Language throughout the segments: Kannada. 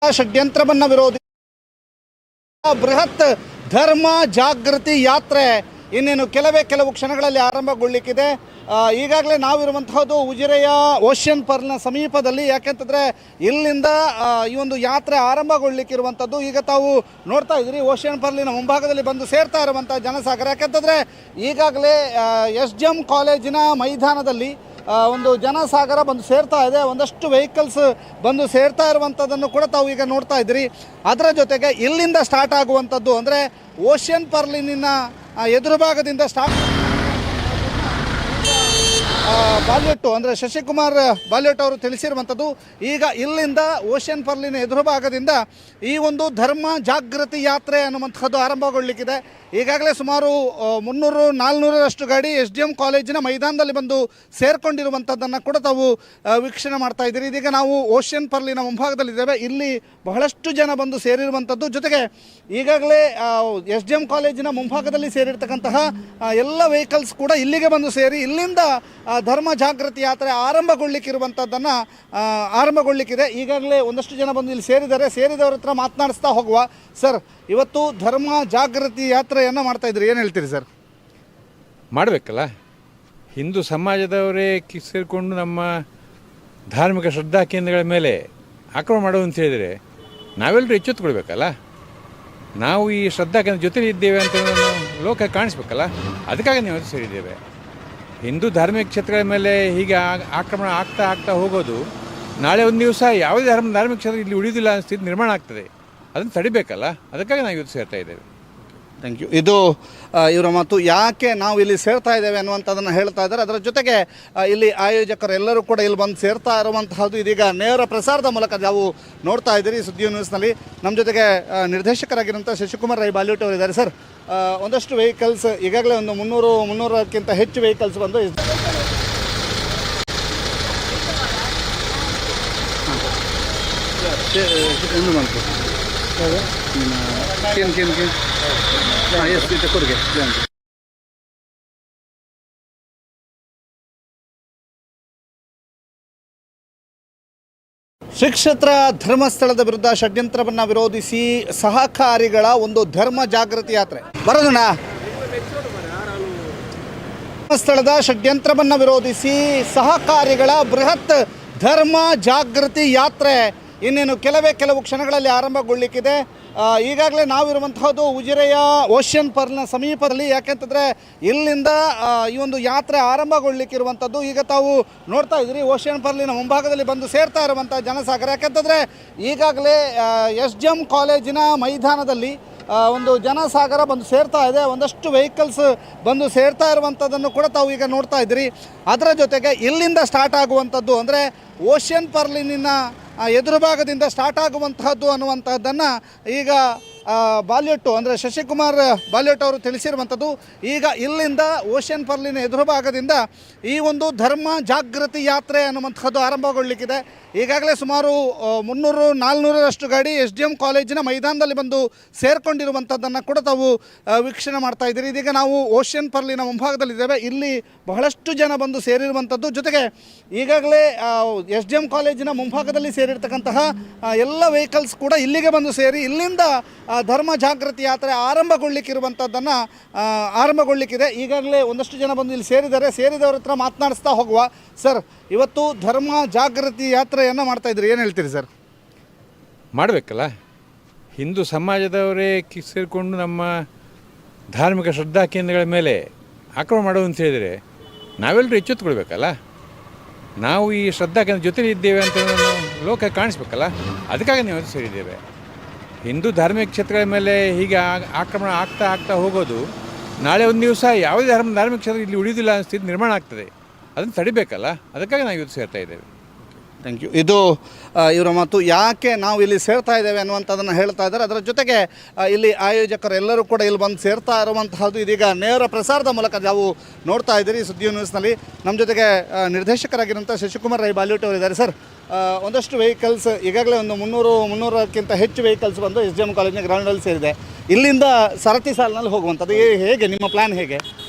ಷಡ್ಯಂತ್ರವನ್ನ ವಿರೋಧಿ ಬೃಹತ್ ಧರ್ಮ ಜಾಗೃತಿ ಯಾತ್ರೆ ಇನ್ನೇನು ಕೆಲವು ಕ್ಷಣಗಳಲ್ಲಿ ಆರಂಭಗೊಳ್ಳಿಕ್ಕಿದೆ. ಈಗಾಗಲೇ ನಾವಿರುವಂತಹದ್ದು ಉಜಿರೆಯ ಓಷನ್ ಪರ್ಲ್ನ ಸಮೀಪದಲ್ಲಿ. ಯಾಕೆಂತಂದರೆ ಇಲ್ಲಿಂದ ಈ ಒಂದು ಯಾತ್ರೆ ಆರಂಭಗೊಳ್ಳಿಕ್ಕಿರುವಂಥದ್ದು. ಈಗ ತಾವು ನೋಡ್ತಾ ಇದ್ದೀರಿ ಓಷನ್ ಪರ್ಲಿನ ಮುಂಭಾಗದಲ್ಲಿ ಬಂದು ಸೇರ್ತಾ ಇರುವಂಥ ಜನಸಾಗರ. ಯಾಕೆಂತಂದರೆ ಈಗಾಗಲೇ SGM ಕಾಲೇಜಿನ ಮೈದಾನದಲ್ಲಿ ಒಂದು ಜನಸಾಗರ ಬಂದು ಸೇರ್ತಾ ಇದೆ. ಒಂದಷ್ಟು ವೆಹಿಕಲ್ಸ್ ಬಂದು ಸೇರ್ತಾ ಇರುವಂಥದ್ದನ್ನು ಕೂಡ ತಾವು ಈಗ ನೋಡ್ತಾ ಇದ್ದೀರಿ. ಅದರ ಜೊತೆಗೆ ಇಲ್ಲಿಂದ ಸ್ಟಾರ್ಟ್ ಆಗುವಂಥದ್ದು ಅಂದರೆ ಓಷನ್ ಪರ್ಲಿನ ಎದುರು ಭಾಗದಿಂದ ಸ್ಟಾರ್ಟ್ ಬಾಲ್ಯಟ್ಟು ಅಂದರೆ ಶಶಿಕುಮಾರ್ ಬಾಲ್ಯಟ್ಟು ಅವರು ತಿಳಿಸಿರುವಂಥದ್ದು. ಈಗ ಇಲ್ಲಿಂದ ಓಷನ್ ಪರ್ಲಿನ ಎದುರು ಭಾಗದಿಂದ ಈ ಒಂದು ಧರ್ಮ ಜಾಗೃತಿ ಯಾತ್ರೆ ಅನ್ನುವಂಥದ್ದು ಆರಂಭಗೊಳ್ಳಿಕ್ಕಿದೆ. ಈಗಾಗಲೇ ಸುಮಾರು 300-400ರಷ್ಟು ಗಾಡಿ SGM ಕಾಲೇಜಿನ ಮೈದಾನದಲ್ಲಿ ಬಂದು ಸೇರಿಕೊಂಡಿರುವಂಥದ್ದನ್ನು ಕೂಡ ತಾವು ವೀಕ್ಷಣೆ ಮಾಡ್ತಾ ಇದ್ದೀರಿ. ಇದೀಗ ನಾವು ಓಷನ್ ಪರ್ಲಿನ ಮುಂಭಾಗದಲ್ಲಿದ್ದೇವೆ. ಇಲ್ಲಿ ಬಹಳಷ್ಟು ಜನ ಬಂದು ಸೇರಿರುವಂಥದ್ದು. ಜೊತೆಗೆ ಈಗಾಗಲೇ SGM ಕಾಲೇಜಿನ ಮುಂಭಾಗದಲ್ಲಿ ಸೇರಿರ್ತಕ್ಕಂತಹ ಎಲ್ಲ ವೆಹಿಕಲ್ಸ್ ಕೂಡ ಇಲ್ಲಿಗೆ ಬಂದು ಸೇರಿ ಇಲ್ಲಿಂದ ಧರ್ಮ ಜಾಗೃತಿ ಯಾತ್ರೆ ಆರಂಭಗೊಳ್ಳಿಕ್ಕಿದೆ. ಈಗಾಗಲೇ ಒಂದಷ್ಟು ಜನ ಬಂದು ಇಲ್ಲಿ ಸೇರಿದ್ದಾರೆ. ಸೇರಿದವರ ಹತ್ರ ಮಾತನಾಡಿಸ್ತಾ ಹೋಗುವ. ಸರ್, ಇವತ್ತು ಧರ್ಮ ಜಾಗೃತಿ ಯಾತ್ರೆಯನ್ನು ಮಾಡ್ತಾ ಇದ್ರಿ, ಏನು ಹೇಳ್ತೀರಿ ಸರ್? ಮಾಡಬೇಕಲ್ಲ, ಹಿಂದೂ ಸಮಾಜದವರೇ ಸೇರಿಕೊಂಡು ನಮ್ಮ ಧಾರ್ಮಿಕ ಶ್ರದ್ಧಾ ಕೇಂದ್ರಗಳ ಮೇಲೆ ಆಕ್ರಮಣ ಮಾಡೋದು ಅಂತ ಹೇಳಿದರೆ ನಾವೆಲ್ಲರೂ ಎಚ್ಚೆತ್ತುಕೊಳ್ಬೇಕಲ್ಲ. ನಾವು ಈ ಶ್ರದ್ಧಾ ಕೇಂದ್ರ ಜೊತೆಲಿ ಇದ್ದೇವೆ ಅಂತ ಲೋಕ ಕಾಣಿಸ್ಬೇಕಲ್ಲ. ಅದಕ್ಕಾಗಿ ನಾವು ಸೇರಿದ್ದೇವೆ. ಹಿಂದೂ ಧಾರ್ಮಿಕ ಕ್ಷೇತ್ರಗಳ ಮೇಲೆ ಹೀಗೆ ಆಕ್ರಮಣ ಆಗ್ತಾ ಹೋಗೋದು ನಾಳೆ ಒಂದು ದಿವಸ ಯಾವುದೇ ಧಾರ್ಮಿಕ ಕ್ಷೇತ್ರ ಇಲ್ಲಿ ಉಳಿಯೋದಿಲ್ಲ ಅನ್ನೋ ಸ್ಥಿತಿ ನಿರ್ಮಾಣ ಆಗ್ತದೆ. ಅದನ್ನು ತಡಿಬೇಕಲ್ಲ, ಅದಕ್ಕಾಗಿ ನಾವು ಇವತ್ತು ಸೇರ್ತಾ ಇದ್ದೇವೆ. Thank you. ಇದು ಇವರ ಮಾತು. ಯಾಕೆ ನಾವು ಇಲ್ಲಿ ಸೇರ್ತಾ ಇದ್ದೇವೆ ಅನ್ನುವಂಥದ್ದನ್ನು ಹೇಳ್ತಾ ಇದ್ದಾರೆ. ಅದರ ಜೊತೆಗೆ ಇಲ್ಲಿ ಆಯೋಜಕರು ಎಲ್ಲರೂ ಕೂಡ ಇಲ್ಲಿ ಬಂದು ಸೇರ್ತಾ ಇರುವಂತಹದ್ದು ಇದೀಗ ನೇರ ಪ್ರಸಾರದ ಮೂಲಕ ನಾವು ನೋಡ್ತಾ ಇದ್ದೀರಿ ಸುದ್ದಿ ನ್ಯೂಸ್ನಲ್ಲಿ. ನಮ್ಮ ಜೊತೆಗೆ ನಿರ್ದೇಶಕರಾಗಿರುವಂಥ ಶಶಿಕುಮಾರ್ ರೈ ಬಾಲ್ಯೂಟ್ ಅವರು ಇದ್ದಾರೆ. ಸರ್, ಒಂದಷ್ಟು ವೆಹಿಕಲ್ಸ್ ಈಗಾಗಲೇ ಒಂದು 300ಕ್ಕಿಂತ ಹೆಚ್ಚು ವೆಹಿಕಲ್ಸ್ ಬಂದು ಶ್ರೀ ಕ್ಷೇತ್ರ ಧರ್ಮಸ್ಥಳದ ವಿರುದ್ಧ ಷಡ್ಯಂತ್ರವನ್ನು ವಿರೋಧಿಸಿ ಸಹಕಾರಿಗಳ ಒಂದು ಧರ್ಮ ಜಾಗೃತಿ ಯಾತ್ರೆ ಬರೋದಣ್ಣ. ಧರ್ಮಸ್ಥಳದ ಷಡ್ಯಂತ್ರವನ್ನು ವಿರೋಧಿಸಿ ಸಹಕಾರಿಗಳ ಬೃಹತ್ ಧರ್ಮ ಜಾಗೃತಿ ಯಾತ್ರೆ ಇನ್ನೇನು ಕೆಲವು ಕ್ಷಣಗಳಲ್ಲಿ ಆರಂಭಗೊಳ್ಳಿಕ್ಕಿದೆ. ಈಗಾಗಲೇ ನಾವಿರುವಂತಹದ್ದು ಉಜಿರೆಯ ಓಷನ್ ಪರ್ಲ್ನ ಸಮೀಪದಲ್ಲಿ. ಯಾಕೆಂತಂದರೆ ಇಲ್ಲಿಂದ ಈ ಒಂದು ಯಾತ್ರೆ ಆರಂಭಗೊಳ್ಳಿಕ್ಕಿರುವಂಥದ್ದು. ಈಗ ತಾವು ನೋಡ್ತಾ ಇದ್ದೀರಿ ಓಷನ್ ಪರ್ಲಿನ ಮುಂಭಾಗದಲ್ಲಿ ಬಂದು ಸೇರ್ತಾ ಇರುವಂಥ ಜನಸಾಗರ. ಯಾಕೆಂತಂದರೆ ಈಗಾಗಲೇ SGM ಕಾಲೇಜಿನ ಮೈದಾನದಲ್ಲಿ ಒಂದು ಜನಸಾಗರ ಬಂದು ಸೇರ್ತಾ ಇದೆ. ಒಂದಷ್ಟು ವೆಹಿಕಲ್ಸ್ ಬಂದು ಸೇರ್ತಾ ಇರುವಂಥದ್ದನ್ನು ಕೂಡ ತಾವು ಈಗ ನೋಡ್ತಾ ಇದ್ದೀರಿ. ಅದರ ಜೊತೆಗೆ ಇಲ್ಲಿಂದ ಸ್ಟಾರ್ಟ್ ಆಗುವಂಥದ್ದು ಅಂದರೆ ಓಷನ್ ಪರ್ಲಿನ ಎದುರು ಭಾಗದಿಂದ ಸ್ಟಾರ್ಟ್ ಆಗುವಂತಹದ್ದು ಅನ್ನುವಂಥದ್ದನ್ನು ಈಗ ಬಾಲ್ಯಟ್ಟು ಅಂದರೆ ಶಶಿಕುಮಾರ್ ಬಾಲ್ಯಟ್ಟು ಅವರು ತಿಳಿಸಿರುವಂಥದ್ದು. ಈಗ ಇಲ್ಲಿಂದ ಓಷನ್ ಪರ್ಲಿನ ಎದುರು ಭಾಗದಿಂದ ಈ ಒಂದು ಧರ್ಮ ಜಾಗೃತಿ ಯಾತ್ರೆ ಅನ್ನುವಂಥದ್ದು ಆರಂಭಗೊಳ್ಳಿಕ್ಕಿದೆ. ಈಗಾಗಲೇ ಸುಮಾರು 300-400ರಷ್ಟು ಗಾಡಿ SGM ಕಾಲೇಜಿನ ಮೈದಾನದಲ್ಲಿ ಬಂದು ಸೇರಿಕೊಂಡಿರುವಂಥದ್ದನ್ನು ಕೂಡ ತಾವು ವೀಕ್ಷಣೆ ಮಾಡ್ತಾ ಇದ್ದೀರಿ. ಇದೀಗ ನಾವು ಓಷನ್ ಪರ್ಲಿನ ಮುಂಭಾಗದಲ್ಲಿದ್ದೇವೆ. ಇಲ್ಲಿ ಬಹಳಷ್ಟು ಜನ ಬಂದು ಸೇರಿರುವಂಥದ್ದು. ಜೊತೆಗೆ ಈಗಾಗಲೇ SGM ಕಾಲೇಜಿನ ಮುಂಭಾಗದಲ್ಲಿ ಸೇರಿರ್ತಕ್ಕಂತಹ ಎಲ್ಲ ವೆಹಿಕಲ್ಸ್ ಕೂಡ ಇಲ್ಲಿಗೆ ಬಂದು ಸೇರಿ ಇಲ್ಲಿಂದ ಧರ್ಮ ಜಾಗೃತಿ ಯಾತ್ರೆ ಆರಂಭಗೊಳ್ಳಿಕ್ಕಿದೆ. ಈಗಾಗಲೇ ಒಂದಷ್ಟು ಜನ ಬಂದು ಇಲ್ಲಿ ಸೇರಿದ್ದಾರೆ. ಸೇರಿದವರ ಹತ್ರ ಮಾತನಾಡಿಸ್ತಾ ಹೋಗುವ. ಸರ್, ಇವತ್ತು ಧರ್ಮ ಜಾಗೃತಿ ಯಾತ್ರೆಯನ್ನು ಮಾಡ್ತಾ ಇದ್ರಿ, ಏನು ಹೇಳ್ತೀರಿ ಸರ್? ಮಾಡಬೇಕಲ್ಲ, ಹಿಂದೂ ಸಮಾಜದವರೇ ಸೇರಿಕೊಂಡು ನಮ್ಮ ಧಾರ್ಮಿಕ ಶ್ರದ್ಧಾ ಕೇಂದ್ರಗಳ ಮೇಲೆ ಆಕ್ರಮಣ ಮಾಡೋದು ಅಂತ ಹೇಳಿದರೆ ನಾವೆಲ್ಲರೂ ಎಚ್ಚೆತ್ತುಕೊಳ್ಬೇಕಲ್ಲ. ನಾವು ಈ ಶ್ರದ್ಧಾ ಕೇಂದ್ರ ಜೊತೆಲಿ ಇದ್ದೇವೆ ಅಂತ ಲೋಕ ಕಾಣಿಸ್ಬೇಕಲ್ಲ. ಅದಕ್ಕಾಗಿ ನಾವು ಸೇರಿದ್ದೇವೆ. ಹಿಂದೂ ಧಾರ್ಮಿಕ ಕ್ಷೇತ್ರಗಳ ಮೇಲೆ ಹೀಗೆ ಆಕ್ರಮಣ ಆಗ್ತಾ ಹೋಗೋದು ನಾಳೆ ಒಂದು ದಿವಸ ಯಾವುದೇ ಧಾರ್ಮಿಕ ಕ್ಷೇತ್ರ ಇಲ್ಲಿ ಉಳಿಯೋದಿಲ್ಲ ಅನ್ನೋ ಸ್ಥಿತಿ ನಿರ್ಮಾಣ ಆಗ್ತದೆ. ಅದನ್ನು ತಡಿಬೇಕಲ್ಲ, ಅದಕ್ಕಾಗಿ ನಾವು ಇವತ್ತು ಸೇರ್ತಾ ಇದ್ದೇವೆ. Thank you. ಇದು ಇವರ ಮಾತು. ಯಾಕೆ ನಾವು ಇಲ್ಲಿ ಸೇರ್ತಾ ಇದ್ದೇವೆ ಅನ್ನುವಂಥದ್ದನ್ನು ಹೇಳ್ತಾ ಇದ್ದಾರೆ. ಅದರ ಜೊತೆಗೆ ಇಲ್ಲಿ ಆಯೋಜಕರು ಎಲ್ಲರೂ ಕೂಡ ಇಲ್ಲಿ ಬಂದು ಸೇರ್ತಾ ಇರುವಂತಹದ್ದು ಇದೀಗ ನೇರ ಪ್ರಸಾರದ ಮೂಲಕ ನಾವು ನೋಡ್ತಾ ಇದ್ದೀರಿ ಸುದ್ದಿ ನ್ಯೂಸ್ನಲ್ಲಿ. ನಮ್ಮ ಜೊತೆಗೆ ನಿರ್ದೇಶಕರಾಗಿರುವಂಥ ಶಶಿಕುಮಾರ್ ರೈ ಬಾಲ್ಯೂಟ್ ಅವರು ಇದ್ದಾರೆ. ಸರ್, ಒಂದಷ್ಟು ವೆಹಿಕಲ್ಸ್ ಈಗಾಗಲೇ ಒಂದು 300ಕ್ಕಿಂತ ಹೆಚ್ಚು ವೆಹಿಕಲ್ಸ್ ಬಂದು SGM ಕಾಲೇಜಿನ ಗ್ರೌಂಡಲ್ಲಿ ಸೇರಿದೆ. ಇಲ್ಲಿಂದ ಸರತಿ ಸಾಲಿನಲ್ಲಿ ಹೋಗುವಂಥದ್ದು ಹೇಗೆ, ನಿಮ್ಮ ಪ್ಲ್ಯಾನ್ ಹೇಗೆ?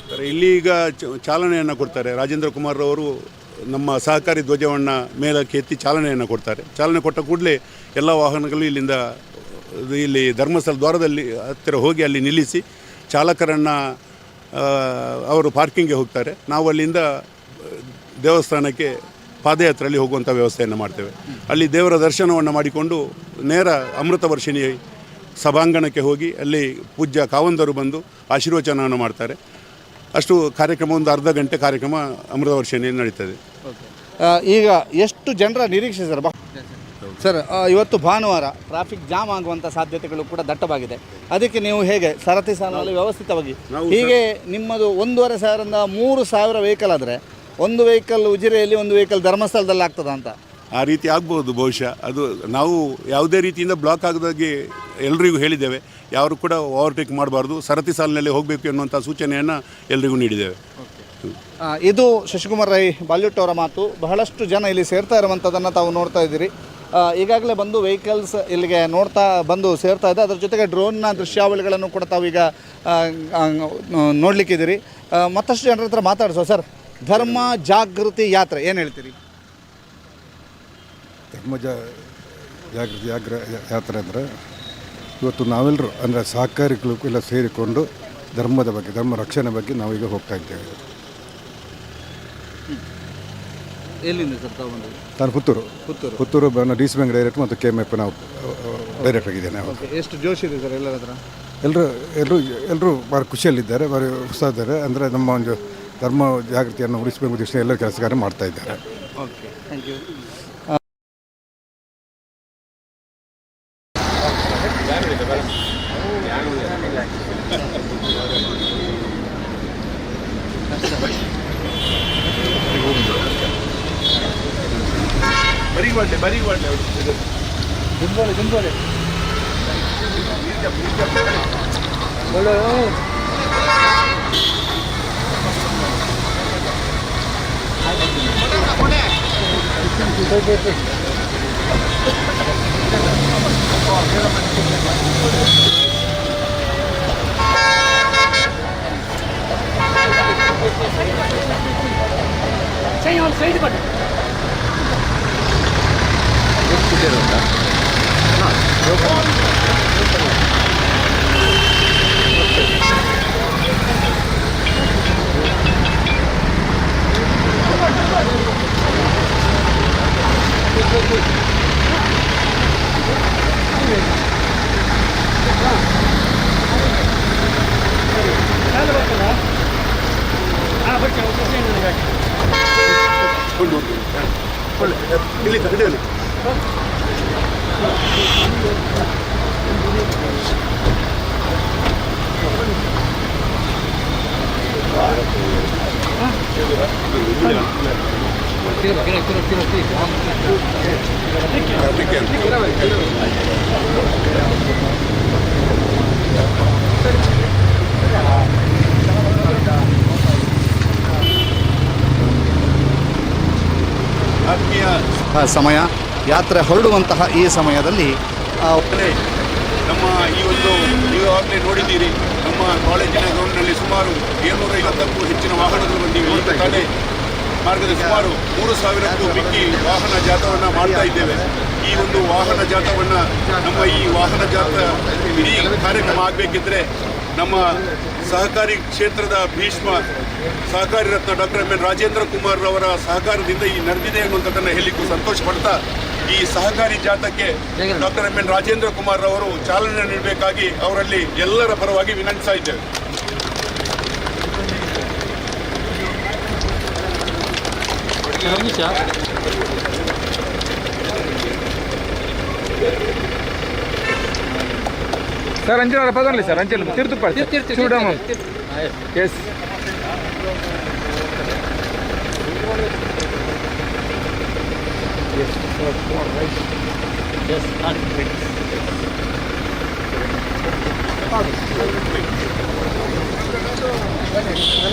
ಇಲ್ಲಿ ಈಗ ಚಾಲನೆಯನ್ನು ಕೊಡ್ತಾರೆ. ರಾಜೇಂದ್ರ ಕುಮಾರ್ ಅವರು ನಮ್ಮ ಸಹಕಾರಿ ಧ್ವಜವನ್ನು ಮೇಲಕ್ಕೆ ಎತ್ತಿ ಚಾಲನೆಯನ್ನು ಕೊಡ್ತಾರೆ. ಚಾಲನೆ ಕೊಟ್ಟ ಕೂಡಲೇ ಎಲ್ಲ ವಾಹನಗಳು ಇಲ್ಲಿ ಧರ್ಮಸ್ಥಳ ದ್ವಾರದಲ್ಲಿ ಹತ್ತಿರ ಹೋಗಿ ಅಲ್ಲಿ ನಿಲ್ಲಿಸಿ ಚಾಲಕರನ್ನು ಅವರು ಪಾರ್ಕಿಂಗ್ಗೆ ಹೋಗ್ತಾರೆ. ನಾವು ಅಲ್ಲಿಂದ ದೇವಸ್ಥಾನಕ್ಕೆ ಪಾದಯಾತ್ರೆಯಲ್ಲಿ ಹೋಗುವಂಥ ವ್ಯವಸ್ಥೆಯನ್ನು ಮಾಡ್ತೇವೆ. ಅಲ್ಲಿ ದೇವರ ದರ್ಶನವನ್ನು ಮಾಡಿಕೊಂಡು ನೇರ ಅಮೃತ ವರ್ಷಿಣಿ ಸಭಾಂಗಣಕ್ಕೆ ಹೋಗಿ ಅಲ್ಲಿ ಪೂಜ್ಯ ಕಾವಂದರು ಬಂದು ಆಶೀರ್ವಚನವನ್ನು ಮಾಡ್ತಾರೆ. ಅಷ್ಟು ಕಾರ್ಯಕ್ರಮ ಒಂದು ಅರ್ಧ ಗಂಟೆ ಕಾರ್ಯಕ್ರಮ ಅಮೃತ ವರ್ಷಿಣಿಯಲ್ಲಿ ನಡೀತದೆ. ಈಗ ಎಷ್ಟು ಜನರ ನಿರೀಕ್ಷೆ ಸರ್? ಸರ್, ಇವತ್ತು ಭಾನುವಾರ ಟ್ರಾಫಿಕ್ ಜಾಮ್ ಆಗುವಂಥ ಸಾಧ್ಯತೆಗಳು ಕೂಡ ದಟ್ಟವಾಗಿದೆ. ಅದಕ್ಕೆ ನೀವು ಹೇಗೆ ಸರತಿ ಸಾಲಿನಲ್ಲಿ ವ್ಯವಸ್ಥಿತವಾಗಿ ಹೀಗೆ ನಿಮ್ಮದು 1,500ರಿಂದ 3,000 ವೆಹಿಕಲ್ ಆದರೆ ಒಂದು ವೆಹಿಕಲ್ ಉಜಿರೆಯಲ್ಲಿ, ಒಂದು ವೆಹಿಕಲ್ ಧರ್ಮಸ್ಥಳದಲ್ಲಿ ಆಗ್ತದ ಅಂತ? ಆ ರೀತಿ ಆಗ್ಬೋದು ಬಹುಶಃ. ಅದು ನಾವು ಯಾವುದೇ ರೀತಿಯಿಂದ ಬ್ಲಾಕ್ ಆಗದಾಗೆ ಎಲ್ರಿಗೂ ಹೇಳಿದ್ದೇವೆ. ಯಾರು ಕೂಡ ಓವರ್ಟೇಕ್ ಮಾಡಬಾರ್ದು, ಸರತಿ ಸಾಲಿನಲ್ಲಿ ಹೋಗಬೇಕು ಎನ್ನುವಂಥ ಸೂಚನೆಯನ್ನು ಎಲ್ರಿಗೂ ನೀಡಿದ್ದೇವೆ. ಇದು ಶಶಿಕುಮಾರ್ ರೈ ಬಾಲ್ಯುಟ್ ಅವರ ಮಾತು. ಬಹಳಷ್ಟು ಜನ ಇಲ್ಲಿ ಸೇರ್ತಾ ಇರುವಂಥದ್ದನ್ನು ತಾವು ನೋಡ್ತಾ ಇದ್ದೀರಿ. ಈಗಾಗಲೇ ಬಂದು ವೆಹಿಕಲ್ಸ್ ಇಲ್ಲಿಗೆ ಬಂದು ಸೇರ್ತಾ ಇದೆ. ಅದರ ಜೊತೆಗೆ ಡ್ರೋನ್ನ ದೃಶ್ಯಾವಳಿಗಳನ್ನು ಕೂಡ ತಾವು ಈಗ ನೋಡಲಿಕ್ಕಿದ್ದೀರಿ. ಮತ್ತಷ್ಟು ಜನರ ಹತ್ರ ಮಾತಾಡಿಸೋ ಸರ್. ಧರ್ಮ ಜಾಗೃತಿ ಯಾತ್ರೆ ಏನು ಹೇಳ್ತೀರಿ? ಧರ್ಮ ಜಾಗೃತಿ ಯಾತ್ರೆ ಅಂದರೆ ಇವತ್ತು ನಾವೆಲ್ಲರೂ ಅಂದರೆ ಸಹಕಾರಿಗಳು ಎಲ್ಲ ಸೇರಿಕೊಂಡು ಧರ್ಮದ ಬಗ್ಗೆ, ಧರ್ಮ ರಕ್ಷಣೆ ಬಗ್ಗೆ ನಾವೀಗ ಹೋಗ್ತಾ ಇದ್ದೇವೆ. ಎಲ್ಲಿಂದ ಸರ್ ತಾವು? ನಾನು Puttur D C bank director ಮತ್ತು KMF ನಾವು ಡೈರೆಕ್ಟರ್ ಆಗಿದ್ದೇನೆ. ಎಷ್ಟು ಜೋಶ್ ಇದೆ ಸರ್ ಎಲ್ಲರ ಹತ್ರ? ಎಲ್ಲರೂ ಭಾಳ ಖುಷಿಯಲ್ಲಿದ್ದಾರೆ, ಭಾರಿ ಉತ್ಸಾಹ ಇದ್ದಾರೆ. ಅಂದರೆ ನಮ್ಮ ಒಂದು ಧರ್ಮ ಜಾಗೃತಿಯನ್ನು ಉಳಿಸಬೇಕು ದೃಷ್ಟಿಯಿಂದ ಎಲ್ಲರೂ ಕೆಲಸ ಕಾರ್ಯ ಮಾಡ್ತಾ ಇದ್ದಾರೆ. Okay, thank you. ಇಲ್ಲಿ ತಗಡೆಯಲ್ಲಿ ಸಮಯ ಯಾತ್ರೆ ಹೊರಡುವಂತಹ ಈ ಸಮಯದಲ್ಲಿ ನಮ್ಮ ಈ ಒಂದು ನೀವಾಗಲೇ ನೋಡಿದ್ದೀರಿ, ನಮ್ಮ ಕಾಲೇಜಿನ ಗ್ರೌಂಡ್ನಲ್ಲಿ ಸುಮಾರು 750ಕ್ಕೂ ಹೆಚ್ಚಿನ ವಾಹನಗಳು ಬಂದಿವೆ. ಈಗ ತಾನೇ ಮಾರ್ಗದ ಸುಮಾರು 3,000ಕ್ಕೂ ಮಿಕ್ಕಿ ವಾಹನ ಜಾಥವನ್ನು ಮಾಡ್ತಾ ಇದ್ದೇವೆ. ಈ ಒಂದು ವಾಹನ ಜಾಥವನ್ನು ನಮ್ಮ ಈ ವಾಹನ ಜಾಥಾ ಇಡೀ ಕಾರ್ಯಕ್ರಮ ಆಗಬೇಕಿದ್ರೆ ನಮ್ಮ ಸಹಕಾರಿ ಕ್ಷೇತ್ರದ ಭೀಷ್ಮ ಸಹಕಾರಿ ರತ್ನ doctor M N Rajendra Kumar ಅವರ ಸಹಕಾರದಿಂದ ಈ ನಡೆದಿದೆ ಅನ್ನುವಂಥದ್ದನ್ನು ಹೇಳಲಿಕ್ಕೂ ಸಂತೋಷ ಪಡ್ತಾ ಈ ಸಹಕಾರಿ ಜಾಥಾಕ್ಕೆ doctor M N Rajendra Kumar ಅವರು ಚಾಲನೆ ನೀಡಬೇಕಾಗಿ ಅವರಲ್ಲಿ ಎಲ್ಲರ ಪರವಾಗಿ ವಿನಂತಿಸ್ತಾ ಇದ್ದೇವೆ. ಸರ್ ಅಂಜಲ್ ಪದಲಿ ಸರ್ ಅಂಜಲ್ ತಿರುತುಪಾಡಿ చూడము yes yes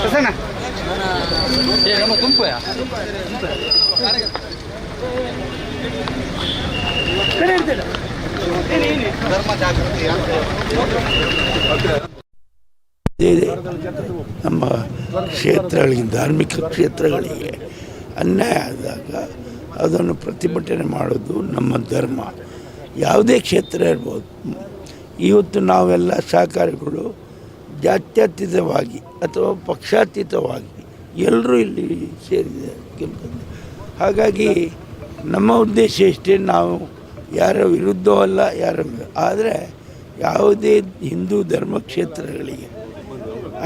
ಪ್ರಸನ್ನ ಏ ನಮ್ಮ ತುಂಬಯಾ ಧರ್ಮ ಜಾಗೃತಿ ಯಾತ್ರೆ ನಮ್ಮ ಕ್ಷೇತ್ರಗಳಿಗೆ, ಧಾರ್ಮಿಕ ಕ್ಷೇತ್ರಗಳಿಗೆ ಅನ್ಯಾಯ ಆದಾಗ ಅದನ್ನು ಪ್ರತಿಭಟನೆ ಮಾಡೋದು ನಮ್ಮ ಧರ್ಮ. ಯಾವುದೇ ಕ್ಷೇತ್ರ ಇರ್ಬೋದು. ಇವತ್ತು ನಾವೆಲ್ಲ ಸಹಕಾರಿಗಳು ಜಾತ್ಯತೀತವಾಗಿ ಅಥವಾ ಪಕ್ಷಾತೀತವಾಗಿ ಎಲ್ಲರೂ ಇಲ್ಲಿ ಸೇರಿದೆ. ಹಾಗಾಗಿ ನಮ್ಮ ಉದ್ದೇಶ ಇಷ್ಟೇ, ನಾವು ಯಾರ ವಿರುದ್ಧವಲ್ಲ, ಆದರೆ ಯಾವುದೇ ಹಿಂದೂ ಧರ್ಮ ಕ್ಷೇತ್ರಗಳಿಗೆ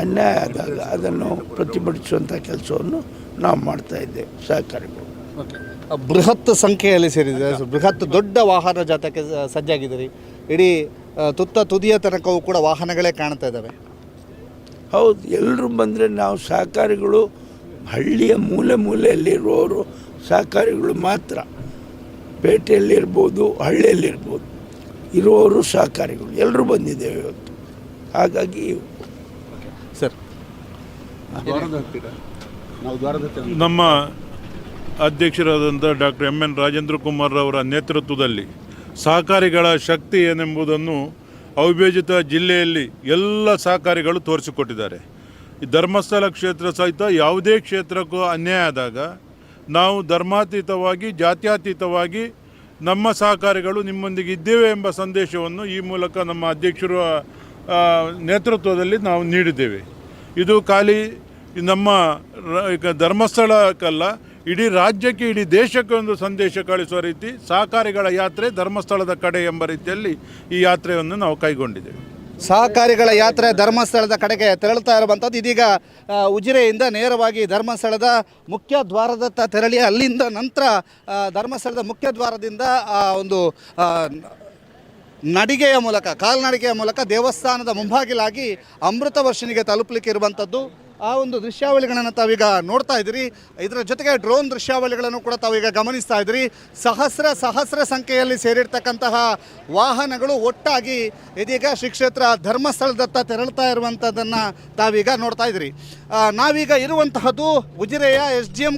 ಅನ್ಯಾಯ ಆದಾಗ ಅದನ್ನು ಪ್ರತಿಭಟಿಸುವಂಥ ಕೆಲಸವನ್ನು ನಾವು ಮಾಡ್ತಾಯಿದ್ದೇವೆ ಸಹಕಾರಿಗಳು. ಬೃಹತ್ ಸಂಖ್ಯೆಯಲ್ಲಿ ಸೇರಿದೆ, ಬೃಹತ್ ದೊಡ್ಡ ವಾಹನ ಜಾಥಾಕ್ಕೆ ಸಜ್ಜಾಗಿದ್ದೀರಿ. ಇಡೀ ತುದಿಯ ತನಕವೂ ಕೂಡ ವಾಹನಗಳೇ ಕಾಣ್ತಾ ಇದ್ದಾವೆ. ಹೌದು, ಎಲ್ಲರೂ ಬಂದರೆ ನಾವು ಸಹಕಾರಿಗಳು ಹಳ್ಳಿಯ ಮೂಲೆಯಲ್ಲಿರುವವರು ಸಹಕಾರಿಗಳು ಮಾತ್ರ. ಪೇಟೆಯಲ್ಲಿರ್ಬೋದು, ಹಳ್ಳಿಯಲ್ಲಿರ್ಬೋದು ಇರುವವರು ಸಹಕಾರಿಗಳು ಎಲ್ಲರೂ ಬಂದಿದ್ದೇವೆ ಇವತ್ತು. ಹಾಗಾಗಿ ಸರ್, ನಮ್ಮ ಅಧ್ಯಕ್ಷರಾದಂಥ ಡಾಕ್ಟರ್ ಎನ್ ರಾಜೇಂದ್ರ ಕುಮಾರ್ ಅವರ ನೇತೃತ್ವದಲ್ಲಿ ಸಹಕಾರಿಗಳ ಶಕ್ತಿ ಏನೆಂಬುದನ್ನು ಅವಿಭಜಿತ ಜಿಲ್ಲೆಯಲ್ಲಿ ಎಲ್ಲ ಸಹಕಾರಿಗಳು ತೋರಿಸಿಕೊಟ್ಟಿದ್ದಾರೆ. ಈ ಧರ್ಮಸ್ಥಳ ಕ್ಷೇತ್ರ ಸಹಿತ ಯಾವುದೇ ಕ್ಷೇತ್ರಕ್ಕೂ ಅನ್ಯಾಯ ಆದಾಗ ನಾವು ಧರ್ಮಾತೀತವಾಗಿ ಜಾತ್ಯತೀತವಾಗಿ ನಮ್ಮ ಸಹಕಾರಿಗಳು ನಿಮ್ಮೊಂದಿಗೆ ಇದ್ದೇವೆ ಎಂಬ ಸಂದೇಶವನ್ನು ಈ ಮೂಲಕ ನಮ್ಮ ಅಧ್ಯಕ್ಷರ ನೇತೃತ್ವದಲ್ಲಿ ನಾವು ನೀಡಿದ್ದೇವೆ. ಇದು ಖಾಲಿ ನಮ್ಮ ಧರ್ಮಸ್ಥಳಕ್ಕಲ್ಲ, ಇಡೀ ರಾಜ್ಯಕ್ಕೆ, ಇಡೀ ದೇಶಕ್ಕೆ ಒಂದು ಸಂದೇಶ ಕಳಿಸುವ ರೀತಿ ಸಹಕಾರಿಗಳ ಯಾತ್ರೆ ಧರ್ಮಸ್ಥಳದ ಕಡೆ ಎಂಬ ರೀತಿಯಲ್ಲಿ ಈ ಯಾತ್ರೆಯನ್ನು ನಾವು ಕೈಗೊಂಡಿದ್ದೇವೆ. ಸಹಕಾರಿಗಳ ಯಾತ್ರೆ ಧರ್ಮಸ್ಥಳದ ಕಡೆಗೆ ತೆರಳುತ್ತಾ ಇರುವಂಥದ್ದು. ಇದೀಗ ಉಜಿರೆಯಿಂದ ನೇರವಾಗಿ ಧರ್ಮಸ್ಥಳದ ಮುಖ್ಯ ದ್ವಾರದತ್ತ ತೆರಳಿ ಅಲ್ಲಿಂದ ನಂತರ ಧರ್ಮಸ್ಥಳದ ಮುಖ್ಯ ದ್ವಾರದಿಂದ ಒಂದು ನಡಿಗೆಯ ಮೂಲಕ, ಕಾಲ್ನಡಿಗೆಯ ಮೂಲಕ ದೇವಸ್ಥಾನದ ಮುಂಭಾಗಿಲಾಗಿ ಅಮೃತ ವರ್ಷಿಣಿಗೆ ತಲುಪಲಿಕ್ಕೆ ಇರುವಂಥದ್ದು. ಆ ಒಂದು ದೃಶ್ಯಾವಳಿಗಳನ್ನು ತಾವೀಗ ನೋಡ್ತಾ ಇದ್ದೀರಿ. ಇದರ ಜೊತೆಗೆ ಡ್ರೋನ್ ದೃಶ್ಯಾವಳಿಗಳನ್ನು ಕೂಡ ತಾವೀಗ ಗಮನಿಸ್ತಾ ಇದ್ದೀರಿ. ಸಹಸ್ರ ಸಂಖ್ಯೆಯಲ್ಲಿ ಸೇರಿರ್ತಕ್ಕಂತಹ ವಾಹನಗಳು ಒಟ್ಟಾಗಿ ಇದೀಗ ಶ್ರೀ ಕ್ಷೇತ್ರ ಧರ್ಮಸ್ಥಳದತ್ತ ತೆರಳುತ್ತಾ ಇರುವಂಥದ್ದನ್ನು ತಾವೀಗ ನೋಡ್ತಾ ಇದ್ದೀರಿ. ನಾವೀಗ ಇರುವಂತಹದ್ದು ಉಜಿರೆಯ SGM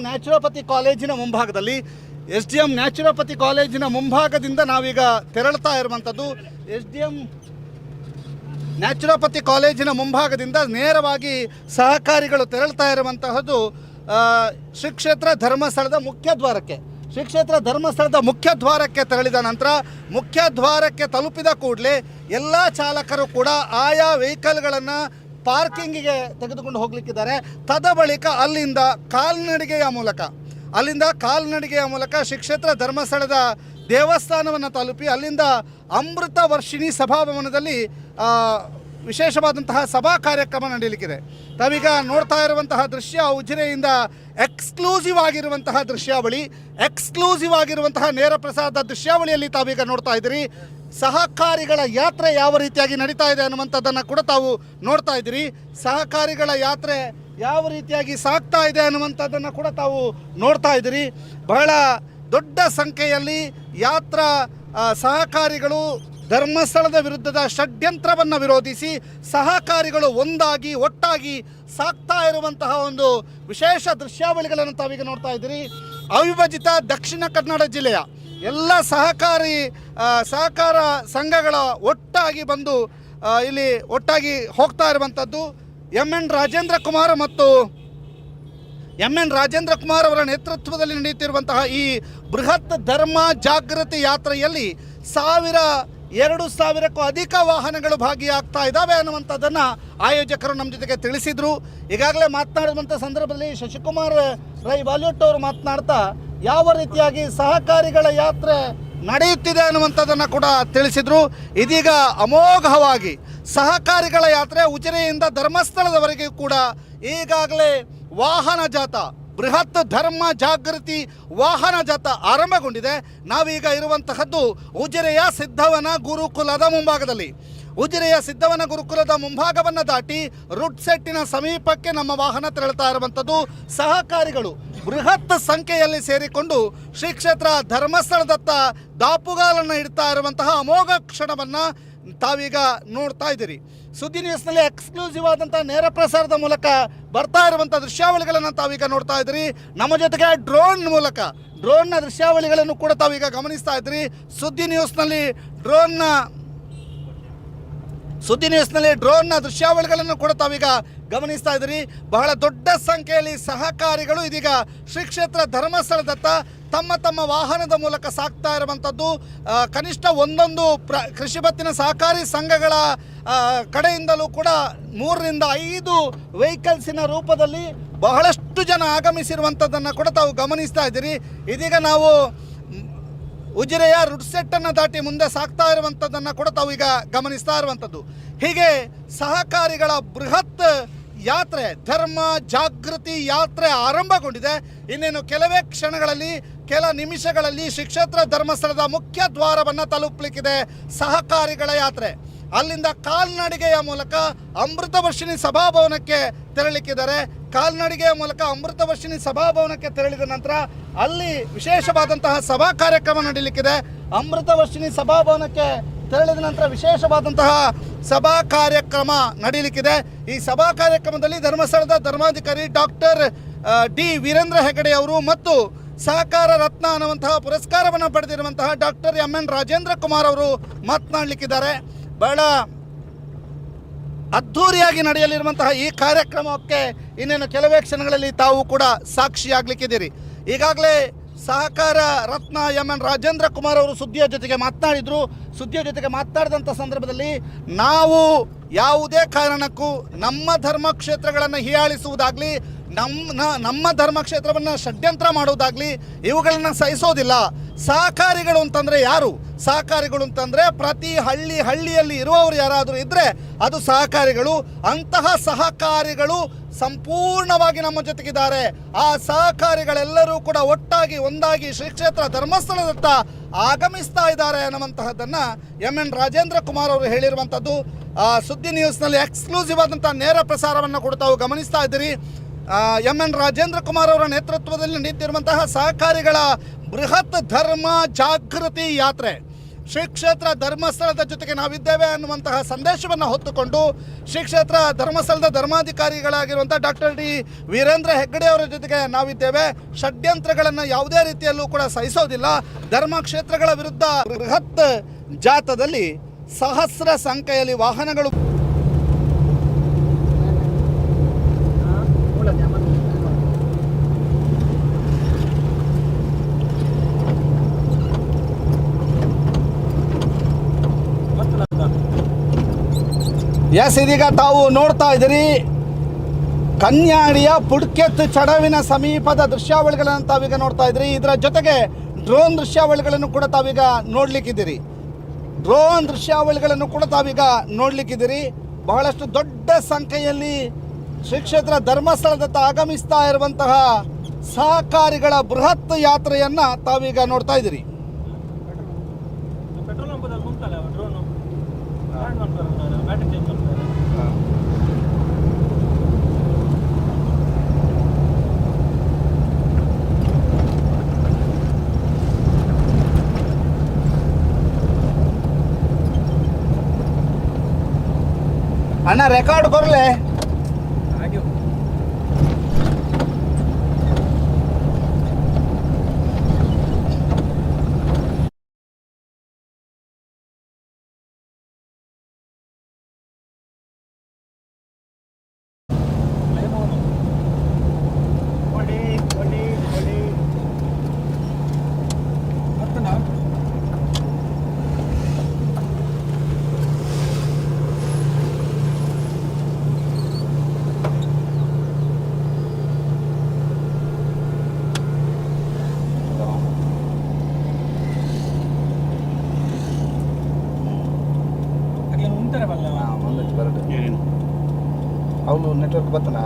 ನ್ಯಾಚುರೋಪತಿ ಕಾಲೇಜಿನ ಮುಂಭಾಗದಲ್ಲಿ. SGM ನ್ಯಾಚುರೋಪತಿ ಕಾಲೇಜಿನ ಮುಂಭಾಗದಿಂದ ನಾವೀಗ ತೆರಳುತ್ತಾ ಇರುವಂಥದ್ದು. SGM ನ್ಯಾಚುರೋಪತಿ ಕಾಲೇಜಿನ ಮುಂಭಾಗದಿಂದ ನೇರವಾಗಿ ಸಹಕಾರಿಗಳು ತೆರಳುತ್ತಾ ಇರುವಂತಹದ್ದು ಶ್ರೀ ಕ್ಷೇತ್ರ ಧರ್ಮಸ್ಥಳದ ಮುಖ್ಯ ದ್ವಾರಕ್ಕೆ. ಶ್ರೀ ಕ್ಷೇತ್ರ ಧರ್ಮಸ್ಥಳದ ಮುಖ್ಯ ದ್ವಾರಕ್ಕೆ ತೆರಳಿದ ನಂತರ ಮುಖ್ಯ ದ್ವಾರಕ್ಕೆ ತಲುಪಿದ ಕೂಡಲೇ ಎಲ್ಲ ಚಾಲಕರು ಕೂಡ ಆಯಾ ವೆಹಿಕಲ್ಗಳನ್ನು ಪಾರ್ಕಿಂಗಿಗೆ ತೆಗೆದುಕೊಂಡು ಹೋಗಲಿಕ್ಕಿದ್ದಾರೆ. ತದಬಳಿಕ ಅಲ್ಲಿಂದ ಕಾಲ್ನಡಿಗೆಯ ಮೂಲಕ ಶ್ರೀ ಕ್ಷೇತ್ರ ಧರ್ಮಸ್ಥಳದ ದೇವಸ್ಥಾನವನ್ನು ತಲುಪಿ ಅಲ್ಲಿಂದ ಅಮೃತ ವರ್ಷಿಣಿ ಸಭಾಭವನದಲ್ಲಿ ವಿಶೇಷವಾದಂತಹ ಸಭಾ ಕಾರ್ಯಕ್ರಮ ನಡೆಯಲಿಕ್ಕಿದೆ. ತಾವೀಗ ನೋಡ್ತಾ ಇರುವಂತಹ ದೃಶ್ಯ ಉಜಿರೆಯಿಂದ ಎಕ್ಸ್ಕ್ಲೂಸಿವ್ ಆಗಿರುವಂತಹ ನೇರ ಪ್ರಸಾರದ ದೃಶ್ಯಾವಳಿಯಲ್ಲಿ ತಾವೀಗ ನೋಡ್ತಾ ಇದ್ದೀರಿ. ಸಹಕಾರಿಗಳ ಯಾತ್ರೆ ಯಾವ ರೀತಿಯಾಗಿ ನಡೀತಾ ಇದೆ ಅನ್ನುವಂಥದ್ದನ್ನು ಕೂಡ ತಾವು ನೋಡ್ತಾ ಇದ್ದೀರಿ. ಸಹಕಾರಿಗಳ ಯಾತ್ರೆ ಯಾವ ರೀತಿಯಾಗಿ ಸಾಗ್ತಾ ಇದೆ ಅನ್ನುವಂಥದ್ದನ್ನು ಕೂಡ ತಾವು ನೋಡ್ತಾ ಇದ್ದೀರಿ. ಬಹಳ ದೊಡ್ಡ ಸಂಖ್ಯೆಯಲ್ಲಿ ಸಹಕಾರಿಗಳು ಧರ್ಮಸ್ಥಳದ ವಿರುದ್ಧದ ಷಡ್ಯಂತ್ರವನ್ನು ವಿರೋಧಿಸಿ ಸಹಕಾರಿಗಳು ಒಟ್ಟಾಗಿ ಸಾಗ್ತಾ ಇರುವಂತಹ ಒಂದು ವಿಶೇಷ ದೃಶ್ಯಾವಳಿಗಳನ್ನು ತಾವೀಗ ನೋಡ್ತಾ ಇದ್ದೀರಿ. ಅವಿಭಜಿತ ದಕ್ಷಿಣ ಕನ್ನಡ ಜಿಲ್ಲೆಯ ಎಲ್ಲ ಸಹಕಾರ ಸಂಘಗಳ ಒಟ್ಟಾಗಿ ಬಂದು ಇಲ್ಲಿ ಒಟ್ಟಾಗಿ ಹೋಗ್ತಾ ಇರುವಂಥದ್ದು. ಎನ್ ರಾಜೇಂದ್ರ ಕುಮಾರ್ ಅವರ ನೇತೃತ್ವದಲ್ಲಿ ನಡೆಯುತ್ತಿರುವಂತಹ ಈ ಬೃಹತ್ ಧರ್ಮ ಜಾಗೃತಿ ಯಾತ್ರೆಯಲ್ಲಿ 2,000ಕ್ಕೂ ಅಧಿಕ ವಾಹನಗಳು ಭಾಗಿಯಾಗ್ತಾ ಇದ್ದಾವೆ ಅನ್ನುವಂಥದ್ದನ್ನು ಆಯೋಜಕರು ನಮ್ಮ ಜೊತೆಗೆ ತಿಳಿಸಿದರು. ಈಗಾಗಲೇ ಮಾತನಾಡುವಂಥ ಸಂದರ್ಭದಲ್ಲಿ ಶಶಿಕುಮಾರ್ ರೈ ಬಾಲ್ಯೋಟ್ ಅವರು ಮಾತನಾಡ್ತಾ ಯಾವ ರೀತಿಯಾಗಿ ಸಹಕಾರಿಗಳ ಯಾತ್ರೆ ನಡೆಯುತ್ತಿದೆ ಅನ್ನುವಂಥದ್ದನ್ನು ಕೂಡ ತಿಳಿಸಿದರು. ಇದೀಗ ಅಮೋಘವಾಗಿ ಸಹಕಾರಿಗಳ ಯಾತ್ರೆ ಉಜಿರೆಯಿಂದ ಧರ್ಮಸ್ಥಳದವರೆಗೆ ಕೂಡ ಈಗಾಗಲೇ ವಾಹನ ಜಾಥಾ, ಬೃಹತ್ ಧರ್ಮ ಜಾಗೃತಿ ವಾಹನ ಜಾಥಾ ಆರಂಭಗೊಂಡಿದೆ. ನಾವೀಗ ಇರುವಂತಹದ್ದು ಉಜಿರೆಯ ಸಿದ್ಧವನ ಗುರುಕುಲದ ಮುಂಭಾಗದಲ್ಲಿ. ಉಜಿರೆಯ ಸಿದ್ಧವನ ಗುರುಕುಲದ ಮುಂಭಾಗವನ್ನು ದಾಟಿ ರುಡ್ ಸೆಟ್ಟಿನ ಸಮೀಪಕ್ಕೆ ನಮ್ಮ ವಾಹನ ತೆರಳುತ್ತಾ ಇರುವಂಥದ್ದು. ಸಹಕಾರಿಗಳು ಬೃಹತ್ ಸಂಖ್ಯೆಯಲ್ಲಿ ಸೇರಿಕೊಂಡು ಶ್ರೀ ಕ್ಷೇತ್ರ ಧರ್ಮಸ್ಥಳದತ್ತ ದಾಪುಗಾಲನ್ನು ಇಡ್ತಾ ಇರುವಂತಹ ಅಮೋಘ ಕ್ಷಣವನ್ನು ತಾವೀಗ ನೋಡ್ತಾ ಇದ್ದೀರಿ. ಸುದ್ದಿ ನ್ಯೂಸ್ನಲ್ಲಿ ಎಕ್ಸ್ಕ್ಲೂಸಿವ್ ಆದಂಥ ನೇರ ಪ್ರಸಾರದ ಮೂಲಕ ಬರ್ತಾ ಇರುವಂಥ ದೃಶ್ಯಾವಳಿಗಳನ್ನು ತಾವೀಗ ನೋಡ್ತಾ ಇದ್ದೀರಿ. ನಮ್ಮ ಜೊತೆಗೆ ಡ್ರೋನ್ನ ದೃಶ್ಯಾವಳಿಗಳನ್ನು ಕೂಡ ತಾವೀಗ ಗಮನಿಸ್ತಾ ಇದ್ದೀರಿ. ಸುದ್ದಿ ನ್ಯೂಸ್ನಲ್ಲಿ ಡ್ರೋನ್ನ ದೃಶ್ಯಾವಳಿಗಳನ್ನು ಕೂಡ ತಾವೀಗ ಗಮನಿಸ್ತಾ ಇದ್ದೀರಿ. ಬಹಳ ದೊಡ್ಡ ಸಂಖ್ಯೆಯಲ್ಲಿ ಸಹಕಾರಿಗಳು ಇದೀಗ ಶ್ರೀ ಕ್ಷೇತ್ರ ಧರ್ಮಸ್ಥಳದತ್ತ ತಮ್ಮ ತಮ್ಮ ವಾಹನದ ಮೂಲಕ ಸಾಗ್ತಾ ಇರುವಂಥದ್ದು. ಕನಿಷ್ಠ ಒಂದೊಂದು ಕೃಷಿ ಪತ್ತಿನ ಸಹಕಾರಿ ಸಂಘಗಳ ಕಡೆಯಿಂದಲೂ ಕೂಡ 3 ರಿಂದ 5 ವೆಹಿಕಲ್ಸಿನ ರೂಪದಲ್ಲಿ ಬಹಳಷ್ಟು ಜನ ಆಗಮಿಸಿರುವಂಥದ್ದನ್ನು ಕೂಡ ತಾವು ಗಮನಿಸ್ತಾ ಇದ್ದೀರಿ. ಇದೀಗ ನಾವು ಉಜಿರೆಯ ರುಡ್ಸೆಟ್ಟನ್ನು ದಾಟಿ ಮುಂದೆ ಸಾಗ್ತಾ ಇರುವಂಥದ್ದನ್ನು ಕೂಡ ತಾವು ಈಗ ಗಮನಿಸ್ತಾ ಇರುವಂಥದ್ದು. ಹೀಗೆ ಸಹಕಾರಿಗಳ ಬೃಹತ್ ಯಾತ್ರೆ, ಧರ್ಮ ಜಾಗೃತಿ ಯಾತ್ರೆ ಆರಂಭಗೊಂಡಿದೆ. ಇನ್ನೇನು ಕೆಲವೇ ಕ್ಷಣಗಳಲ್ಲಿ, ಕೆಲ ನಿಮಿಷಗಳಲ್ಲಿ ಶ್ರೀ ಕ್ಷೇತ್ರ ಧರ್ಮಸ್ಥಳದ ಮುಖ್ಯ ದ್ವಾರವನ್ನು ತಲುಪಲಿಕ್ಕಿದೆ ಸಹಕಾರಿಗಳ ಯಾತ್ರೆ. ಅಲ್ಲಿಂದ ಕಾಲ್ನಡಿಗೆಯ ಮೂಲಕ ಅಮೃತವರ್ಷಿಣಿ ಸಭಾಭವನಕ್ಕೆ ತೆರಳಿಕ್ಕಿದ್ದಾರೆ. ಕಾಲ್ನಡಿಗೆಯ ಮೂಲಕ ಅಮೃತವರ್ಷಿಣಿ ಸಭಾಭವನಕ್ಕೆ ತೆರಳಿದ ನಂತರ ಅಲ್ಲಿ ವಿಶೇಷವಾದಂತಹ ಸಭಾ ಕಾರ್ಯಕ್ರಮ ನಡೀಲಿಕ್ಕಿದೆ. ಅಮೃತವರ್ಷಿಣಿ ಸಭಾಭವನಕ್ಕೆ ತೆರಳಿದ ನಂತರ ವಿಶೇಷವಾದಂತಹ ಸಭಾ ಕಾರ್ಯಕ್ರಮ ನಡೀಲಿಕ್ಕಿದೆ. ಈ ಸಭಾ ಕಾರ್ಯಕ್ರಮದಲ್ಲಿ ಧರ್ಮಸ್ಥಳದ ಧರ್ಮಾಧಿಕಾರಿ ಡಾಕ್ಟರ್ ಡಿ ವೀರೇಂದ್ರ ಹೆಗಡೆ ಅವರು ಮತ್ತು ಸಹಕಾರ ರತ್ನ ಅನ್ನುವಂತಹ ಪುರಸ್ಕಾರವನ್ನು ಪಡೆದಿರುವಂತಹ ಡಾಕ್ಟರ್ ಎಂ.ಎನ್. ರಾಜೇಂದ್ರ ಕುಮಾರ್ ಅವರು ಮಾತನಾಡಲಿಕ್ಕಿದ್ದಾರೆ. ಬಹಳ ಅದ್ಧೂರಿಯಾಗಿ ನಡೆಯಲಿರುವಂತಹ ಈ ಕಾರ್ಯಕ್ರಮಕ್ಕೆ ಇನ್ನೇನು ಕೆಲವೇ ಕ್ಷಣಗಳಲ್ಲಿ ತಾವು ಕೂಡ ಸಾಕ್ಷಿಯಾಗಲಿಕ್ಕಿದ್ದೀರಿ. ಈಗಾಗಲೇ ಸಹಕಾರ ರತ್ನ ಎಂ.ಎನ್. ರಾಜೇಂದ್ರ ಕುಮಾರ್ ಅವರು ಸುದ್ದಿಯ ಜೊತೆಗೆ ಮಾತನಾಡಿದರು. ಸುದ್ದಿಯ ಜೊತೆಗೆ ಮಾತನಾಡಿದಂಥ ಸಂದರ್ಭದಲ್ಲಿ ನಾವು ಯಾವುದೇ ಕಾರಣಕ್ಕೂ ನಮ್ಮ ಧರ್ಮಕ್ಷೇತ್ರಗಳನ್ನು ಹೀಯಾಳಿಸುವುದಾಗಲಿ, ನಮ್ಮ ಧರ್ಮಕ್ಷೇತ್ರವನ್ನು ಷಡ್ಯಂತ್ರ ಮಾಡುವುದಾಗಲಿ ಇವುಗಳನ್ನು ಸಹಿಸೋದಿಲ್ಲ. ಸಹಕಾರಿಗಳು ಅಂತಂದರೆ ಯಾರು? ಸಹಕಾರಿಗಳು ಅಂತಂದರೆ ಪ್ರತಿ ಹಳ್ಳಿಯಲ್ಲಿ ಇರುವವರು ಯಾರಾದರೂ ಇದ್ದರೆ ಅದು ಸಹಕಾರಿಗಳು. ಅಂತಹ ಸಹಕಾರಿಗಳು ಸಂಪೂರ್ಣವಾಗಿ ನಮ್ಮ ಜೊತೆಗಿದ್ದಾರೆ. ಆ ಸಹಕಾರಿಗಳೆಲ್ಲರೂ ಕೂಡ ಒಟ್ಟಾಗಿ ಒಂದಾಗಿ ಶ್ರೀ ಕ್ಷೇತ್ರ ಧರ್ಮಸ್ಥಳದತ್ತ ಆಗಮಿಸ್ತಾ ಇದ್ದಾರೆ ಅನ್ನುವಂತಹದ್ದನ್ನು ಎಂ.ಎನ್. ರಾಜೇಂದ್ರ ಕುಮಾರ್ ಅವರು ಹೇಳಿರುವಂಥದ್ದು. ಸುದ್ದಿ ನ್ಯೂಸ್ನಲ್ಲಿ ಎಕ್ಸ್ಕ್ಲೂಸಿವ್ ಆದಂಥ ನೇರ ಪ್ರಸಾರವನ್ನು ಕೂಡ ತಾವು ಗಮನಿಸ್ತಾ ಇದ್ದೀರಿ. ಎಂ.ಎನ್. ರಾಜೇಂದ್ರ ಕುಮಾರ್ ಅವರ ನೇತೃತ್ವದಲ್ಲಿ ನಡೆಯುತ್ತಿರುವಂತಹ ಸಹಕಾರಿಗಳ ಬೃಹತ್ ಧರ್ಮ ಜಾಗೃತಿ ಯಾತ್ರೆ ಶ್ರೀ ಕ್ಷೇತ್ರ ಧರ್ಮಸ್ಥಳದ ಜೊತೆಗೆ ನಾವಿದ್ದೇವೆ ಅನ್ನುವಂತಹ ಸಂದೇಶವನ್ನು ಹೊತ್ತುಕೊಂಡು ಶ್ರೀ ಕ್ಷೇತ್ರ ಧರ್ಮಸ್ಥಳದ ಧರ್ಮಾಧಿಕಾರಿಗಳಾಗಿರುವಂಥ ಡಾಕ್ಟರ್ ಡಿ ವೀರೇಂದ್ರ ಹೆಗ್ಗಡೆ ಅವರ ಜೊತೆಗೆ ನಾವಿದ್ದೇವೆ. ಷಡ್ಯಂತ್ರಗಳನ್ನು ಯಾವುದೇ ರೀತಿಯಲ್ಲೂ ಕೂಡ ಸಹಿಸೋದಿಲ್ಲ. ಧರ್ಮಕ್ಷೇತ್ರಗಳ ವಿರುದ್ಧ ಬೃಹತ್ ಜಾಥಾದಲ್ಲಿ ಸಹಸ್ರ ಸಂಖ್ಯೆಯಲ್ಲಿ ವಾಹನಗಳು ಇದೀಗ ತಾವು ನೋಡ್ತಾ ಇದ್ದೀರಿ ಕನ್ಯಾಡಿಯ ಪುಡ್ಕೆತ್ ಚಡವಿನ ಸಮೀಪದ ದೃಶ್ಯಾವಳಿಗಳನ್ನು ತಾವೀಗ ನೋಡ್ತಾ ಇದ್ದೀರಿ. ಇದರ ಜೊತೆಗೆ ಡ್ರೋನ್ ದೃಶ್ಯಾವಳಿಗಳನ್ನು ಕೂಡ ತಾವೀಗ ನೋಡ್ಲಿಕ್ಕಿದ್ದೀರಿ. ಬಹಳಷ್ಟು ದೊಡ್ಡ ಸಂಖ್ಯೆಯಲ್ಲಿ ಶ್ರೀ ಕ್ಷೇತ್ರ ಧರ್ಮಸ್ಥಳದತ್ತ ಆಗಮಿಸ್ತಾ ಇರುವಂತಹ ಸಹಕಾರಿಗಳ ಬೃಹತ್ ಯಾತ್ರೆಯನ್ನು ತಾವೀಗ ನೋಡ್ತಾ ಇದ್ದೀರಿ. ಅಣ್ಣ ರೆಕಾರ್ಡ್ ಕೊರ್ಲೆ ಅವನು ನೆಟ್ವರ್ಕ್ ಬರ್ತಾನ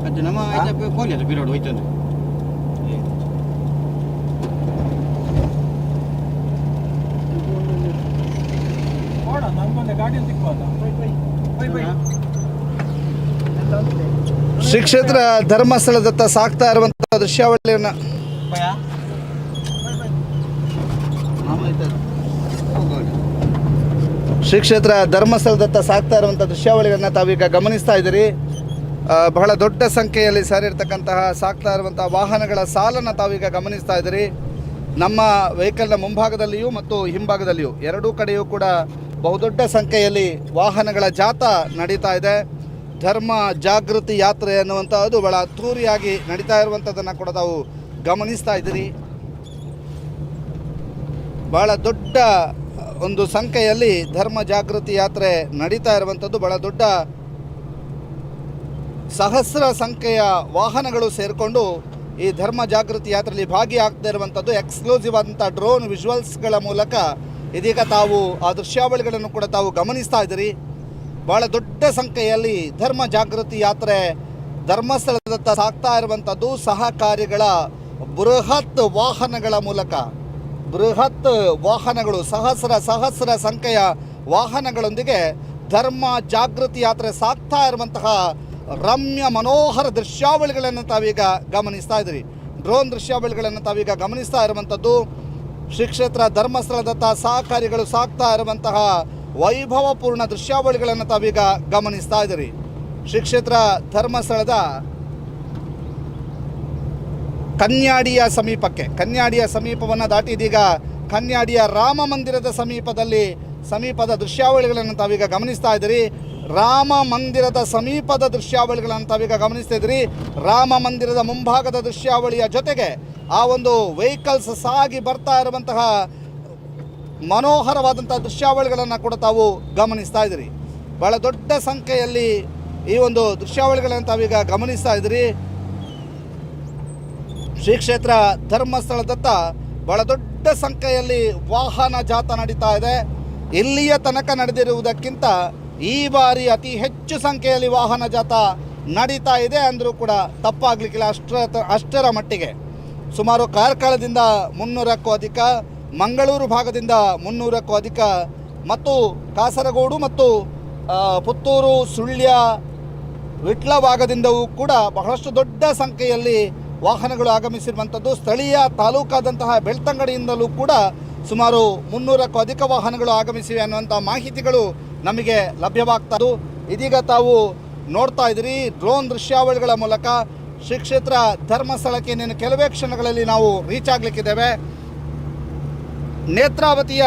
ಅದು ನಮ್ಮ ಕೋಲಿ ಅದು ಬೀರೋಡು ಹೋಯ್ತು ಶ್ರೀ ಕ್ಷೇತ್ರ ಧರ್ಮಸ್ಥಳದತ್ತ ಸಾಗ್ತಾ ಇರುವಂತಹ ದೃಶ್ಯಾವಳಿಯನ್ನು ಶ್ರೀ ಕ್ಷೇತ್ರ ಧರ್ಮಸ್ಥಳದತ್ತ ಸಾಗ್ತಾ ಇರುವಂಥ ದೃಶ್ಯಾವಳಿಗಳನ್ನು ತಾವೀಗ ಗಮನಿಸ್ತಾ ಇದ್ದೀರಿ. ಬಹಳ ದೊಡ್ಡ ಸಂಖ್ಯೆಯಲ್ಲಿ ಸೇರಿರ್ತಕ್ಕಂತಹ ಸಾಗ್ತಾ ಇರುವಂಥ ವಾಹನಗಳ ಸಾಲನ್ನು ತಾವೀಗ ಗಮನಿಸ್ತಾ ಇದ್ದೀರಿ. ನಮ್ಮ ವೆಹಿಕಲ್ನ ಮುಂಭಾಗದಲ್ಲಿಯೂ ಮತ್ತು ಹಿಂಭಾಗದಲ್ಲಿಯೂ ಎರಡೂ ಕಡೆಯೂ ಕೂಡ ಬಹುದೊಡ್ಡ ಸಂಖ್ಯೆಯಲ್ಲಿ ವಾಹನಗಳ ಜಾಥಾ ನಡೀತಾ ಇದೆ. ಧರ್ಮ ಜಾಗೃತಿ ಯಾತ್ರೆ ಅನ್ನುವಂಥದ್ದು ಭಾಳ ಅದ್ಧೂರಿಯಾಗಿ ನಡೀತಾ ಇರುವಂಥದ್ದನ್ನು ಕೂಡ ತಾವು ಗಮನಿಸ್ತಾ ಇದ್ದೀರಿ. ಭಾಳ ದೊಡ್ಡ ಒಂದು ಸಂಖ್ಯೆಯಲ್ಲಿ ಧರ್ಮ ಜಾಗೃತಿ ಯಾತ್ರೆ ನಡೀತಾ ಇರುವಂಥದ್ದು. ಭಾಳ ದೊಡ್ಡ ಸಹಸ್ರ ಸಂಖ್ಯೆಯ ವಾಹನಗಳು ಸೇರಿಕೊಂಡು ಈ ಧರ್ಮ ಜಾಗೃತಿ ಯಾತ್ರೆಯಲ್ಲಿ ಭಾಗಿಯಾಗ್ತಾ ಇರುವಂಥದ್ದು. ಎಕ್ಸ್ಕ್ಲೂಸಿವ್ ಆದಂಥ ಡ್ರೋನ್ ವಿಜುವಲ್ಸ್ಗಳ ಮೂಲಕ ಇದೀಗ ತಾವು ಆ ದೃಶ್ಯಾವಳಿಗಳನ್ನು ಕೂಡ ತಾವು ಗಮನಿಸ್ತಾ ಇದ್ದೀರಿ. ಭಾಳ ದೊಡ್ಡ ಸಂಖ್ಯೆಯಲ್ಲಿ ಧರ್ಮ ಜಾಗೃತಿ ಯಾತ್ರೆ ಧರ್ಮಸ್ಥಳದತ್ತ ಸಾಗ್ತಾ ಇರುವಂಥದ್ದು. ಸಹಕಾರಿಗಳ ಬೃಹತ್ ವಾಹನಗಳ ಮೂಲಕ, ಬೃಹತ್ ವಾಹನಗಳು, ಸಹಸ್ರ ಸಂಖ್ಯೆಯ ವಾಹನಗಳೊಂದಿಗೆ ಧರ್ಮ ಜಾಗೃತಿ ಯಾತ್ರೆ ಸಾಗ್ತಾ ಇರುವಂತಹ ರಮ್ಯ ಮನೋಹರ ದೃಶ್ಯಾವಳಿಗಳನ್ನು ತಾವೀಗ ಗಮನಿಸ್ತಾ ಇದ್ದೀರಿ. ಡ್ರೋನ್ ದೃಶ್ಯಾವಳಿಗಳನ್ನು ತಾವೀಗ ಗಮನಿಸ್ತಾ ಇರುವಂಥದ್ದು. ಶ್ರೀ ಕ್ಷೇತ್ರ ಧರ್ಮಸ್ಥಳದತ್ತ ಸಹಕಾರಿಗಳು ಸಾಗ್ತಾ ಇರುವಂತಹ ವೈಭವಪೂರ್ಣ ದೃಶ್ಯಾವಳಿಗಳನ್ನು ತಾವೀಗ ಗಮನಿಸ್ತಾ ಇದ್ದೀರಿ. ಶ್ರೀ ಕ್ಷೇತ್ರ ಧರ್ಮಸ್ಥಳದ ಕನ್ಯಾಡಿಯ ಸಮೀಪವನ್ನು ದಾಟಿ ಇದೀಗ ಕನ್ಯಾಡಿಯ ರಾಮ ಮಂದಿರದ ಸಮೀಪದ ದೃಶ್ಯಾವಳಿಗಳನ್ನು ತಾವೀಗ ಗಮನಿಸ್ತಾ ಇದ್ದೀರಿ. ರಾಮ ಮಂದಿರದ ಸಮೀಪದ ದೃಶ್ಯಾವಳಿಗಳನ್ನು ತಾವೀಗ ಗಮನಿಸ್ತಾ ಇದ್ದೀರಿ. ರಾಮ ಮಂದಿರದ ಮುಂಭಾಗದ ದೃಶ್ಯಾವಳಿಯ ಜೊತೆಗೆ ಆ ಒಂದು ವೆಹಿಕಲ್ಸ್ ಸಾಗಿ ಬರ್ತಾ ಇರುವಂತಹ ಮನೋಹರವಾದಂಥ ದೃಶ್ಯಾವಳಿಗಳನ್ನು ಕೂಡ ತಾವು ಗಮನಿಸ್ತಾ ಇದ್ದೀರಿ. ಭಾಳ ದೊಡ್ಡ ಸಂಖ್ಯೆಯಲ್ಲಿ ಈ ಒಂದು ದೃಶ್ಯಾವಳಿಗಳನ್ನು ತಾವೀಗ ಗಮನಿಸ್ತಾ ಇದ್ದೀರಿ. ಶ್ರೀ ಕ್ಷೇತ್ರ ಧರ್ಮಸ್ಥಳದತ್ತ ಭಾಳ ದೊಡ್ಡ ಸಂಖ್ಯೆಯಲ್ಲಿ ವಾಹನ ಜಾಥಾ ನಡೀತಾ ಇದೆ. ಇಲ್ಲಿಯ ತನಕ ನಡೆದಿರುವುದಕ್ಕಿಂತ ಈ ಬಾರಿ ಅತಿ ಹೆಚ್ಚು ಸಂಖ್ಯೆಯಲ್ಲಿ ವಾಹನ ಜಾಥಾ ನಡೀತಾ ಇದೆ ಅಂದರೂ ಕೂಡ ತಪ್ಪಾಗಲಿಕ್ಕಿಲ್ಲ. ಅಷ್ಟರ ಮಟ್ಟಿಗೆ ಸುಮಾರು ಕಾರ್ಕಳದಿಂದ 300ಕ್ಕೂ ಅಧಿಕ, ಮಂಗಳೂರು ಭಾಗದಿಂದ 300ಕ್ಕೂ ಅಧಿಕ ಮತ್ತು ಕಾಸರಗೋಡು ಮತ್ತು ಪುತ್ತೂರು, ಸುಳ್ಯ, ವಿಟ್ಲ ಭಾಗದಿಂದವೂ ಕೂಡ ಬಹಳಷ್ಟು ದೊಡ್ಡ ಸಂಖ್ಯೆಯಲ್ಲಿ ವಾಹನಗಳು ಆಗಮಿಸಿರುವಂಥದ್ದು. ಸ್ಥಳೀಯ ತಾಲೂಕಾದಂತಹ ಬೆಳ್ತಂಗಡಿಯಿಂದಲೂ ಕೂಡ ಸುಮಾರು 300ಕ್ಕೂ ಅಧಿಕ ವಾಹನಗಳು ಆಗಮಿಸಿವೆ ಅನ್ನುವಂಥ ಮಾಹಿತಿಗಳು ನಮಗೆ ಲಭ್ಯವಾಗ್ತದ್ದು. ಇದೀಗ ತಾವು ನೋಡ್ತಾ ಇದ್ದೀರಿ ಡ್ರೋನ್ ದೃಶ್ಯಾವಳಿಗಳ ಮೂಲಕ ಶ್ರೀ ಕ್ಷೇತ್ರ ಧರ್ಮಸ್ಥಳಕ್ಕೆ ಇನ್ನೇನು ಕೆಲವೇ ಕ್ಷಣಗಳಲ್ಲಿ ನಾವು ರೀಚ್ ಆಗಲಿಕ್ಕಿದ್ದೇವೆ. ನೇತ್ರಾವತಿಯ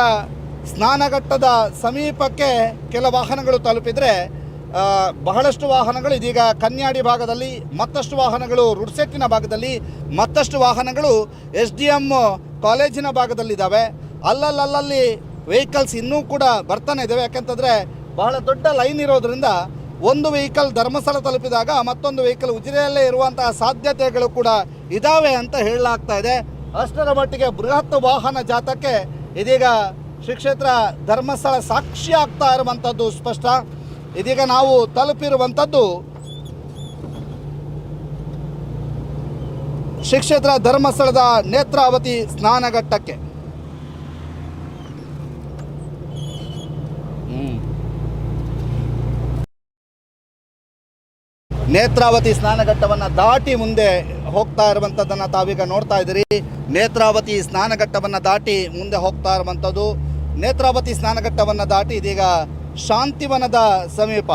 ಸ್ನಾನಘಟ್ಟದ ಸಮೀಪಕ್ಕೆ ಕೆಲ ವಾಹನಗಳು ತಲುಪಿದರೆ ಬಹಳಷ್ಟು ವಾಹನಗಳು ಇದೀಗ ಕನ್ಯಾಡಿ ಭಾಗದಲ್ಲಿ, ಮತ್ತಷ್ಟು ವಾಹನಗಳು ರುಡ್ಸೆಟ್ಟಿನ ಭಾಗದಲ್ಲಿ, ಮತ್ತಷ್ಟು ವಾಹನಗಳು SDM ಕಾಲೇಜಿನ ಭಾಗದಲ್ಲಿದ್ದಾವೆ. ಅಲ್ಲಲ್ಲಿ ವೆಹಿಕಲ್ಸ್ ಇನ್ನೂ ಕೂಡ ಬರ್ತಾನೆ ಇದ್ದಾವೆ. ಯಾಕೆಂತಂದರೆ ಬಹಳ ದೊಡ್ಡ ಲೈನ್ ಇರೋದ್ರಿಂದ ಒಂದು ವೆಹಿಕಲ್ ಧರ್ಮಸ್ಥಳ ತಲುಪಿದಾಗ ಮತ್ತೊಂದು ವೆಹಿಕಲ್ ಉಜಿರೆಯಲ್ಲೇ ಇರುವಂತಹ ಸಾಧ್ಯತೆಗಳು ಕೂಡ ಇದ್ದಾವೆ ಅಂತ ಹೇಳಲಾಗ್ತಾ ಇದೆ. ಅಷ್ಟರ ಮಟ್ಟಿಗೆ ಬೃಹತ್ ವಾಹನ ಜಾಥಾಕ್ಕೆ ಇದೀಗ ಶ್ರೀ ಕ್ಷೇತ್ರ ಧರ್ಮಸ್ಥಳ ಸಾಕ್ಷಿ ಆಗ್ತಾ ಇರುವಂಥದ್ದು ಸ್ಪಷ್ಟ. ಇದೀಗ ನಾವು ತಲುಪಿರುವಂಥದ್ದು ಶ್ರೀ ಕ್ಷೇತ್ರ ಧರ್ಮಸ್ಥಳದ ನೇತ್ರಾವತಿ ಸ್ನಾನಘಟ್ಟಕ್ಕೆ. ನೇತ್ರಾವತಿ ಸ್ನಾನಘಟ್ಟವನ್ನು ದಾಟಿ ಮುಂದೆ ಹೋಗ್ತಾ ಇರುವಂಥದ್ದನ್ನು ತಾವೀಗ ನೋಡ್ತಾ ಇದ್ದೀರಿ. ನೇತ್ರಾವತಿ ಸ್ನಾನಘಟ್ಟವನ್ನು ದಾಟಿ ಮುಂದೆ ಹೋಗ್ತಾ ಇರುವಂಥದ್ದು. ನೇತ್ರಾವತಿ ಸ್ನಾನಘಟ್ಟವನ್ನು ದಾಟಿ ಇದೀಗ ಶಾಂತಿವನದ ಸಮೀಪ,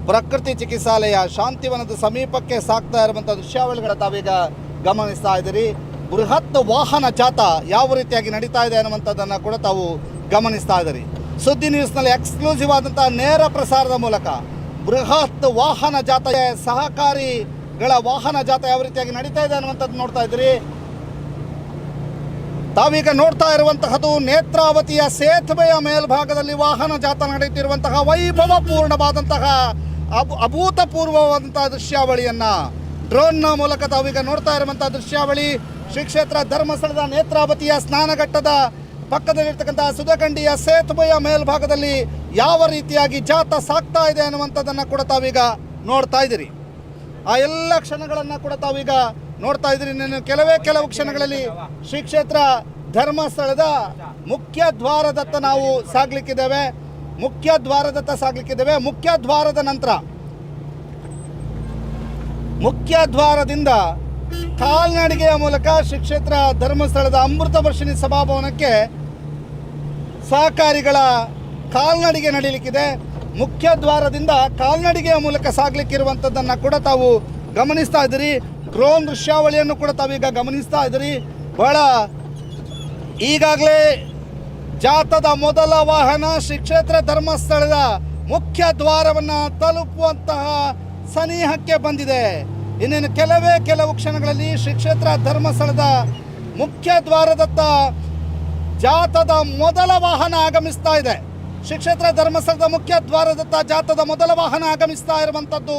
ಪ್ರಕೃತಿ ಚಿಕಿತ್ಸಾಲಯ ಶಾಂತಿವನದ ಸಮೀಪಕ್ಕೆ ಸಾಗ್ತಾ ಇರುವಂಥ ದೃಶ್ಯಾವಳಿಗಳ ತಾವೀಗ ಗಮನಿಸ್ತಾ ಇದ್ದೀರಿ. ಬೃಹತ್ ವಾಹನ ಜಾಥಾ ಯಾವ ರೀತಿಯಾಗಿ ನಡೀತಾ ಇದೆ ಅನ್ನುವಂಥದ್ದನ್ನು ಕೂಡ ತಾವು ಗಮನಿಸ್ತಾ ಇದ್ದೀರಿ. ಸುದ್ದಿ ನ್ಯೂಸ್ನಲ್ಲಿ ಎಕ್ಸ್ಕ್ಲೂಸಿವ್ ಆದಂಥ ನೇರ ಪ್ರಸಾರದ ಮೂಲಕ ಬೃಹತ್ ವಾಹನ ಜಾಥಾ, ಸಹಕಾರಿಗಳ ವಾಹನ ಜಾಥಾ ಯಾವ ರೀತಿಯಾಗಿ ನಡೀತಾ ಇದೆ ಅನ್ನುವಂಥದ್ದು ನೋಡ್ತಾ ಇದ್ದೀರಿ. ತಾವೀಗ ನೋಡ್ತಾ ಇರುವಂತಹದ್ದು ನೇತ್ರಾವತಿಯ ಸೇತುವೆಯ ಮೇಲ್ಭಾಗದಲ್ಲಿ ವಾಹನ ಜಾಥಾ ನಡೆಯುತ್ತಿರುವಂತಹ ವೈಭವಪೂರ್ಣವಾದಂತಹ ಅಭೂತಪೂರ್ವವಾದಂತಹ ದೃಶ್ಯಾವಳಿಯನ್ನು ಡ್ರೋನ್ನ ಮೂಲಕ ತಾವೀಗ ನೋಡ್ತಾ ಇರುವಂತಹ ದೃಶ್ಯಾವಳಿ. ಶ್ರೀ ಕ್ಷೇತ್ರ ಧರ್ಮಸ್ಥಳದ ನೇತ್ರಾವತಿಯ ಸ್ನಾನಘಟ್ಟದ ಪಕ್ಕದಲ್ಲಿರ್ತಕ್ಕಂತಹ ಸುಧಕಂಡಿಯ ಸೇತುವೆಯ ಮೇಲ್ಭಾಗದಲ್ಲಿ ಯಾವ ರೀತಿಯಾಗಿ ಜಾಥಾ ಸಾಗ್ತಾ ಇದೆ ಅನ್ನುವಂಥದ್ದನ್ನು ಕೂಡ ತಾವೀಗ ನೋಡ್ತಾ ಇದ್ದೀರಿ. ಆ ಎಲ್ಲ ಕ್ಷಣಗಳನ್ನು ಕೂಡ ತಾವೀಗ ನೋಡ್ತಾ ಇದ್ದೀರಿ. ನಾನು ಕೆಲವು ಕ್ಷಣಗಳಲ್ಲಿ ಶ್ರೀ ಕ್ಷೇತ್ರ ಧರ್ಮಸ್ಥಳದ ಮುಖ್ಯ ದ್ವಾರದತ್ತ ನಾವು ಸಾಗಲಿಕ್ಕಿದ್ದೇವೆ. ಮುಖ್ಯ ದ್ವಾರದ ನಂತರ ಮುಖ್ಯ ದ್ವಾರದಿಂದ ಕಾಲ್ನಡಿಗೆಯ ಮೂಲಕ ಶ್ರೀ ಕ್ಷೇತ್ರ ಧರ್ಮಸ್ಥಳದ ಅಮೃತ ವರ್ಷಿಣಿ ಸಭಾಭವನಕ್ಕೆ ಸಹಕಾರಿಗಳ ಕಾಲ್ನಡಿಗೆ ನಡೀಲಿಕ್ಕಿದೆ. ಮುಖ್ಯ ದ್ವಾರದಿಂದ ಕಾಲ್ನಡಿಗೆಯ ಮೂಲಕ ಸಾಗಲಿಕ್ಕಿರುವಂಥದ್ದನ್ನು ಕೂಡ ತಾವು ಗಮನಿಸ್ತಾ ಇದ್ದೀರಿ. ಡ್ರೋನ್ ದೃಶ್ಯಾವಳಿಯನ್ನು ಕೂಡ ತಾವೀಗ ಗಮನಿಸ್ತಾ ಇದ್ದೀರಿ. ಬಹಳ ಈಗಾಗಲೇ ಜಾಥಾದ ಮೊದಲ ವಾಹನ ಶ್ರೀ ಕ್ಷೇತ್ರ ಧರ್ಮಸ್ಥಳದ ಮುಖ್ಯ ದ್ವಾರವನ್ನು ತಲುಪುವಂತಹ ಸನಿಹಕ್ಕೆ ಬಂದಿದೆ. ಇನ್ನೇನು ಕೆಲವು ಕ್ಷಣಗಳಲ್ಲಿ ಶ್ರೀ ಕ್ಷೇತ್ರ ಧರ್ಮಸ್ಥಳದ ಮುಖ್ಯ ದ್ವಾರದತ್ತ ಜಾಥದ ಮೊದಲ ವಾಹನ ಆಗಮಿಸ್ತಾ ಇದೆ. ಶ್ರೀ ಕ್ಷೇತ್ರ ಧರ್ಮಸ್ಥಳದ ಮುಖ್ಯ ದ್ವಾರದತ್ತ ಜಾಥದ ಮೊದಲ ವಾಹನ ಆಗಮಿಸ್ತಾ ಇರುವಂಥದ್ದು.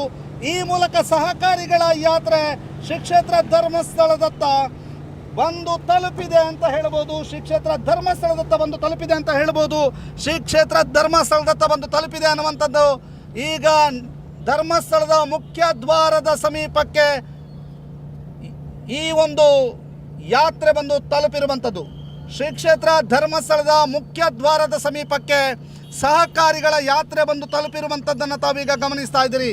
ಈ ಮೂಲಕ ಸಹಕಾರಿಗಳ ಯಾತ್ರೆ ಶ್ರೀ ಕ್ಷೇತ್ರ ಧರ್ಮಸ್ಥಳದತ್ತ ಬಂದು ತಲುಪಿದೆ ಅಂತ ಹೇಳ್ಬೋದು. ಶ್ರೀ ಕ್ಷೇತ್ರ ಧರ್ಮಸ್ಥಳದತ್ತ ಬಂದು ತಲುಪಿದೆ ಅಂತ ಹೇಳ್ಬೋದು. ಶ್ರೀ ಕ್ಷೇತ್ರ ಧರ್ಮಸ್ಥಳದತ್ತ ಬಂದು ತಲುಪಿದೆ ಅನ್ನುವಂಥದ್ದು. ಈಗ ಧರ್ಮಸ್ಥಳದ ಮುಖ್ಯ ದ್ವಾರದ ಸಮೀಪಕ್ಕೆ ಈ ಒಂದು ಯಾತ್ರೆ ಬಂದು ತಲುಪಿರುವಂಥದ್ದು. ಶ್ರೀ ಕ್ಷೇತ್ರ ಧರ್ಮಸ್ಥಳದ ಮುಖ್ಯ ದ್ವಾರದ ಸಮೀಪಕ್ಕೆ ಸಹಕಾರಿಗಳ ಯಾತ್ರೆ ಬಂದು ತಲುಪಿರುವಂಥದ್ದನ್ನು ತಾವೀಗ ಗಮನಿಸ್ತಾ ಇದ್ದೀರಿ.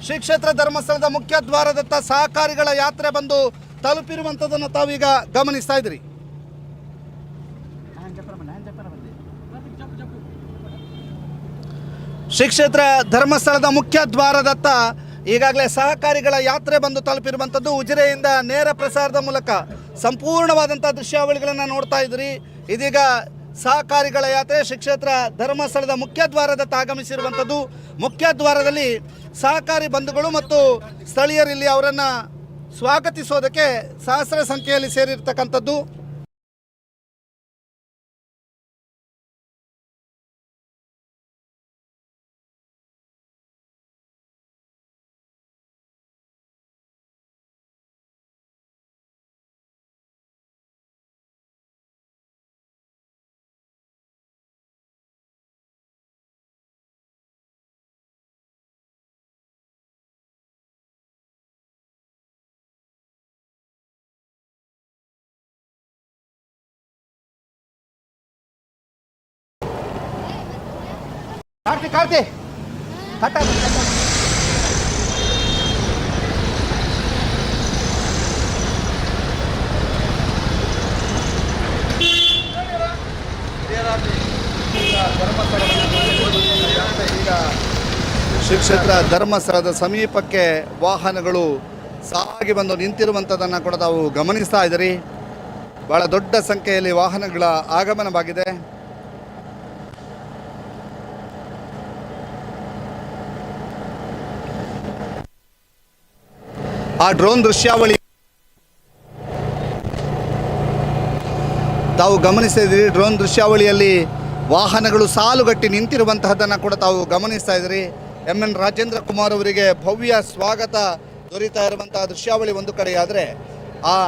ಶ್ರೀ ಕ್ಷೇತ್ರ ಧರ್ಮಸ್ಥಳದ ಮುಖ್ಯ ದ್ವಾರದತ್ತ ಸಹಕಾರಿಗಳ ಯಾತ್ರೆ ಬಂದು ತಲುಪಿರುವಂಥದ್ದನ್ನು ತಾವೀಗ ಗಮನಿಸ್ತಾ ಇದ್ದೀರಿ. ಶ್ರೀ ಕ್ಷೇತ್ರ ಧರ್ಮಸ್ಥಳದ ಮುಖ್ಯ ದ್ವಾರದತ್ತ ಈಗಾಗಲೇ ಸಹಕಾರಿಗಳ ಯಾತ್ರೆ ಬಂದು ತಲುಪಿರುವಂಥದ್ದು. ಉಜಿರೆಯಿಂದ ನೇರ ಪ್ರಸಾರದ ಮೂಲಕ ಸಂಪೂರ್ಣವಾದಂಥ ದೃಶ್ಯಾವಳಿಗಳನ್ನು ನೋಡ್ತಾ ಇದ್ದೀರಿ. ಇದೀಗ ಸಹಕಾರಿಗಳ ಯಾತ್ರೆ ಶ್ರೀ ಕ್ಷೇತ್ರ ಧರ್ಮಸ್ಥಳದ ಮುಖ್ಯ ದ್ವಾರದತ್ತ ಆಗಮಿಸಿರುವಂಥದ್ದು. ಮುಖ್ಯ ದ್ವಾರದಲ್ಲಿ ಸಹಕಾರಿ ಬಂಧುಗಳು ಮತ್ತು ಸ್ಥಳೀಯರಿಲ್ಲಿ ಅವರನ್ನು ಸ್ವಾಗತಿಸೋದಕ್ಕೆ ಸಹಸ್ರ ಸಂಖ್ಯೆಯಲ್ಲಿ ಸೇರಿರ್ತಕ್ಕಂಥದ್ದು. ಕಾರ್ತಿ ಕಟ್ಟ ಶ್ರೀ ಕ್ಷೇತ್ರ ಧರ್ಮಸ್ಥಳದ ಸಮೀಪಕ್ಕೆ ವಾಹನಗಳು ಸಾಗಿ ಬಂದು ನಿಂತಿರುವಂಥದ್ದನ್ನು ಕೂಡ ತಾವು ಗಮನಿಸ್ತಾ ಇದ್ದೀರಿ. ಭಾಳ ದೊಡ್ಡ ಸಂಖ್ಯೆಯಲ್ಲಿ ವಾಹನಗಳ ಆಗಮನವಾಗಿದೆ. ಆ ಡ್ರೋನ್ ದೃಶ್ಯಾವಳಿ ತಾವು ಗಮನಿಸ್ತಾ ಡ್ರೋನ್ ದೃಶ್ಯಾವಳಿಯಲ್ಲಿ ವಾಹನಗಳು ಸಾಲುಗಟ್ಟಿ ನಿಂತಿರುವಂತಹದ್ದನ್ನು ಕೂಡ ತಾವು ಗಮನಿಸ್ತಾ ಇದ್ದೀರಿ. ಎನ್ ರಾಜೇಂದ್ರ ಕುಮಾರ್ ಅವರಿಗೆ ಭವ್ಯ ಸ್ವಾಗತ ದೊರೀತಾ ಇರುವಂತಹ ದೃಶ್ಯಾವಳಿ ಒಂದು ಕಡೆಯಾದರೆ, ಆ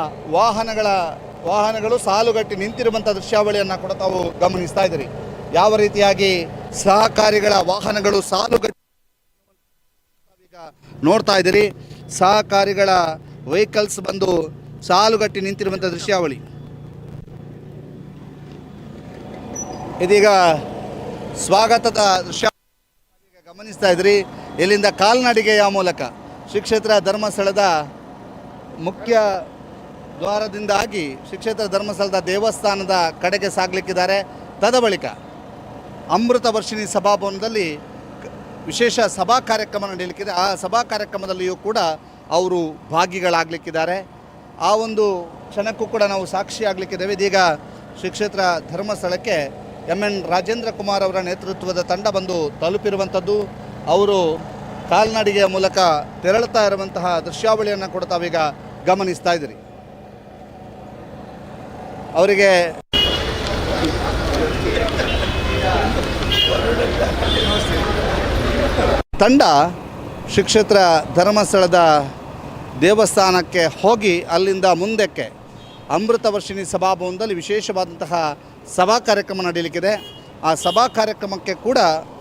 ವಾಹನಗಳು ಸಾಲುಗಟ್ಟಿ ನಿಂತಿರುವಂಥ ದೃಶ್ಯಾವಳಿಯನ್ನು ಕೂಡ ತಾವು ಗಮನಿಸ್ತಾ ಇದ್ದೀರಿ. ಯಾವ ರೀತಿಯಾಗಿ ಸಹಕಾರಿಗಳ ವಾಹನಗಳು ಸಾಲುಗಟ್ಟಿ ನೋಡ್ತಾ ಇದ್ದೀರಿ. ಸಹಕಾರಿಗಳ ವೆಹಿಕಲ್ಸ್ ಬಂದು ಸಾಲುಗಟ್ಟಿ ನಿಂತಿರುವಂಥ ದೃಶ್ಯಾವಳಿ ಇದೀಗ ಸ್ವಾಗತದ ದೃಶ್ಯ ಗಮನಿಸ್ತಾ ಇದ್ರಿ. ಇಲ್ಲಿಂದ ಕಾಲ್ನಡಿಗೆಯ ಮೂಲಕ ಶ್ರೀ ಕ್ಷೇತ್ರ ಧರ್ಮಸ್ಥಳದ ಮುಖ್ಯ ದ್ವಾರದಿಂದಾಗಿ ಶ್ರೀ ಕ್ಷೇತ್ರ ಧರ್ಮಸ್ಥಳದ ದೇವಸ್ಥಾನದ ಕಡೆಗೆ ಸಾಗಲಿಕ್ಕಿದ್ದಾರೆ. ತದಬಳಿಕ ಅಮೃತ ವರ್ಷಿಣಿ ಸಭಾಭವನದಲ್ಲಿ ವಿಶೇಷ ಸಭಾ ಕಾರ್ಯಕ್ರಮ ನಡೆಯಲಿಕ್ಕಿದೆ. ಆ ಸಭಾ ಕಾರ್ಯಕ್ರಮದಲ್ಲಿಯೂ ಕೂಡ ಅವರು ಭಾಗಿಗಳಾಗಲಿಕ್ಕಿದ್ದಾರೆ. ಆ ಒಂದು ಕ್ಷಣಕ್ಕೂ ಕೂಡ ನಾವು ಸಾಕ್ಷಿಯಾಗಲಿಕ್ಕಿದ್ದೇವೆ. ಇದೀಗ ಶ್ರೀ ಕ್ಷೇತ್ರ ಧರ್ಮಸ್ಥಳಕ್ಕೆ ಎನ್ ರಾಜೇಂದ್ರ ಕುಮಾರ್ ಅವರ ನೇತೃತ್ವದ ತಂಡ ಬಂದು ತಲುಪಿರುವಂಥದ್ದು. ಅವರು ಕಾಲ್ನಡಿಗೆಯ ಮೂಲಕ ತೆರಳುತ್ತಾ ಇರುವಂತಹ ದೃಶ್ಯಾವಳಿಯನ್ನು ಕೂಡ ತಾವೀಗ ಗಮನಿಸ್ತಾ ಇದ್ದೀರಿ. ಅವರಿಗೆ ತಂಡ ಶ್ರೀ ಕ್ಷೇತ್ರ ಧರ್ಮಸ್ಥಳದ ದೇವಸ್ಥಾನಕ್ಕೆ ಹೋಗಿ ಅಲ್ಲಿಂದ ಮುಂದಕ್ಕೆ ಅಮೃತ ವರ್ಷಿಣಿ ಸಭಾಭವನದಲ್ಲಿ ವಿಶೇಷವಾದಂತಹ ಸಭಾ ಕಾರ್ಯಕ್ರಮ ನಡೆಯಲಿಕ್ಕಿದೆ. ಆ ಸಭಾ ಕಾರ್ಯಕ್ರಮಕ್ಕೆ ಕೂಡ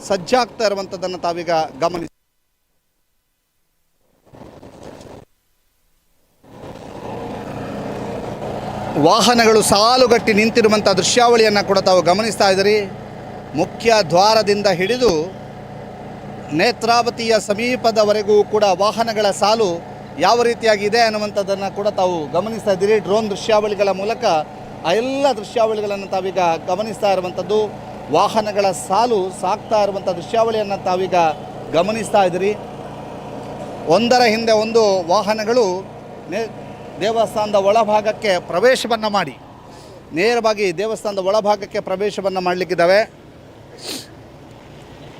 ಸಜ್ಜಾಗ್ತಾ ಇರುವಂಥದ್ದನ್ನು ತಾವೀಗ ಗಮನಿಸಿ. ವಾಹನಗಳು ಸಾಲುಗಟ್ಟಿ ನಿಂತಿರುವಂಥ ದೃಶ್ಯಾವಳಿಯನ್ನು ಕೂಡ ತಾವು ಗಮನಿಸ್ತಾ ಇದ್ದೀರಿ. ಮುಖ್ಯ ದ್ವಾರದಿಂದ ಹಿಡಿದು ನೇತ್ರಾವತಿಯ ಸಮೀಪದವರೆಗೂ ಕೂಡ ವಾಹನಗಳ ಸಾಲು ಯಾವ ರೀತಿಯಾಗಿದೆ ಅನ್ನುವಂಥದ್ದನ್ನು ಕೂಡ ತಾವು ಗಮನಿಸ್ತಾ ಇದ್ದೀರಿ. ಡ್ರೋನ್ ದೃಶ್ಯಾವಳಿಗಳ ಮೂಲಕ ಆ ಎಲ್ಲ ದೃಶ್ಯಾವಳಿಗಳನ್ನು ತಾವೀಗ ಗಮನಿಸ್ತಾ ಇರುವಂಥದ್ದು. ವಾಹನಗಳ ಸಾಲು ಸಾಗ್ತಾ ಇರುವಂಥ ದೃಶ್ಯಾವಳಿಯನ್ನು ತಾವೀಗ ಗಮನಿಸ್ತಾ ಇದ್ದೀರಿ. ಒಂದರ ಹಿಂದೆ ಒಂದು ವಾಹನಗಳು ದೇವಸ್ಥಾನದ ಒಳಭಾಗಕ್ಕೆ ಪ್ರವೇಶವನ್ನು ಮಾಡಿ ನೇರವಾಗಿ ದೇವಸ್ಥಾನದ ಒಳಭಾಗಕ್ಕೆ ಪ್ರವೇಶವನ್ನು ಮಾಡಲಿಕ್ಕಿದ್ದಾವೆ.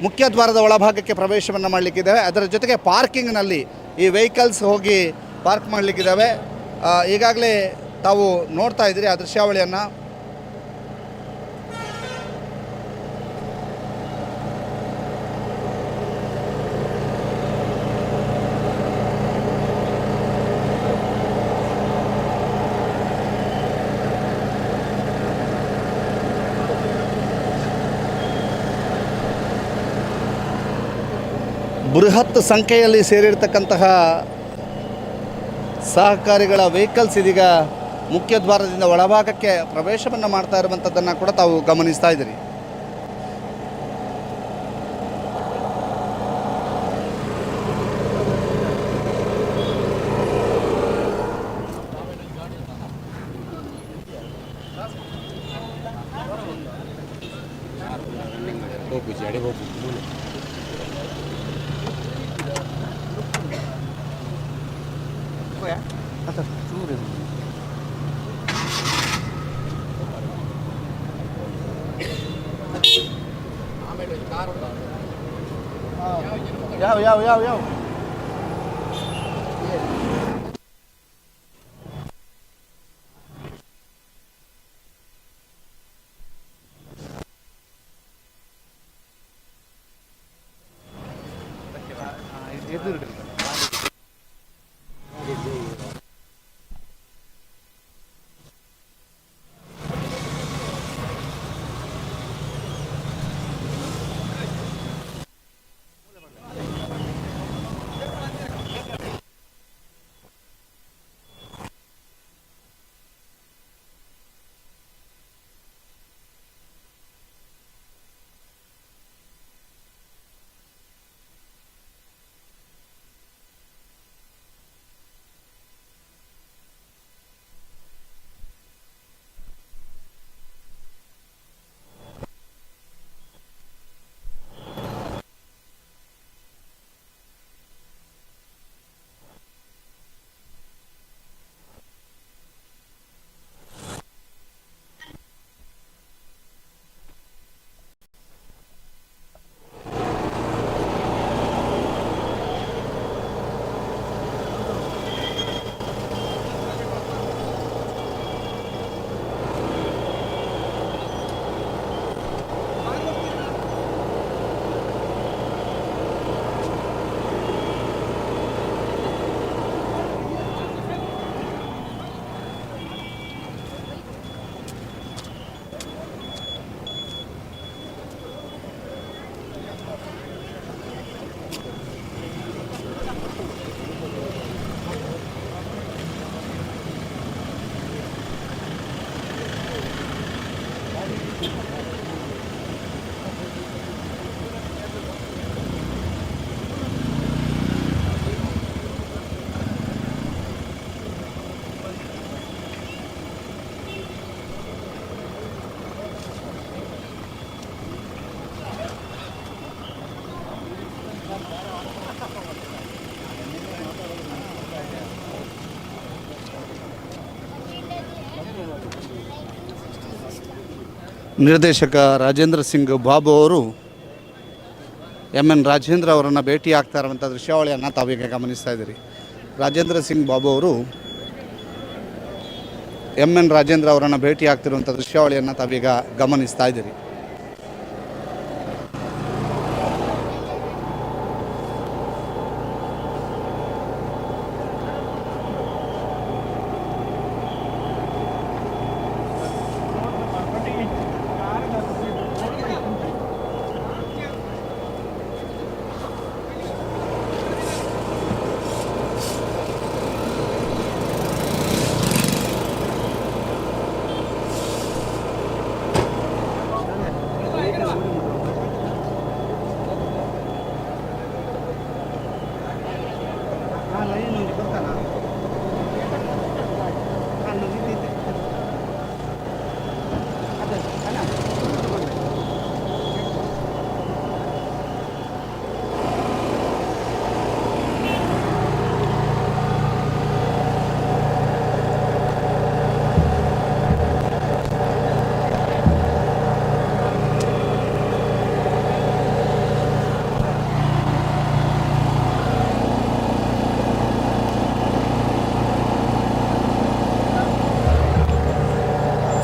ಮುಖ್ಯ ದ್ವಾರದ ಒಳಭಾಗಕ್ಕೆ ಪ್ರವೇಶವನ್ನು ಮಾಡಲಿಕ್ಕಿದ್ದಾವೆ. ಅದರ ಜೊತೆಗೆ ಪಾರ್ಕಿಂಗ್ನಲ್ಲಿ ಈ ವೆಹಿಕಲ್ಸ್ ಹೋಗಿ ಪಾರ್ಕ್ ಮಾಡಲಿಕ್ಕಿದ್ದಾವೆ. ಈಗಾಗಲೇ ತಾವು ನೋಡ್ತಾ ಇದ್ದೀರಿ ಆ ದೃಶ್ಯಾವಳಿಯನ್ನು. ಬೃಹತ್ ಸಂಖ್ಯೆಯಲ್ಲಿ ಸೇರಿರ್ತಕ್ಕಂತಹ ಸಹಕಾರಿಗಳ ವೆಹಿಕಲ್ಸ್ ಇದೀಗ ಮುಖ್ಯ ದ್ವಾರದಿಂದ ಒಳಭಾಗಕ್ಕೆ ಪ್ರವೇಶವನ್ನು ಮಾಡ್ತಾ ಇರುವಂಥದ್ದನ್ನು ಕೂಡ ತಾವು ಗಮನಿಸ್ತಾ ಇದ್ದೀರಿ. ಯಾವ ನಿರ್ದೇಶಕ ರಾಜೇಂದ್ರ ಸಿಂಗ್ ಬಾಬು ಅವರು ಎನ್ ರಾಜೇಂದ್ರ ಅವರನ್ನು ಭೇಟಿ ಆಗ್ತಾ ಇರುವಂಥ ದೃಶ್ಯಾವಳಿಯನ್ನು ತಾವೀಗ ಗಮನಿಸ್ತಾ ಇದ್ದೀರಿ. ರಾಜೇಂದ್ರ ಸಿಂಗ್ ಬಾಬು ಅವರು ಎನ್ ರಾಜೇಂದ್ರ ಅವರನ್ನು ಭೇಟಿ ಆಗ್ತಿರುವಂಥ ದೃಶ್ಯಾವಳಿಯನ್ನು ತಾವೀಗ ಗಮನಿಸ್ತಾ ಇದ್ದೀರಿ.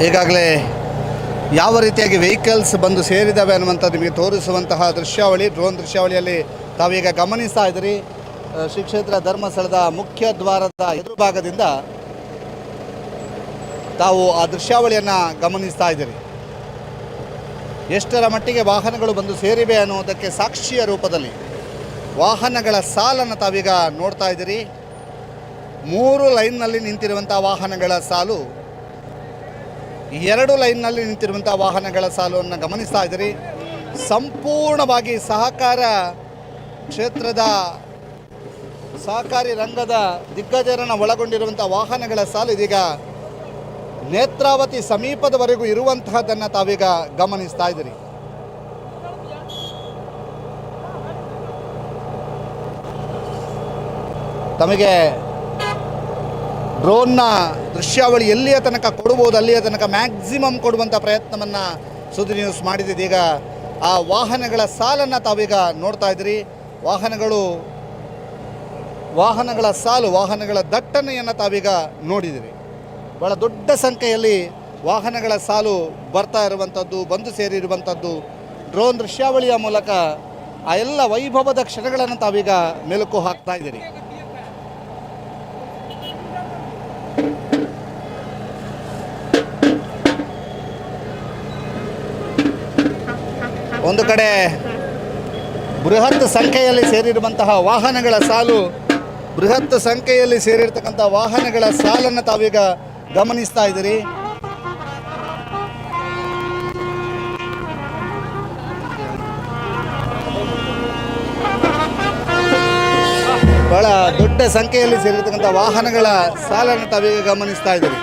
ಈಗಾಗಲೇ ಯಾವ ರೀತಿಯಾಗಿ ವೆಹಿಕಲ್ಸ್ ಬಂದು ಸೇರಿದ್ದಾವೆ ಅನ್ನುವಂಥದ್ದು ನಿಮಗೆ ತೋರಿಸುವಂತಹ ದೃಶ್ಯಾವಳಿ, ಡ್ರೋನ್ ದೃಶ್ಯಾವಳಿಯಲ್ಲಿ ತಾವೀಗ ಗಮನಿಸ್ತಾ ಇದ್ದೀರಿ. ಶ್ರೀ ಕ್ಷೇತ್ರ ಧರ್ಮಸ್ಥಳದ ಮುಖ್ಯ ದ್ವಾರದ ಎದುರು ಭಾಗದಿಂದ ತಾವು ಆ ದೃಶ್ಯಾವಳಿಯನ್ನು ಗಮನಿಸ್ತಾ ಇದ್ದೀರಿ. ಎಷ್ಟರ ಮಟ್ಟಿಗೆ ವಾಹನಗಳು ಬಂದು ಸೇರಿವೆ ಅನ್ನುವುದಕ್ಕೆ ಸಾಕ್ಷಿಯ ರೂಪದಲ್ಲಿ ವಾಹನಗಳ ಸಾಲನ್ನು ತಾವೀಗ ನೋಡ್ತಾ ಇದ್ದೀರಿ. 3 ಲೈನ್ನಲ್ಲಿ ನಿಂತಿರುವಂಥ ವಾಹನಗಳ ಸಾಲು, 2 ಲೈನ್ನಲ್ಲಿ ನಿಂತಿರುವಂಥ ವಾಹನಗಳ ಸಾಲನ್ನು ಗಮನಿಸ್ತಾ ಇದ್ದೀರಿ. ಸಂಪೂರ್ಣವಾಗಿ ಸಹಕಾರ ಕ್ಷೇತ್ರದ ಸಹಕಾರಿ ರಂಗದ ದಿಗ್ಗಜರನ್ನು ಒಳಗೊಂಡಿರುವಂಥ ವಾಹನಗಳ ಸಾಲು ಇದೀಗ ನೇತ್ರಾವತಿ ಸಮೀಪದವರೆಗೂ ಇರುವಂತಹದ್ದನ್ನು ತಾವೀಗ ಗಮನಿಸ್ತಾ ಇದ್ದೀರಿ. ತಮಗೆ ಡ್ರೋನ್ನ ದೃಶ್ಯಾವಳಿ ಎಲ್ಲಿಯ ತನಕ ಕೊಡ್ಬೋದು ಅಲ್ಲಿಯ ತನಕ ಮ್ಯಾಕ್ಸಿಮಮ್ ಕೊಡುವಂಥ ಪ್ರಯತ್ನವನ್ನು ಸುದ್ದಿ ನ್ಯೂಸ್ ಮಾಡಿದ್ದು. ಈಗ ಆ ವಾಹನಗಳ ಸಾಲನ್ನು ತಾವೀಗ ನೋಡ್ತಾ ಇದ್ದೀರಿ. ವಾಹನಗಳ ಸಾಲು, ವಾಹನಗಳ ದಟ್ಟಣೆಯನ್ನು ತಾವೀಗ ನೋಡಿದಿರಿ. ಭಾಳ ದೊಡ್ಡ ಸಂಖ್ಯೆಯಲ್ಲಿ ವಾಹನಗಳ ಸಾಲು ಬರ್ತಾ ಇರುವಂಥದ್ದು, ಬಂದು ಸೇರಿರುವಂಥದ್ದು ಡ್ರೋನ್ ದೃಶ್ಯಾವಳಿಯ ಮೂಲಕ ಆ ಎಲ್ಲ ವೈಭವದ ಕ್ಷಣಗಳನ್ನು ತಾವೀಗ ಮೆಲುಕು ಹಾಕ್ತಾ ಇದ್ದೀರಿ. ಒಂದು ಕಡೆ ಬೃಹತ್ ಸಂಖ್ಯೆಯಲ್ಲಿ ಸೇರಿರುವಂತಹ ವಾಹನಗಳ ಸಾಲು, ಬೃಹತ್ ಸಂಖ್ಯೆಯಲ್ಲಿ ಸೇರಿರ್ತಕ್ಕಂಥ ವಾಹನಗಳ ಸಾಲನ್ನು ತಾವೀಗ ಗಮನಿಸ್ತಾ ಇದ್ದೀರಿ. ಬಹಳ ದೊಡ್ಡ ಸಂಖ್ಯೆಯಲ್ಲಿ ಸೇರಿರ್ತಕ್ಕಂಥ ವಾಹನಗಳ ಸಾಲನ್ನು ತಾವೀಗ ಗಮನಿಸ್ತಾ ಇದ್ದೀರಿ.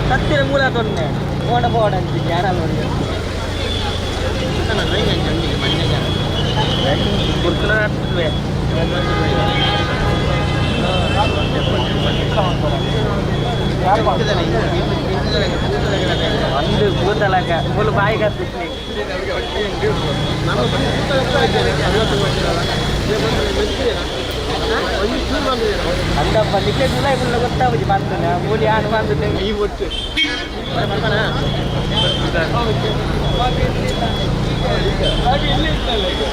Tadi mula tuh nih, mau ada bawa dan bicara loh dia. Kan ada yang janji kemana ya? Berkenalan tuh ya. Anda buat alaga, mulu baik kan tuh. Anda baliknya mulai belum tahu di bantu ya, mulai anu bantu yang ibu tu. Mana? Lagi ini lagi.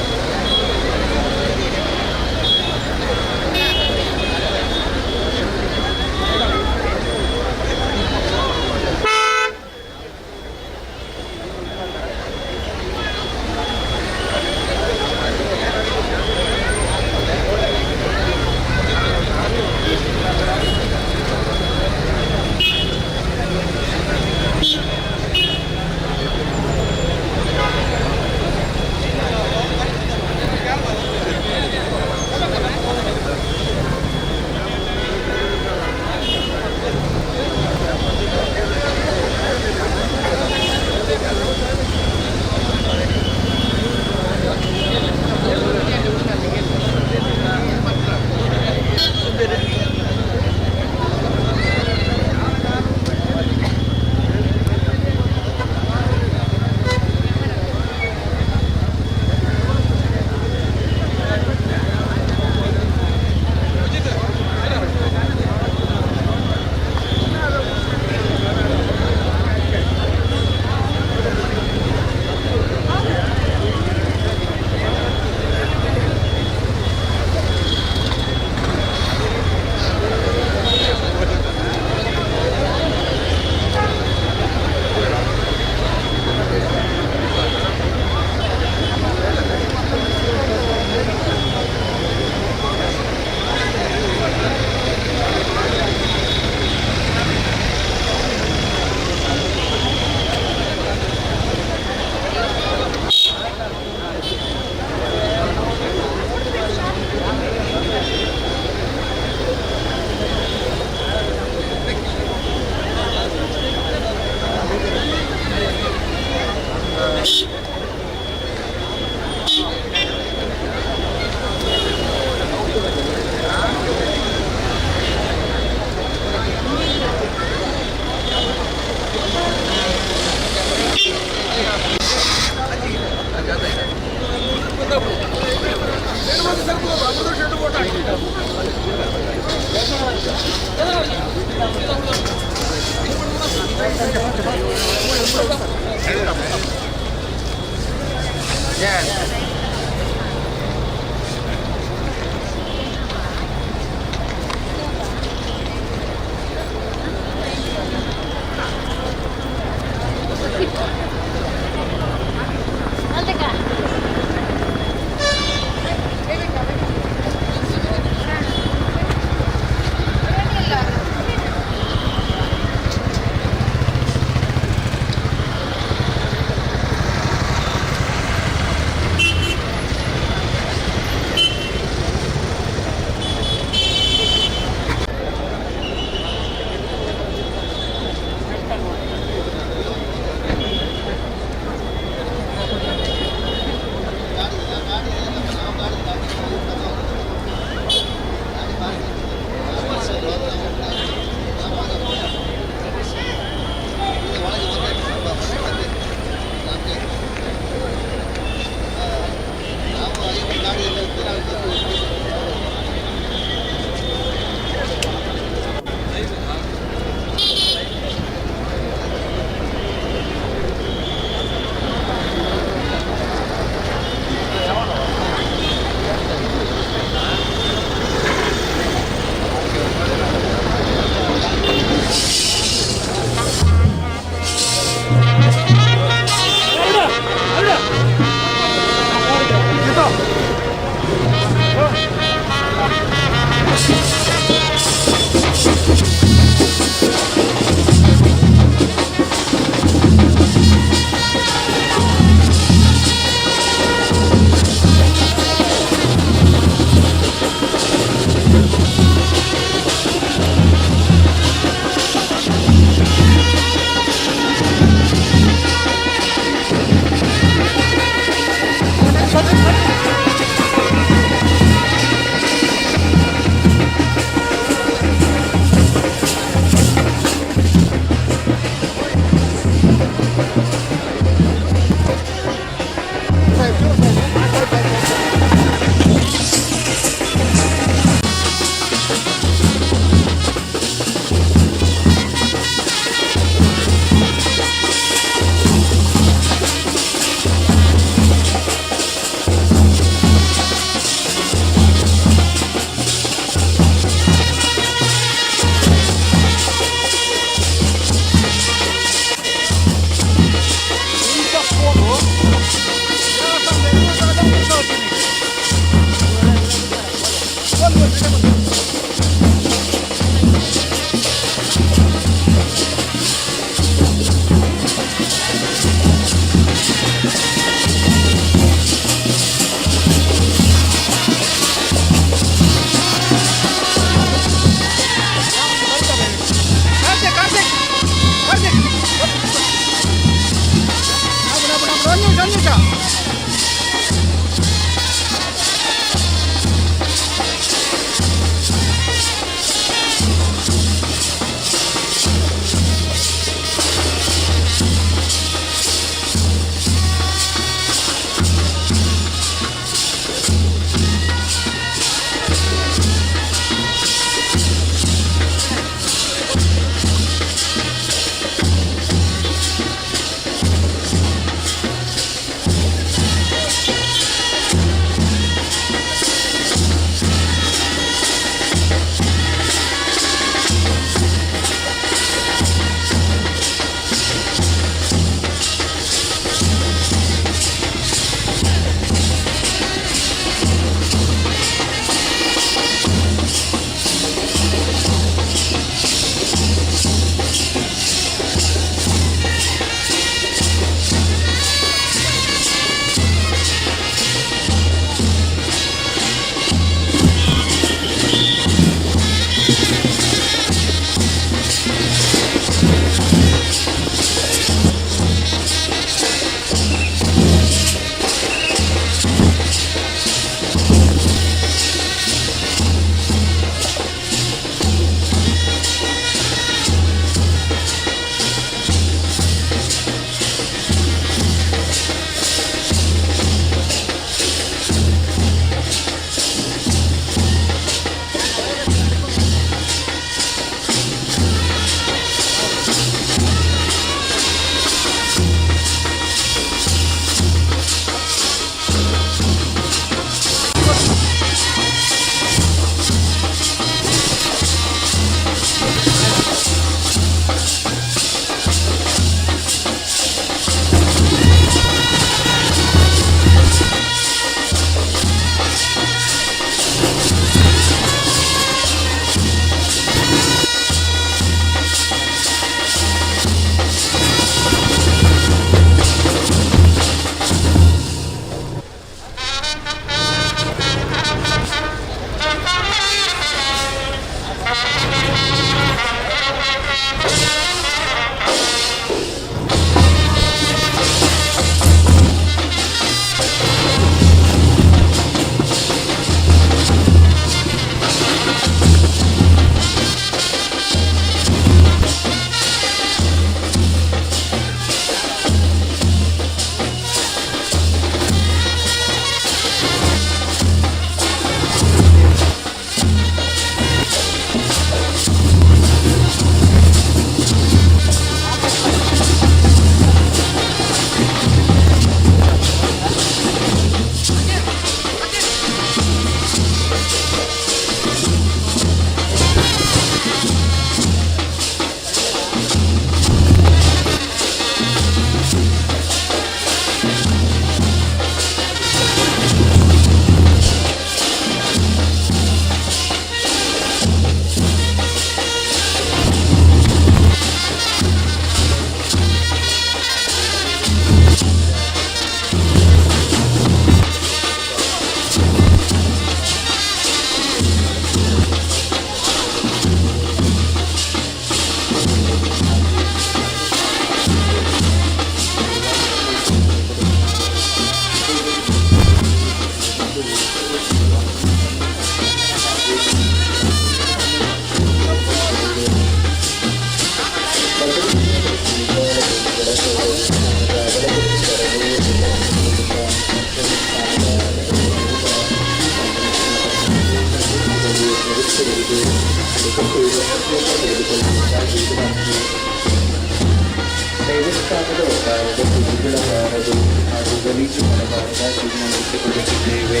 ದೇವಸ್ಥಾನದ ಒಳಾಂಗಣ ಗುರುಗಳಾರದು ಹಾಗೂ ಗಲೀಜು ಮಾಡಬಾರದ ತೀರ್ಮಾನಿಸಿಕೊಳ್ಳುತ್ತಿದ್ದೇವೆ.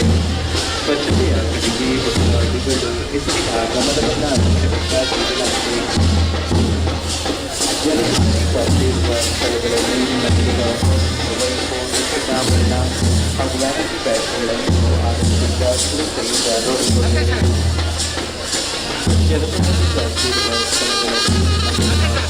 ಸ್ವಚ್ಛತೆಯ ಕಡೆಗೆ ಹೊಸ ಅಡಿಗಳು ಹೆಚ್ಚಿನ ಗಮನವನ್ನು ಹರಿಸಬೇಕಾಗಿದೆ. ಜನಸಂಖ್ಯೆ ಕೊರತೆಯಿರುವ ಸ್ಥಳಗಳಲ್ಲಿ ನಗರದ ಮೊಬೈಲ್ ಫೋನ್ ಚಿನ್ನಾಭರಣ ಹಾಗೂ ವ್ಯಾನಿಟಿ ಬ್ಯಾಗ್ಗಳನ್ನು ಆರೋಗ್ಯದಿಂದ ಸುರಕ್ಷತೆಯಿಂದ ನೋಡಿಕೊಳ್ಳಬೇಕು. ಜನಸಂಖ್ಯೆ ಜಾಸ್ತಿ ಇರುವ ಸ್ಥಳಗಳಲ್ಲಿ ಹಾಗೂ ವ್ಯಾನಿಟಿ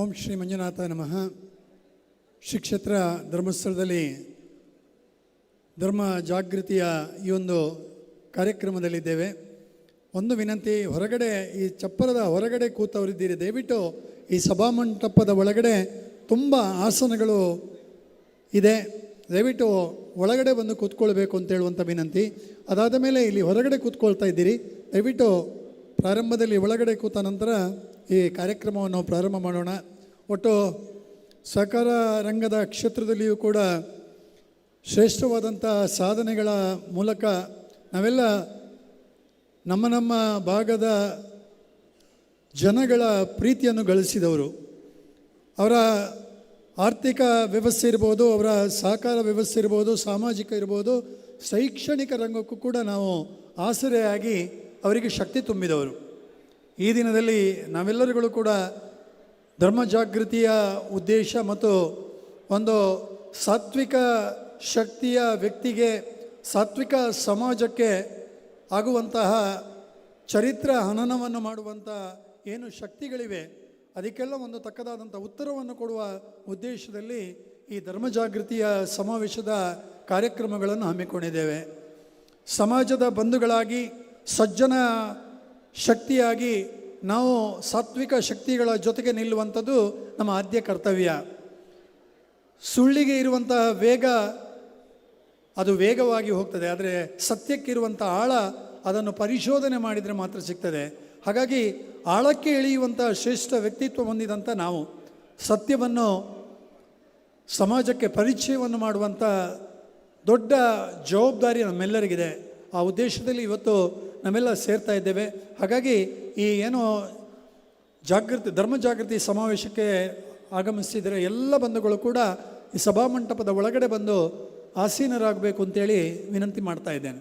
ಓಂ ಶ್ರೀ ಮಂಜುನಾಥ ನಮಃ. ಶ್ರೀ ಕ್ಷೇತ್ರ ಧರ್ಮಸ್ಥಳದಲ್ಲಿ ಧರ್ಮ ಜಾಗೃತಿಯ ಈ ಒಂದು ಕಾರ್ಯಕ್ರಮದಲ್ಲಿದ್ದೇವೆ. ಒಂದು ವಿನಂತಿ, ಹೊರಗಡೆ ಈ ಚಪ್ಪರದ ಹೊರಗಡೆ ಕೂತವರಿದ್ದೀರಿ, ದಯವಿಟ್ಟು ಈ ಸಭಾಮಂಟಪದ ಒಳಗಡೆ ತುಂಬ ಆಸನಗಳು ಇದೆ, ದಯವಿಟ್ಟು ಒಳಗಡೆ ಬಂದು ಕೂತ್ಕೊಳ್ಬೇಕು ಅಂತ ಹೇಳುವಂಥ ವಿನಂತಿ. ಅದಾದ ಮೇಲೆ ಇಲ್ಲಿ ಹೊರಗಡೆ ಕೂತ್ಕೊಳ್ತಾ ಇದ್ದೀರಿ, ದಯವಿಟ್ಟು ಪ್ರಾರಂಭದಲ್ಲಿ ಒಳಗಡೆ ಕೂತ ನಂತರ ಈ ಕಾರ್ಯಕ್ರಮವನ್ನು ಪ್ರಾರಂಭ ಮಾಡೋಣ. ಒಟ್ಟು ಸಹಕಾರ ರಂಗದ ಕ್ಷೇತ್ರದಲ್ಲಿಯೂ ಕೂಡ ಶ್ರೇಷ್ಠವಾದಂಥ ಸಾಧನೆಗಳ ಮೂಲಕ ನಾವೆಲ್ಲ ನಮ್ಮ ಭಾಗದ ಜನಗಳ ಪ್ರೀತಿಯನ್ನು ಗಳಿಸಿದವರು. ಅವರ ಆರ್ಥಿಕ ವ್ಯವಸ್ಥೆ ಇರ್ಬೋದು, ಅವರ ಸಹಕಾರ ವ್ಯವಸ್ಥೆ ಇರ್ಬೋದು, ಸಾಮಾಜಿಕ ಇರ್ಬೋದು, ಶೈಕ್ಷಣಿಕ ರಂಗಕ್ಕೂ ಕೂಡ ನಾವು ಆಸರೆಯಾಗಿ ಅವರಿಗೆ ಶಕ್ತಿ ತುಂಬಿದವರು. ಈ ದಿನದಲ್ಲಿ ನಾವೆಲ್ಲರುಗಳು ಕೂಡ ಧರ್ಮ ಜಾಗೃತಿಯ ಉದ್ದೇಶ ಮತ್ತು ಒಂದು ಸಾತ್ವಿಕ ಶಕ್ತಿಯ ವ್ಯಕ್ತಿಗೆ, ಸಾತ್ವಿಕ ಸಮಾಜಕ್ಕೆ ಆಗುವಂತಹ ಚರಿತ್ರ ಹನನವನ್ನು ಮಾಡುವಂಥ ಏನು ಶಕ್ತಿಗಳಿವೆ ಅದಕ್ಕೆಲ್ಲ ಒಂದು ತಕ್ಕದಾದಂಥ ಉತ್ತರವನ್ನು ಕೊಡುವ ಉದ್ದೇಶದಲ್ಲಿ ಈ ಧರ್ಮ ಜಾಗೃತಿಯ ಸಮಾವೇಶದ ಕಾರ್ಯಕ್ರಮಗಳನ್ನು ಹಮ್ಮಿಕೊಂಡಿದ್ದೇವೆ. ಸಮಾಜದ ಬಂಧುಗಳಾಗಿ, ಸಜ್ಜನ ಶಕ್ತಿಯಾಗಿ ನಾವು ಸಾತ್ವಿಕ ಶಕ್ತಿಗಳ ಜೊತೆಗೆ ನಿಲ್ಲುವಂಥದ್ದು ನಮ್ಮ ಆದ್ಯ ಕರ್ತವ್ಯ. ಸುಳ್ಳಿಗೆ ಇರುವಂತಹ ವೇಗ ಅದು ವೇಗವಾಗಿ ಹೋಗ್ತದೆ, ಆದರೆ ಸತ್ಯಕ್ಕಿರುವಂಥ ಆಳ ಅದನ್ನು ಪರಿಶೋಧನೆ ಮಾಡಿದರೆ ಮಾತ್ರ ಸಿಗ್ತದೆ. ಹಾಗಾಗಿ ಆಳಕ್ಕೆ ಇಳಿಯುವಂಥ ಶ್ರೇಷ್ಠ ವ್ಯಕ್ತಿತ್ವ ಹೊಂದಿದಂಥ ನಾವು ಸತ್ಯವನ್ನು ಸಮಾಜಕ್ಕೆ ಪರಿಚಯವನ್ನು ಮಾಡುವಂಥ ದೊಡ್ಡ ಜವಾಬ್ದಾರಿ ನಮ್ಮೆಲ್ಲರಿಗಿದೆ. ಆ ಉದ್ದೇಶದಲ್ಲಿ ಇವತ್ತು ನಾವೆಲ್ಲ ಸೇರ್ತಾ ಇದ್ದೇವೆ. ಹಾಗಾಗಿ ಈ ಏನು ಧರ್ಮ ಜಾಗೃತಿ ಸಮಾವೇಶಕ್ಕೆ ಆಗಮಿಸಿದರೆ ಎಲ್ಲ ಬಂಧುಗಳು ಕೂಡ ಈ ಸಭಾಮಂಟಪದ ಒಳಗಡೆ ಬಂದು ಆಸೀನರಾಗಬೇಕು ಅಂತೇಳಿ ವಿನಂತಿ ಮಾಡ್ತಾ ಇದ್ದೇನೆ.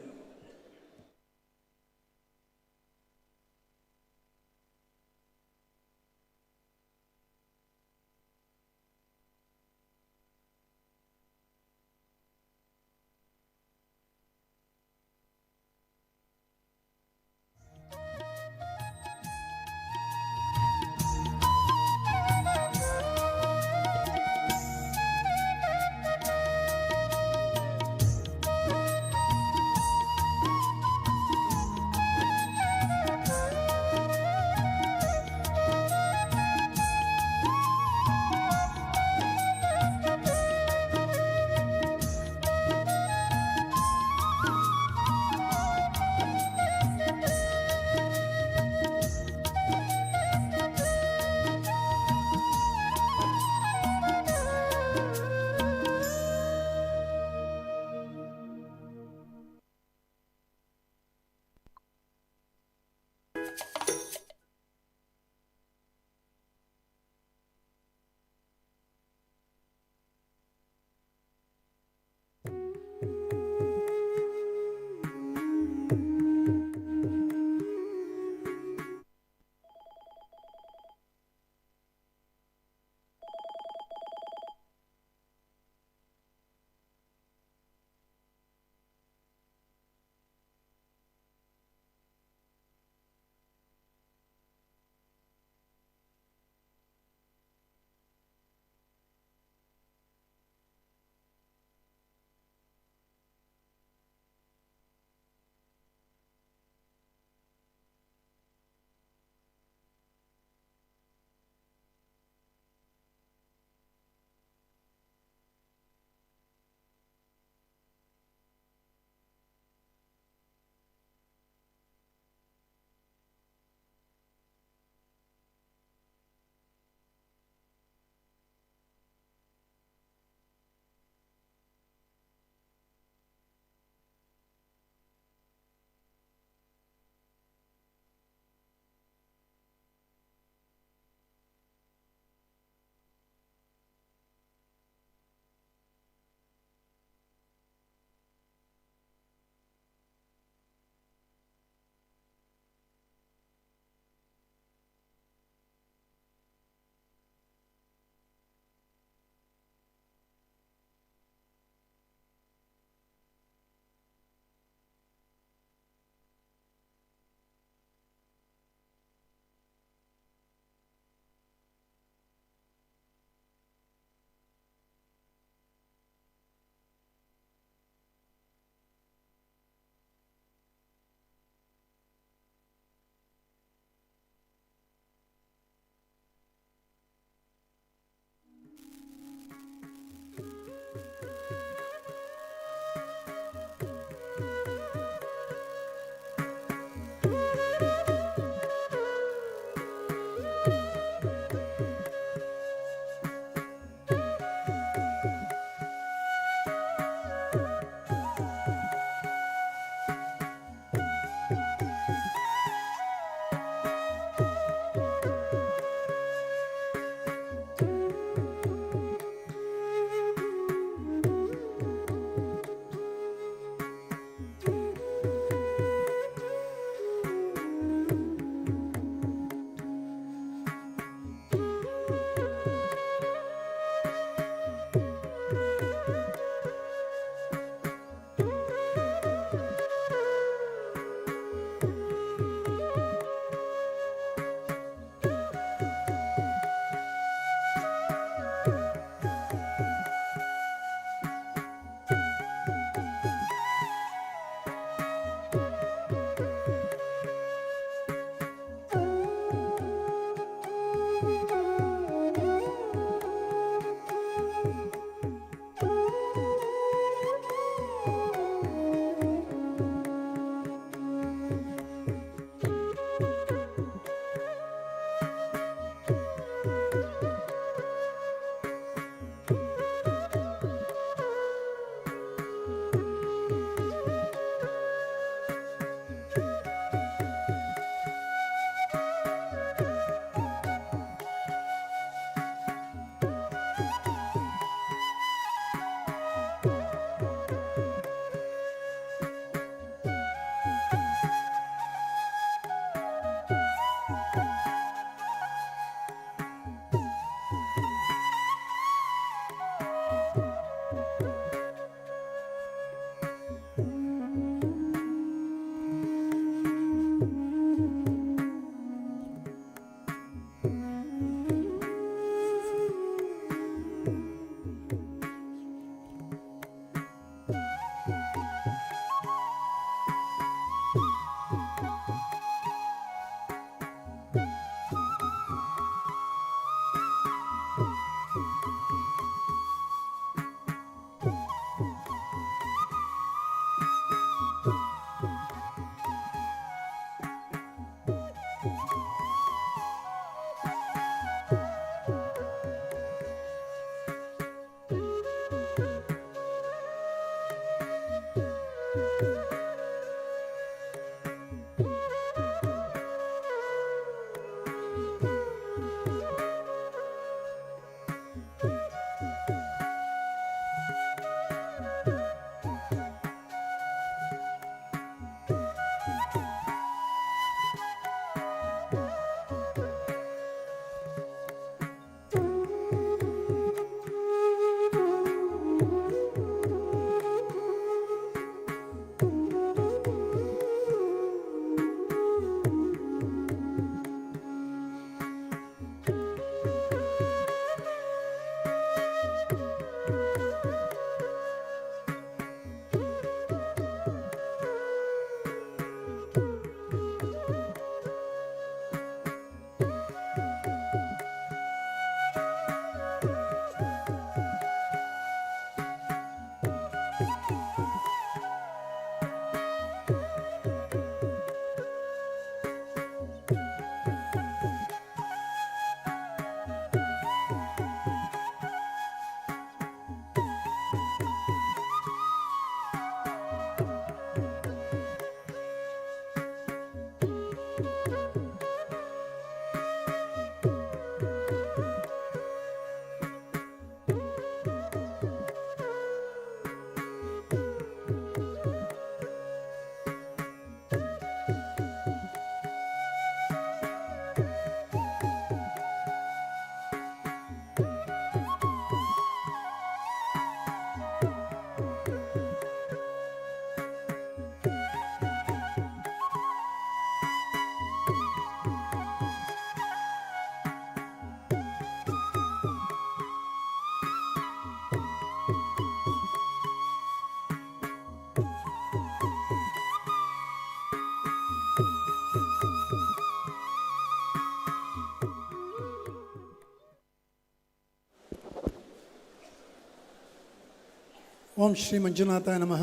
ಓಂ ಶ್ರೀ ಮಂಜುನಾಥಾಯ ನಮಃ.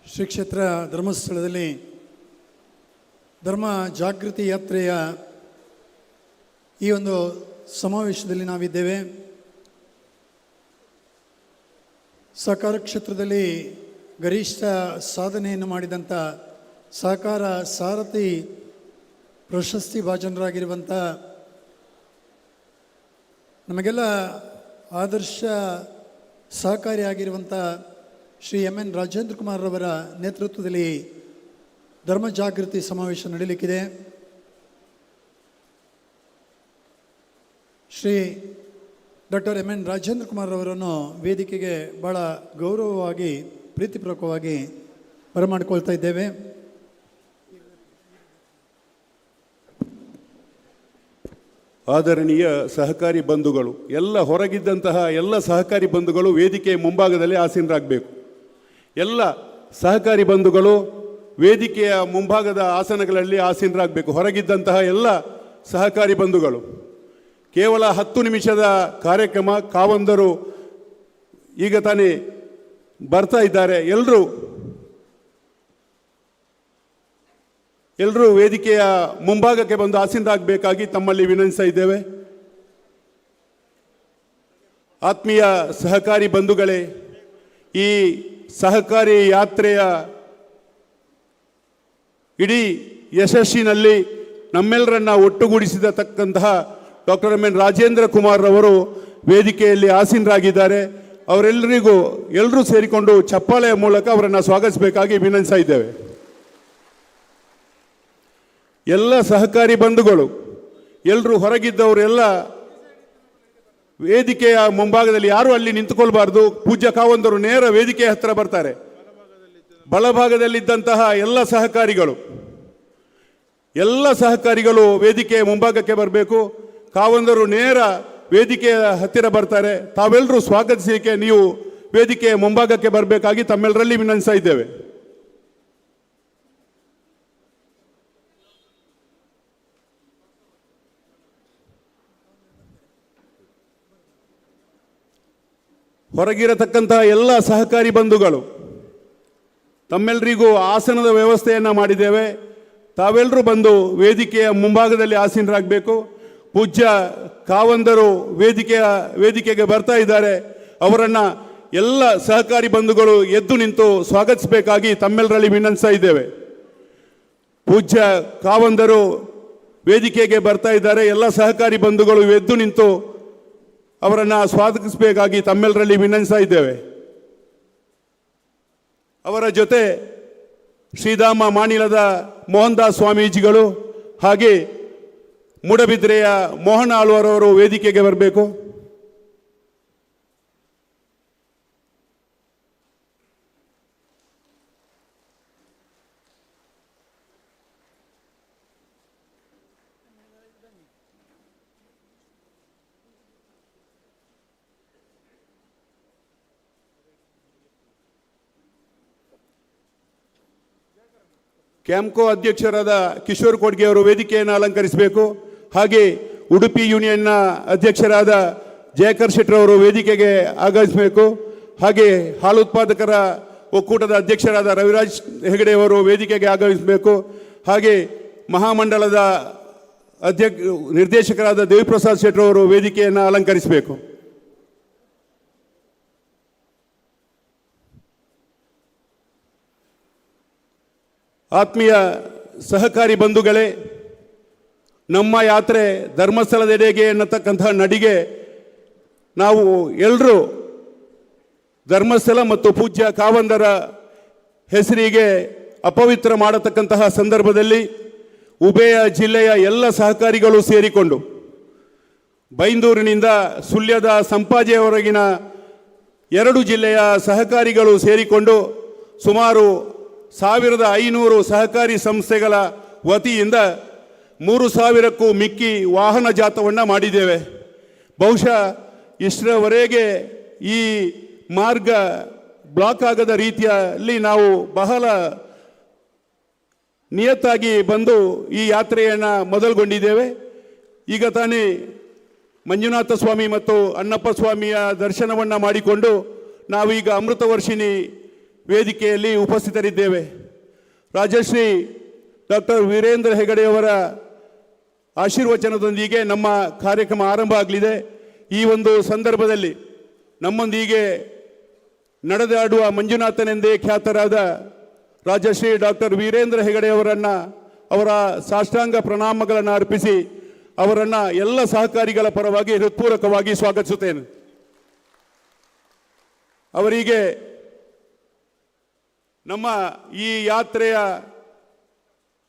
ಶ್ರೀ ಕ್ಷೇತ್ರ ಧರ್ಮಸ್ಥಳದಲ್ಲಿ ಧರ್ಮ ಜಾಗೃತಿ ಯಾತ್ರೆಯ ಈ ಒಂದು ಸಮಾವೇಶದಲ್ಲಿ ನಾವಿದ್ದೇವೆ. ಸಹಕಾರ ಕ್ಷೇತ್ರದಲ್ಲಿ ಗರಿಷ್ಠ ಸಾಧನೆಯನ್ನು ಮಾಡಿದಂಥ ಸಹಕಾರ ಸಾರಥಿ ಪ್ರಶಸ್ತಿ ಭಾಜನರಾಗಿರುವಂಥ ನಮಗೆಲ್ಲ ಆದರ್ಶ ಸಹಕಾರಿಯಾಗಿರುವಂಥ ಶ್ರೀ ಎನ್ ರಾಜೇಂದ್ರ ಕುಮಾರ್ರವರ ನೇತೃತ್ವದಲ್ಲಿ ಧರ್ಮ ಜಾಗೃತಿ ಸಮಾವೇಶ ನಡೆಯಲಿಕ್ಕಿದೆ. ಶ್ರೀ ಡಾಕ್ಟರ್ ಎನ್ ರಾಜೇಂದ್ರ ಕುಮಾರ್ರವರನ್ನು ವೇದಿಕೆಗೆ ಭಾಳ ಗೌರವವಾಗಿ ಪ್ರೀತಿಪೂರ್ವಕವಾಗಿ ಬರಮಾಡಿಕೊಳ್ತಾ ಇದ್ದೇವೆ. ಆದರಣೀಯ ಸಹಕಾರಿ ಬಂಧುಗಳು, ಎಲ್ಲ ಹೊರಗಿದ್ದಂತಹ ಎಲ್ಲ ಸಹಕಾರಿ ಬಂಧುಗಳು ವೇದಿಕೆಯ ಮುಂಭಾಗದಲ್ಲಿ ಆಸೀನರಾಗಬೇಕು. ಎಲ್ಲ ಸಹಕಾರಿ ಬಂಧುಗಳು ವೇದಿಕೆಯ ಮುಂಭಾಗದ ಆಸನಗಳಲ್ಲಿ ಆಸೀನರಾಗಬೇಕು. ಹೊರಗಿದ್ದಂತಹ ಎಲ್ಲ ಸಹಕಾರಿ ಬಂಧುಗಳು. ಕೇವಲ 10 ನಿಮಿಷದ ಕಾರ್ಯಕ್ರಮ. ಕಾವಂದರು ಈಗ ತಾನೇ ಬರ್ತಾ ಇದ್ದಾರೆ. ಎಲ್ಲರೂ ವೇದಿಕೆಯ ಮುಂಭಾಗಕ್ಕೆ ಬಂದು ಆಸೀನರಾಗಬೇಕಾಗಿ ತಮ್ಮಲ್ಲಿ ವಿನಂತಿಸ್ತಾ ಇದ್ದೇವೆ. ಆತ್ಮೀಯ ಸಹಕಾರಿ ಬಂಧುಗಳೇ, ಈ ಸಹಕಾರಿ ಯಾತ್ರೆಯ ಇಡೀ ಯಶಸ್ಸಿನಲ್ಲಿ ನಮ್ಮೆಲ್ಲರನ್ನ ಒಟ್ಟುಗೂಡಿಸಿದತಕ್ಕಂತಹ ಡಾಕ್ಟರ್ ಎನ್ ರಾಜೇಂದ್ರ ಕುಮಾರ್ ಅವರು ವೇದಿಕೆಯಲ್ಲಿ ಆಸೀನರಾಗಿದ್ದಾರೆ. ಎಲ್ಲರೂ ಸೇರಿಕೊಂಡು ಚಪ್ಪಾಳೆಯ ಮೂಲಕ ಅವರನ್ನು ಸ್ವಾಗತಿಸಬೇಕಾಗಿ ವಿನಂತಿಸ್ತಾ ಇದ್ದೇವೆ. ಎಲ್ಲ ಸಹಕಾರಿ ಬಂಧುಗಳು, ಎಲ್ಲರೂ ಹೊರಗಿದ್ದವರೆಲ್ಲ ವೇದಿಕೆಯ ಮುಂಭಾಗದಲ್ಲಿ ಯಾರೂ ಅಲ್ಲಿ ನಿಂತುಕೊಳ್ಬಾರ್ದು. ಪೂಜ್ಯ ಕಾವಂದರು ನೇರ ವೇದಿಕೆಯ ಹತ್ತಿರ ಬರ್ತಾರೆ. ಬಲಭಾಗದಲ್ಲಿದ್ದಂತಹ ಎಲ್ಲ ಸಹಕಾರಿಗಳು ವೇದಿಕೆಯ ಮುಂಭಾಗಕ್ಕೆ ಬರಬೇಕು. ಕಾವಂದರು ನೇರ ವೇದಿಕೆಯ ಹತ್ತಿರ ಬರ್ತಾರೆ. ತಾವೆಲ್ಲರೂ ಸ್ವಾಗತಿಸಲಿಕ್ಕೆ ನೀವು ವೇದಿಕೆಯ ಮುಂಭಾಗಕ್ಕೆ ಬರಬೇಕಾಗಿ ತಮ್ಮೆಲ್ಲರಲ್ಲಿ ವಿನಂತಿಸ್ತಾ ಇದ್ದೇವೆ. ಹೊರಗಿರತಕ್ಕಂತಹ ಎಲ್ಲ ಸಹಕಾರಿ ಬಂಧುಗಳು, ತಮ್ಮೆಲ್ಲರಿಗೂ ಆಸನದ ವ್ಯವಸ್ಥೆಯನ್ನು ಮಾಡಿದ್ದೇವೆ. ತಾವೆಲ್ಲರೂ ಬಂದು ವೇದಿಕೆಯ ಮುಂಭಾಗದಲ್ಲಿ ಆಸೀನರಾಗಬೇಕು. ಪೂಜ್ಯ ಕಾವಂದರು ವೇದಿಕೆಗೆ ಬರ್ತಾ ಇದ್ದಾರೆ. ಅವರನ್ನು ಎಲ್ಲ ಸಹಕಾರಿ ಬಂಧುಗಳು ಎದ್ದು ನಿಂತು ಸ್ವಾಗತಿಸಬೇಕಾಗಿ ತಮ್ಮೆಲ್ಲರಲ್ಲಿ ವಿನಂತಿಸ್ತಾ ಇದ್ದೇವೆ. ಪೂಜ್ಯ ಕಾವಂದರು ವೇದಿಕೆಗೆ ಬರ್ತಾ ಇದ್ದಾರೆ. ಎಲ್ಲ ಸಹಕಾರಿ ಬಂಧುಗಳು ಎದ್ದು ನಿಂತು ಅವರನ್ನು ಸ್ವಾಗತಿಸಬೇಕಾಗಿ ತಮ್ಮೆಲ್ಲರಲ್ಲಿ ವಿನಂತಿಸ್ತಾ ಇದ್ದೇವೆ. ಅವರ ಜೊತೆ ಶ್ರೀಧಾಮ ಮಾಣಿಲದ ಮೋಹನ್ದಾಸ್ ಸ್ವಾಮೀಜಿಗಳು ಹಾಗೆ ಮೂಡಬಿದ್ರೆಯ ಮೋಹನ ಆಳ್ವಾರವರು ವೇದಿಕೆಗೆ ಬರಬೇಕು. ಕ್ಯಾಂಪ್ಕೋ ಅಧ್ಯಕ್ಷರಾದ ಕಿಶೋರ್ ಕೊಡ್ಗೆ ಅವರು ವೇದಿಕೆಯನ್ನು ಅಲಂಕರಿಸಬೇಕು. ಹಾಗೆ ಉಡುಪಿ ಯೂನಿಯನ್ನ ಅಧ್ಯಕ್ಷರಾದ ಜಯಕರ್ ಶೆಟ್ಟರವರು ವೇದಿಕೆಗೆ ಆಗಮಿಸಬೇಕು. ಹಾಗೆ ಹಾಲು ಉತ್ಪಾದಕರ ಒಕ್ಕೂಟದ ಅಧ್ಯಕ್ಷರಾದ ರವಿರಾಜ್ ಹೆಗಡೆ ಅವರು ವೇದಿಕೆಗೆ ಆಗಮಿಸಬೇಕು. ಹಾಗೆ ಮಹಾಮಂಡಲದ ನಿರ್ದೇಶಕರಾದ ದೇವಿಪ್ರಸಾದ್ ಶೆಟ್ಟರವರು ವೇದಿಕೆಯನ್ನು ಅಲಂಕರಿಸಬೇಕು. ಆತ್ಮೀಯ ಸಹಕಾರಿ ಬಂಧುಗಳೇ, ನಮ್ಮ ಯಾತ್ರೆ ಧರ್ಮಸ್ಥಳದೆಡೆಗೆ ಎನ್ನತಕ್ಕಂತಹ ನಡಿಗೆ ನಾವು ಎಲ್ಲರೂ ಧರ್ಮಸ್ಥಳ ಮತ್ತು ಪೂಜ್ಯ ಕಾವಂದರ ಹೆಸರಿಗೆ ಅಪವಿತ್ರ ಮಾಡತಕ್ಕಂತಹ ಸಂದರ್ಭದಲ್ಲಿ ಉಭಯ ಜಿಲ್ಲೆಯ ಎಲ್ಲ ಸಹಕಾರಿಗಳು ಸೇರಿಕೊಂಡು ಬೈಂದೂರಿನಿಂದ ಸುಳ್ಯದ ಸಂಪಾಜೆಯವರೆಗಿನ 2 ಜಿಲ್ಲೆಯ ಸಹಕಾರಿಗಳು ಸೇರಿಕೊಂಡು ಸುಮಾರು 1500 ಸಹಕಾರಿ ಸಂಸ್ಥೆಗಳ ವತಿಯಿಂದ 3000ಕ್ಕೂ ಮಿಕ್ಕಿ ವಾಹನ ಜಾಥವನ್ನು ಮಾಡಿದ್ದೇವೆ. ಬಹುಶಃ ಇಷ್ಟರವರೆಗೆ ಈ ಮಾರ್ಗ ಬ್ಲಾಕ್ ಆಗದ ರೀತಿಯಲ್ಲಿ ನಾವು ಬಹಳ ನಿಯತ್ತಾಗಿ ಬಂದು ಈ ಯಾತ್ರೆಯನ್ನು ಮೊದಲುಗೊಂಡಿದ್ದೇವೆ. ಈಗ ತಾನೇ ಮಂಜುನಾಥ ಸ್ವಾಮಿ ಮತ್ತು ಅಣ್ಣಪ್ಪ ಸ್ವಾಮಿಯ ದರ್ಶನವನ್ನು ಮಾಡಿಕೊಂಡು ನಾವೀಗ ಅಮೃತ ವರ್ಷಿಣಿ ವೇದಿಕೆಯಲ್ಲಿ ಉಪಸ್ಥಿತರಿದ್ದೇವೆ. ರಾಜಶ್ರೀ ಡಾಕ್ಟರ್ ವೀರೇಂದ್ರ ಹೆಗಡೆಯವರ ಆಶೀರ್ವಚನದೊಂದಿಗೆ ನಮ್ಮ ಕಾರ್ಯಕ್ರಮ ಆರಂಭ ಆಗಲಿದೆ. ಈ ಒಂದು ಸಂದರ್ಭದಲ್ಲಿ ನಮ್ಮೊಂದಿಗೆ ನಡೆದಾಡುವ ಮಂಜುನಾಥನೆಂದೇ ಖ್ಯಾತರಾದ ರಾಜಶ್ರೀ ಡಾಕ್ಟರ್ ವೀರೇಂದ್ರ ಹೆಗಡೆಯವರನ್ನು ಅವರ ಸಾಷ್ಟಾಂಗ ಪ್ರಣಾಮಗಳನ್ನು ಅರ್ಪಿಸಿ ಅವರನ್ನು ಎಲ್ಲ ಸಹಕಾರಿಗಳ ಪರವಾಗಿ ಹೃತ್ಪೂರ್ವಕವಾಗಿ ಸ್ವಾಗತಿಸುತ್ತೇನೆ. ಅವರಿಗೆ ನಮ್ಮ ಈ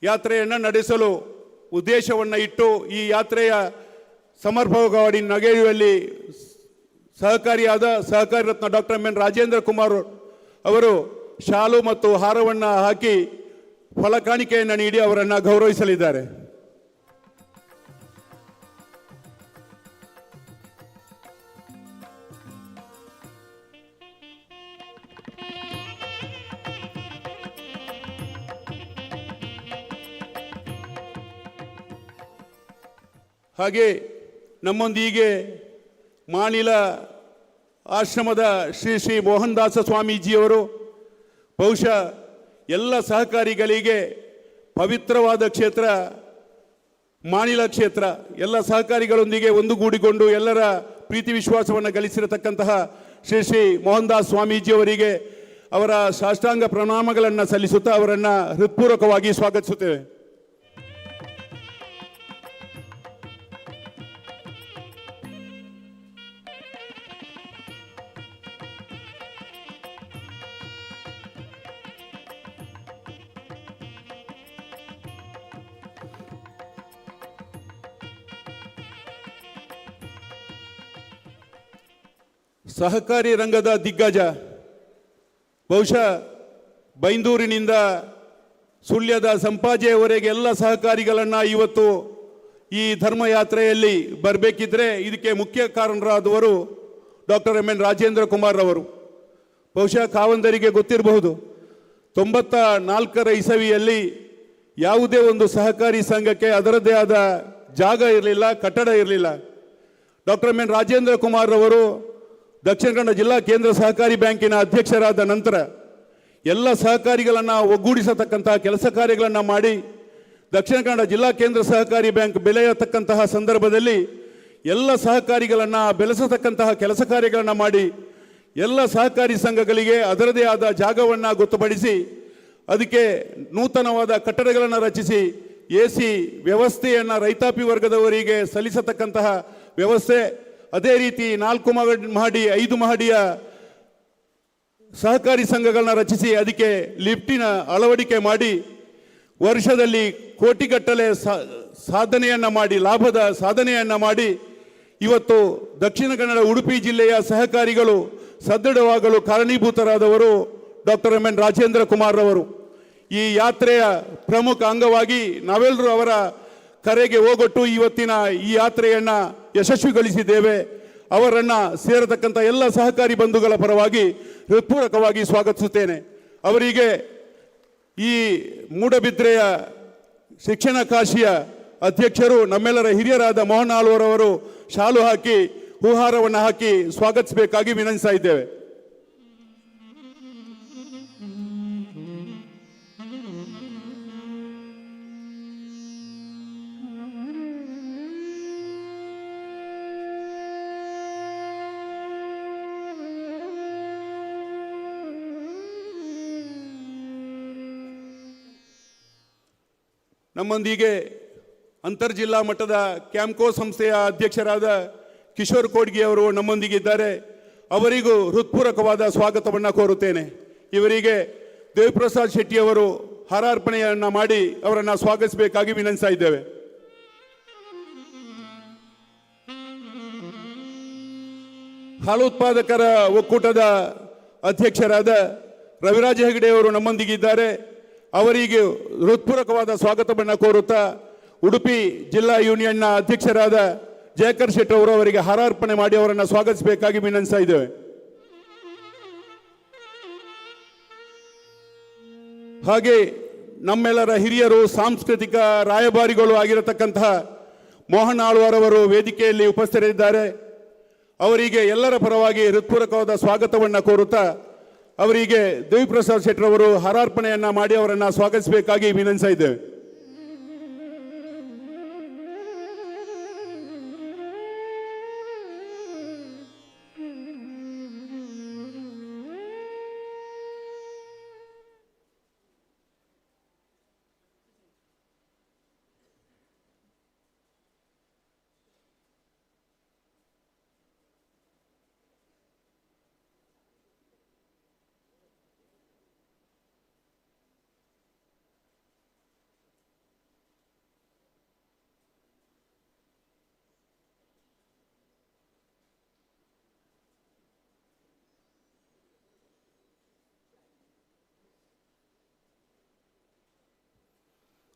ಯಾತ್ರೆಯನ್ನು ನಡೆಸಲು ಉದ್ದೇಶವನ್ನು ಇಟ್ಟು ಈ ಯಾತ್ರೆಯ ಸಮರ್ಪಕವಾಗಿ ನಡೆಯುವಲ್ಲಿ ಸಹಕಾರಿಯಾದ ಸಹಕಾರಿ ರತ್ನ doctor M N Rajendra Kumar ಅವರು ಶಾಲು ಮತ್ತು ಹಾರವನ್ನು ಹಾಕಿ ಫಲಕಾಣಿಕೆಯನ್ನು ನೀಡಿ ಅವರನ್ನು ಗೌರವಿಸಲಿದ್ದಾರೆ. ಹಾಗೆ ನಮ್ಮೊಂದಿಗೆ ಮಾಣಿಲ ಆಶ್ರಮದ ಶ್ರೀ ಶ್ರೀ ಮೋಹನ್ದಾಸ ಸ್ವಾಮೀಜಿಯವರು ಬಹುಶಃ ಎಲ್ಲ ಸಹಕಾರಿಗಳಿಗೆ ಪವಿತ್ರವಾದ ಕ್ಷೇತ್ರ ಮಾಣಿಲ ಕ್ಷೇತ್ರ. ಎಲ್ಲ ಸಹಕಾರಿಗಳೊಂದಿಗೆ ಒಂದುಗೂಡಿಕೊಂಡು ಎಲ್ಲರ ಪ್ರೀತಿ ವಿಶ್ವಾಸವನ್ನು ಗಳಿಸಿರತಕ್ಕಂತಹ ಶ್ರೀ ಶ್ರೀ ಮೋಹನ್ದಾಸ್ ಸ್ವಾಮೀಜಿಯವರಿಗೆ ಅವರ ಸಾಷ್ಟಾಂಗ ಪ್ರಣಾಮಗಳನ್ನು ಸಲ್ಲಿಸುತ್ತಾ ಅವರನ್ನು ಹೃತ್ಪೂರ್ವಕವಾಗಿ ಸ್ವಾಗತಿಸುತ್ತೇವೆ. ಸಹಕಾರಿ ರಂಗದ ದಿಗ್ಗಜ ಬಹುಶಃ ಬೈಂದೂರಿನಿಂದ ಸುಳ್ಯದ ಸಂಪಾಜೆಯವರೆಗೆ ಎಲ್ಲ ಸಹಕಾರಿಗಳನ್ನು ಇವತ್ತು ಈ ಧರ್ಮಯಾತ್ರೆಯಲ್ಲಿ ಬರಬೇಕಿದ್ರೆ ಇದಕ್ಕೆ ಮುಖ್ಯ ಕಾರಣರಾದವರು doctor M N Rajendra Kumar ಅವರು. ಬಹುಶಃ ಕಾವಂದರಿಗೆ ಗೊತ್ತಿರಬಹುದು, 94ರ ಇಸವಿಯಲ್ಲಿ ಯಾವುದೇ ಒಂದು ಸಹಕಾರಿ ಸಂಘಕ್ಕೆ ಅದರದ್ದೇ ಆದ ಜಾಗ ಇರಲಿಲ್ಲ, ಕಟ್ಟಡ ಇರಲಿಲ್ಲ. Doctor M N Rajendra Kumar ಅವರು ದಕ್ಷಿಣ ಕನ್ನಡ ಜಿಲ್ಲಾ ಕೇಂದ್ರ ಸಹಕಾರಿ ಬ್ಯಾಂಕಿನ ಅಧ್ಯಕ್ಷರಾದ ನಂತರ ಎಲ್ಲ ಸಹಕಾರಿಗಳನ್ನು ಒಗ್ಗೂಡಿಸತಕ್ಕಂತಹ ಕೆಲಸ ಕಾರ್ಯಗಳನ್ನು ಮಾಡಿ ದಕ್ಷಿಣ ಕನ್ನಡ ಜಿಲ್ಲಾ ಕೇಂದ್ರ ಸಹಕಾರಿ ಬ್ಯಾಂಕ್ ಬೆಳೆಯತಕ್ಕಂತಹ ಸಂದರ್ಭದಲ್ಲಿ ಎಲ್ಲ ಸಹಕಾರಿಗಳನ್ನು ಬೆಳೆಸತಕ್ಕಂತಹ ಕೆಲಸ ಕಾರ್ಯಗಳನ್ನು ಮಾಡಿ ಎಲ್ಲ ಸಹಕಾರಿ ಸಂಘಗಳಿಗೆ ಅದರದೇ ಆದ ಜಾಗವನ್ನು ಗೊತ್ತುಪಡಿಸಿ ಅದಕ್ಕೆ ನೂತನವಾದ ಕಟ್ಟಡಗಳನ್ನು ರಚಿಸಿ AC ವ್ಯವಸ್ಥೆಯನ್ನು ರೈತಾಪಿ ವರ್ಗದವರಿಗೆ ಸಲ್ಲಿಸತಕ್ಕಂತಹ ವ್ಯವಸ್ಥೆ, ಅದೇ ರೀತಿ 4 ಮಹಡಿ 5 ಮಹಡಿಯ ಸಹಕಾರಿ ಸಂಘಗಳನ್ನ ರಚಿಸಿ ಅದಕ್ಕೆ ಲಿಫ್ಟಿನ ಅಳವಡಿಕೆ ಮಾಡಿ ವರ್ಷದಲ್ಲಿ ಕೋಟಿಗಟ್ಟಲೆ ಸಾಧನೆಯನ್ನು ಮಾಡಿ ಲಾಭದ ಸಾಧನೆಯನ್ನು ಮಾಡಿ ಇವತ್ತು ದಕ್ಷಿಣ ಕನ್ನಡ ಉಡುಪಿ ಜಿಲ್ಲೆಯ ಸಹಕಾರಿಗಳು ಸದೃಢವಾಗಲು ಕಾರಣೀಭೂತರಾದವರು ಡಾಕ್ಟರ್ MN ರಾಜೇಂದ್ರ ಕುಮಾರ್ ಅವರು. ಈ ಯಾತ್ರೆಯ ಪ್ರಮುಖ ಅಂಗವಾಗಿ ನಾವೆಲ್ಲರೂ ಅವರ ಕರೆಗೆ ಓಗೊಟ್ಟು ಇವತ್ತಿನ ಈ ಯಾತ್ರೆಯನ್ನು ಯಶಸ್ವಿಗೊಳಿಸಿದ್ದೇವೆ. ಅವರನ್ನು ಸೇರತಕ್ಕಂಥ ಎಲ್ಲ ಸಹಕಾರಿ ಬಂಧುಗಳ ಪರವಾಗಿ ಹೃತ್ಪೂರ್ವಕವಾಗಿ ಸ್ವಾಗತಿಸುತ್ತೇನೆ. ಅವರಿಗೆ ಈ ಮೂಡಬಿದ್ರೆಯ ಶಿಕ್ಷಣ ಕಾಶಿಯ ಅಧ್ಯಕ್ಷರು ನಮ್ಮೆಲ್ಲರ ಹಿರಿಯರಾದ ಮೋಹನ್ ಆಳ್ವರವರು ಶಾಲು ಹಾಕಿ ಹೂಹಾರವನ್ನು ಹಾಕಿ ಸ್ವಾಗತಿಸಬೇಕಾಗಿ ವಿನಂತಿಸ್ತಾ ಇದ್ದೇವೆ. ನಮ್ಮೊಂದಿಗೆ ಅಂತರ್ಜಿಲ್ಲಾ ಮಟ್ಟದ ಕ್ಯಾಂಪ್ಕೋ ಸಂಸ್ಥೆಯ ಅಧ್ಯಕ್ಷರಾದ ಕಿಶೋರ್ ಕೋಡ್ಗಿ ಅವರು ನಮ್ಮೊಂದಿಗಿದ್ದಾರೆ. ಅವರಿಗೂ ಹೃತ್ಪೂರ್ವಕವಾದ ಸ್ವಾಗತವನ್ನು ಕೋರುತ್ತೇನೆ. ಇವರಿಗೆ ದೇವಪ್ರಸಾದ್ ಶೆಟ್ಟಿ ಅವರು ಹಾರಾರ್ಪಣೆಯನ್ನು ಮಾಡಿ ಅವರನ್ನು ಸ್ವಾಗತಿಸಬೇಕಾಗಿ ವಿನಂತಿಸ್ತಾ ಇದ್ದೇವೆ. ಹಾಲು ಉತ್ಪಾದಕರ ಒಕ್ಕೂಟದ ಅಧ್ಯಕ್ಷರಾದ ರವಿರಾಜ ಹೆಗಡೆ ಅವರು ನಮ್ಮೊಂದಿಗಿದ್ದಾರೆ. ಅವರಿಗೆ ಹೃತ್ಪೂರ್ವಕವಾದ ಸ್ವಾಗತವನ್ನು ಕೋರುತ್ತಾ ಉಡುಪಿ ಜಿಲ್ಲಾ ಯೂನಿಯನ್ನ ಅಧ್ಯಕ್ಷರಾದ ಜಯಕರ್ ಶೆಟ್ಟಿ ಅವರು ಅವರಿಗೆ ಹಾರಾರ್ಪಣೆ ಮಾಡಿ ಅವರನ್ನು ಸ್ವಾಗತಿಸಬೇಕಾಗಿ ವಿನಂತಿಸ್ತಾ ಇದ್ದೇವೆ. ಹಾಗೆ ನಮ್ಮೆಲ್ಲರ ಹಿರಿಯರು ಸಾಂಸ್ಕೃತಿಕ ರಾಯಭಾರಿಗಳು ಆಗಿರತಕ್ಕಂತಹ ಮೋಹನ್ ಆಳ್ವಾರವರು ವೇದಿಕೆಯಲ್ಲಿ ಉಪಸ್ಥಿತರಿದ್ದಾರೆ. ಅವರಿಗೆ ಎಲ್ಲರ ಪರವಾಗಿ ಹೃತ್ಪೂರ್ವಕವಾದ ಸ್ವಾಗತವನ್ನು ಕೋರುತ್ತಾ ಅವರಿಗೆ ದೇವಿಪ್ರಸಾದ್ ಶೆಟ್ಟರವರು ಹಾರಾರ್ಪಣೆಯನ್ನು ಮಾಡಿ ಅವರನ್ನು ಸ್ವಾಗತಿಸಬೇಕಾಗಿ ವಿನಂತಿಸ್ತಾ ಇದ್ದೇವೆ.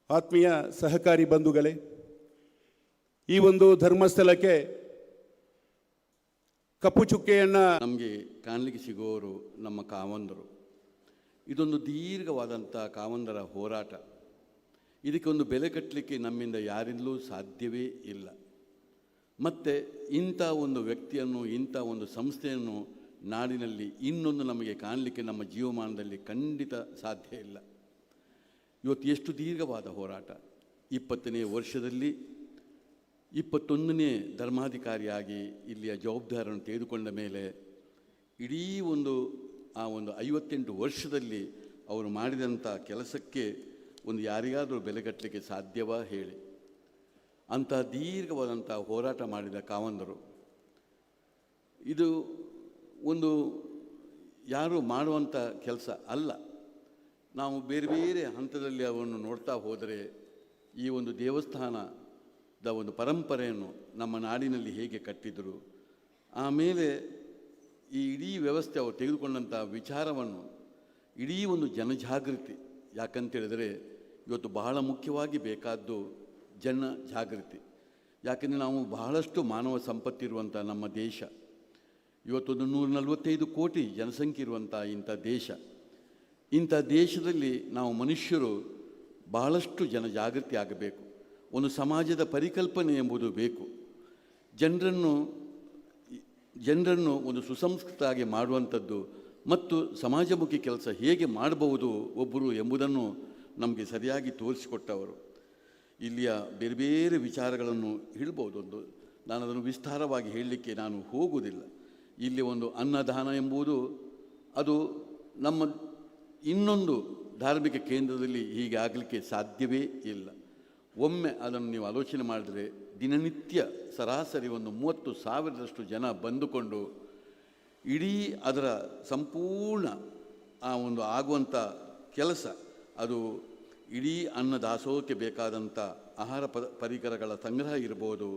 ಆತ್ಮೀಯ ಸಹಕಾರಿ ಬಂಧುಗಳೇ, ಈ ಒಂದು ಧರ್ಮಸ್ಥಳಕ್ಕೆ ಕಪ್ಪು ಚುಕ್ಕೆಯನ್ನು ನಮಗೆ ಕಾಣಲಿಕ್ಕೆ ಸಿಗುವವರು ನಮ್ಮ ಕಾವಂದರು. ಇದೊಂದು ದೀರ್ಘವಾದಂಥ ಕಾವಂದರ ಹೋರಾಟ. ಇದಕ್ಕೊಂದು ಬೆಲೆ ಕಟ್ಟಲಿಕ್ಕೆ ನಮ್ಮಿಂದ ಯಾರಿಂದಲೂ ಸಾಧ್ಯವೇ ಇಲ್ಲ. ಮತ್ತು ಇಂಥ ಒಂದು ವ್ಯಕ್ತಿಯನ್ನು, ಇಂಥ ಒಂದು ಸಂಸ್ಥೆಯನ್ನು ನಾಡಿನಲ್ಲಿ ಇನ್ನೊಂದು ನಮಗೆ ಕಾಣಲಿಕ್ಕೆ ನಮ್ಮ ಜೀವಮಾನದಲ್ಲಿ ಖಂಡಿತ ಸಾಧ್ಯ ಇಲ್ಲ. ಇವತ್ತು ಎಷ್ಟು ದೀರ್ಘವಾದ ಹೋರಾಟ. 20ನೇ ವರ್ಷದಲ್ಲಿ 21ನೇ ಧರ್ಮಾಧಿಕಾರಿಯಾಗಿ ಇಲ್ಲಿಯ ಜವಾಬ್ದಾರಿಯನ್ನು ತೆಗೆದುಕೊಂಡ ಮೇಲೆ ಇಡೀ ಒಂದು 58 ವರ್ಷದಲ್ಲಿ ಅವರು ಮಾಡಿದಂಥ ಕೆಲಸಕ್ಕೆ ಒಂದು ಯಾರಿಗಾದರೂ ಬೆಲೆ ಕಟ್ಟಲಿಕ್ಕೆ ಸಾಧ್ಯವಾ ಹೇಳಿ? ಅಂಥ ದೀರ್ಘವಾದಂಥ ಹೋರಾಟ ಮಾಡಿದ ಕಾವಂದರು. ಇದು ಒಂದು ಯಾರು ಮಾಡುವಂಥ ಕೆಲಸ ಅಲ್ಲ. ನಾವು ಬೇರೆ ಬೇರೆ ಹಂತದಲ್ಲಿ ಅವನ್ನು ನೋಡ್ತಾ ಹೋದರೆ ಈ ಒಂದು ದೇವಸ್ಥಾನದ ಒಂದು ಪರಂಪರೆಯನ್ನು ನಮ್ಮ ನಾಡಿನಲ್ಲಿ ಹೇಗೆ ಕಟ್ಟಿದರು, ಆಮೇಲೆ ಈ ಇಡೀ ವ್ಯವಸ್ಥೆ ಅವರು ತೆಗೆದುಕೊಂಡಂಥ ವಿಚಾರವನ್ನು, ಇಡೀ ಒಂದು ಜನಜಾಗೃತಿ. ಯಾಕಂತೇಳಿದರೆ ಇವತ್ತು ಬಹಳ ಮುಖ್ಯವಾಗಿ ಬೇಕಾದ್ದು ಜನಜಾಗೃತಿ. ಯಾಕೆಂದರೆ ನಾವು ಬಹಳಷ್ಟು ಮಾನವ ಸಂಪತ್ತಿರುವಂಥ ನಮ್ಮ ದೇಶ, ಇವತ್ತೊಂದು 145 ಕೋಟಿ ಜನಸಂಖ್ಯೆ ಇರುವಂಥ ಇಂಥ ದೇಶ. ಇಂಥ ದೇಶದಲ್ಲಿ ನಾವು ಮನುಷ್ಯರು ಬಹಳಷ್ಟು ಜನಜಾಗೃತಿ ಆಗಬೇಕು. ಒಂದು ಸಮಾಜದ ಪರಿಕಲ್ಪನೆ ಎಂಬುದು ಬೇಕು. ಜನರನ್ನು ಒಂದು ಸುಸಂಸ್ಕೃತವಾಗಿ ಮಾಡುವಂಥದ್ದು ಮತ್ತು ಸಮಾಜಮುಖಿ ಕೆಲಸ ಹೇಗೆ ಮಾಡಬಹುದು ಒಬ್ಬರು ಎಂಬುದನ್ನು ನಮಗೆ ಸರಿಯಾಗಿ ತೋರಿಸಿಕೊಟ್ಟವರು. ಇಲ್ಲಿಯ ಬೇರೆ ಬೇರೆ ವಿಚಾರಗಳನ್ನು ಹೇಳ್ಬೋದು. ನಾನು ಅದನ್ನು ವಿಸ್ತಾರವಾಗಿ ಹೇಳಲಿಕ್ಕೆ ನಾನು ಹೋಗುವುದಿಲ್ಲ. ಇಲ್ಲಿ ಒಂದು ಅನ್ನದಾನ ಎಂಬುದು ಅದು ನಮ್ಮ ಇನ್ನೊಂದು ಧಾರ್ಮಿಕ ಕೇಂದ್ರದಲ್ಲಿ ಹೀಗೆ ಆಗಲಿಕ್ಕೆ ಸಾಧ್ಯವೇ ಇಲ್ಲ. ಒಮ್ಮೆ ಅದನ್ನು ನೀವು ಆಲೋಚನೆ ಮಾಡಿದರೆ ದಿನನಿತ್ಯ ಸರಾಸರಿ ಒಂದು 30,000 ಜನ ಬಂದುಕೊಂಡು ಇಡೀ ಅದರ ಸಂಪೂರ್ಣ ಆ ಒಂದು ಆಗುವಂಥ ಕೆಲಸ ಅದು ಇಡೀ ಅನ್ನದಾಸೋಹಕ್ಕೆ ಬೇಕಾದಂಥ ಆಹಾರ ಪರಿಕರಗಳ ಸಂಗ್ರಹ ಇರ್ಬೋದು,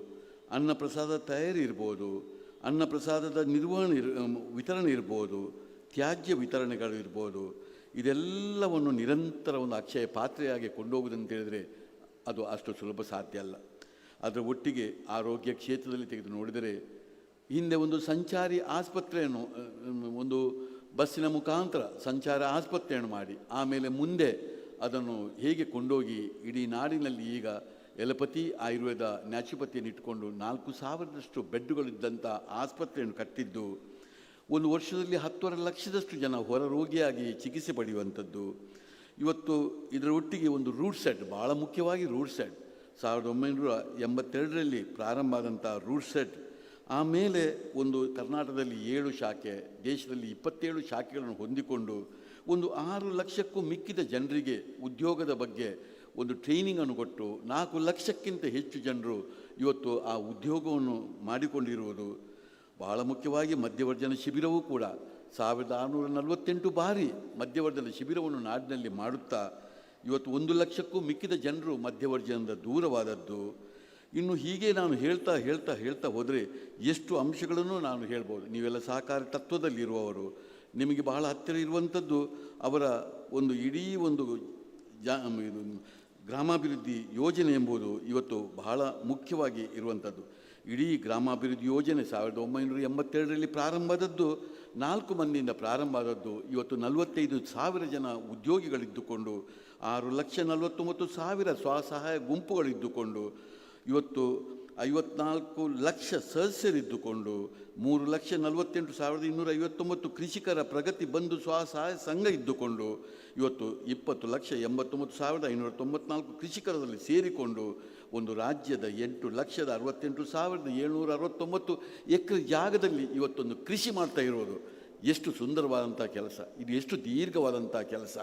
ಅನ್ನಪ್ರಸಾದ ತಯಾರಿ ಇರ್ಬೋದು, ಅನ್ನಪ್ರಸಾದದ ವಿತರಣೆ ಇರ್ಬೋದು, ತ್ಯಾಜ್ಯ ವಿತರಣೆಗಳು ಇರ್ಬೋದು, ಇದೆಲ್ಲವನ್ನು ನಿರಂತರ ಒಂದು ಅಕ್ಷಯ ಪಾತ್ರೆಯಾಗಿ ಕೊಂಡೋಗುವುದಂತ ಹೇಳಿದರೆ ಅದು ಅಷ್ಟು ಸುಲಭ ಸಾಧ್ಯ ಅಲ್ಲ. ಅದರ ಒಟ್ಟಿಗೆ ಆರೋಗ್ಯ ಕ್ಷೇತ್ರದಲ್ಲಿ ತೆಗೆದು ನೋಡಿದರೆ ಹಿಂದೆ ಒಂದು ಸಂಚಾರಿ ಆಸ್ಪತ್ರೆಯನ್ನು ಒಂದು ಬಸ್ಸಿನ ಮುಖಾಂತರ ಸಂಚಾರ ಆಸ್ಪತ್ರೆಯನ್ನು ಮಾಡಿ ಆಮೇಲೆ ಮುಂದೆ ಅದನ್ನು ಹೇಗೆ ಕೊಂಡೋಗಿ ಇಡೀ ನಾಡಿನಲ್ಲಿ ಈಗ ಎಲಪತಿ ಆಯುರ್ವೇದ ನ್ಯಾಚುರೋಪತಿಯನ್ನು ಇಟ್ಟುಕೊಂಡು 4,000 ಬೆಡ್ಡುಗಳಿದ್ದಂಥ ಆಸ್ಪತ್ರೆಯನ್ನು ಕಟ್ಟಿದ್ದು, ಒಂದು ವರ್ಷದಲ್ಲಿ 10 ಲಕ್ಷದಷ್ಟು ಜನ ಹೊರ ರೋಗಿಯಾಗಿ ಚಿಕಿತ್ಸೆ ಪಡೆಯುವಂಥದ್ದು. ಇವತ್ತು ಇದರ ಒಟ್ಟಿಗೆ ಒಂದು ರೂಟ್ ಸೆಟ್, ಭಾಳ ಮುಖ್ಯವಾಗಿ ರೂಟ್ ಸೆಟ್ 1982ರಲ್ಲಿ ಪ್ರಾರಂಭ ಆದಂಥ ರೂಟ್ ಸೆಟ್ ಆಮೇಲೆ ಒಂದು ಕರ್ನಾಟಕದಲ್ಲಿ 7 ಶಾಖೆ, ದೇಶದಲ್ಲಿ 27 ಶಾಖೆಗಳನ್ನು ಹೊಂದಿಕೊಂಡು ಒಂದು 6 ಲಕ್ಷಕ್ಕೂ ಮಿಕ್ಕಿದ ಜನರಿಗೆ ಉದ್ಯೋಗದ ಬಗ್ಗೆ ಒಂದು ಟ್ರೈನಿಂಗನ್ನು ಕೊಟ್ಟು 4 ಲಕ್ಷಕ್ಕಿಂತ ಹೆಚ್ಚು ಜನರು ಇವತ್ತು ಆ ಉದ್ಯೋಗವನ್ನು ಮಾಡಿಕೊಂಡಿರುವುದು. ಬಹಳ ಮುಖ್ಯವಾಗಿ ಮಧ್ಯವರ್ಜನ ಶಿಬಿರವೂ ಕೂಡ 1648 ಬಾರಿ ಮಧ್ಯವರ್ಜನ ಶಿಬಿರವನ್ನು ನಾಡಿನಲ್ಲಿ ಮಾಡುತ್ತಾ ಇವತ್ತು 1 ಲಕ್ಷಕ್ಕೂ ಮಿಕ್ಕಿದ ಜನರು ಮಧ್ಯವರ್ಜನದ ದೂರವಾದದ್ದು. ಇನ್ನು ಹೀಗೆ ನಾನು ಹೇಳ್ತಾ ಹೋದರೆ ಎಷ್ಟು ಅಂಶಗಳನ್ನು ನಾನು ಹೇಳ್ಬೋದು. ನೀವೆಲ್ಲ ಸಹಕಾರಿ ತತ್ವದಲ್ಲಿರುವವರು, ನಿಮಗೆ ಬಹಳ ಹತ್ತಿರ ಇರುವಂಥದ್ದು ಅವರ ಒಂದು ಇಡೀ ಒಂದು ಗ್ರಾಮಾಭಿವೃದ್ಧಿ ಯೋಜನೆ ಎಂಬುದು ಇವತ್ತು ಬಹಳ ಮುಖ್ಯವಾಗಿ ಇರುವಂಥದ್ದು. ಇಡೀ ಗ್ರಾಮಾಭಿವೃದ್ಧಿ ಯೋಜನೆ 1982ರಲ್ಲಿ ಪ್ರಾರಂಭವಾದದ್ದು, 4 ಮಂದಿಯಿಂದ ಪ್ರಾರಂಭ ಆದದ್ದು. ಇವತ್ತು 45,000 ಜನ ಉದ್ಯೋಗಿಗಳಿದ್ದುಕೊಂಡು 6,49,000 ಸ್ವಸಹಾಯ ಗುಂಪುಗಳಿದ್ದುಕೊಂಡು ಇವತ್ತು 54 ಲಕ್ಷ ಸದಸ್ಯರಿದ್ದುಕೊಂಡು 3,48,259 ಕೃಷಿಕರ ಪ್ರಗತಿ ಬಂಧು ಸ್ವಸಹಾಯ ಸಂಘ ಇದ್ದುಕೊಂಡು ಇವತ್ತು 20,89,594 ಕೃಷಿಕರಲ್ಲಿ ಸೇರಿಕೊಂಡು ಒಂದು ರಾಜ್ಯದ 8,68,769 ಎಕರೆ ಜಾಗದಲ್ಲಿ ಇವತ್ತೊಂದು ಕೃಷಿ ಮಾಡ್ತಾ ಇರೋದು ಎಷ್ಟು ಸುಂದರವಾದಂಥ ಕೆಲಸ, ಇದು ಎಷ್ಟು ದೀರ್ಘವಾದಂಥ ಕೆಲಸ.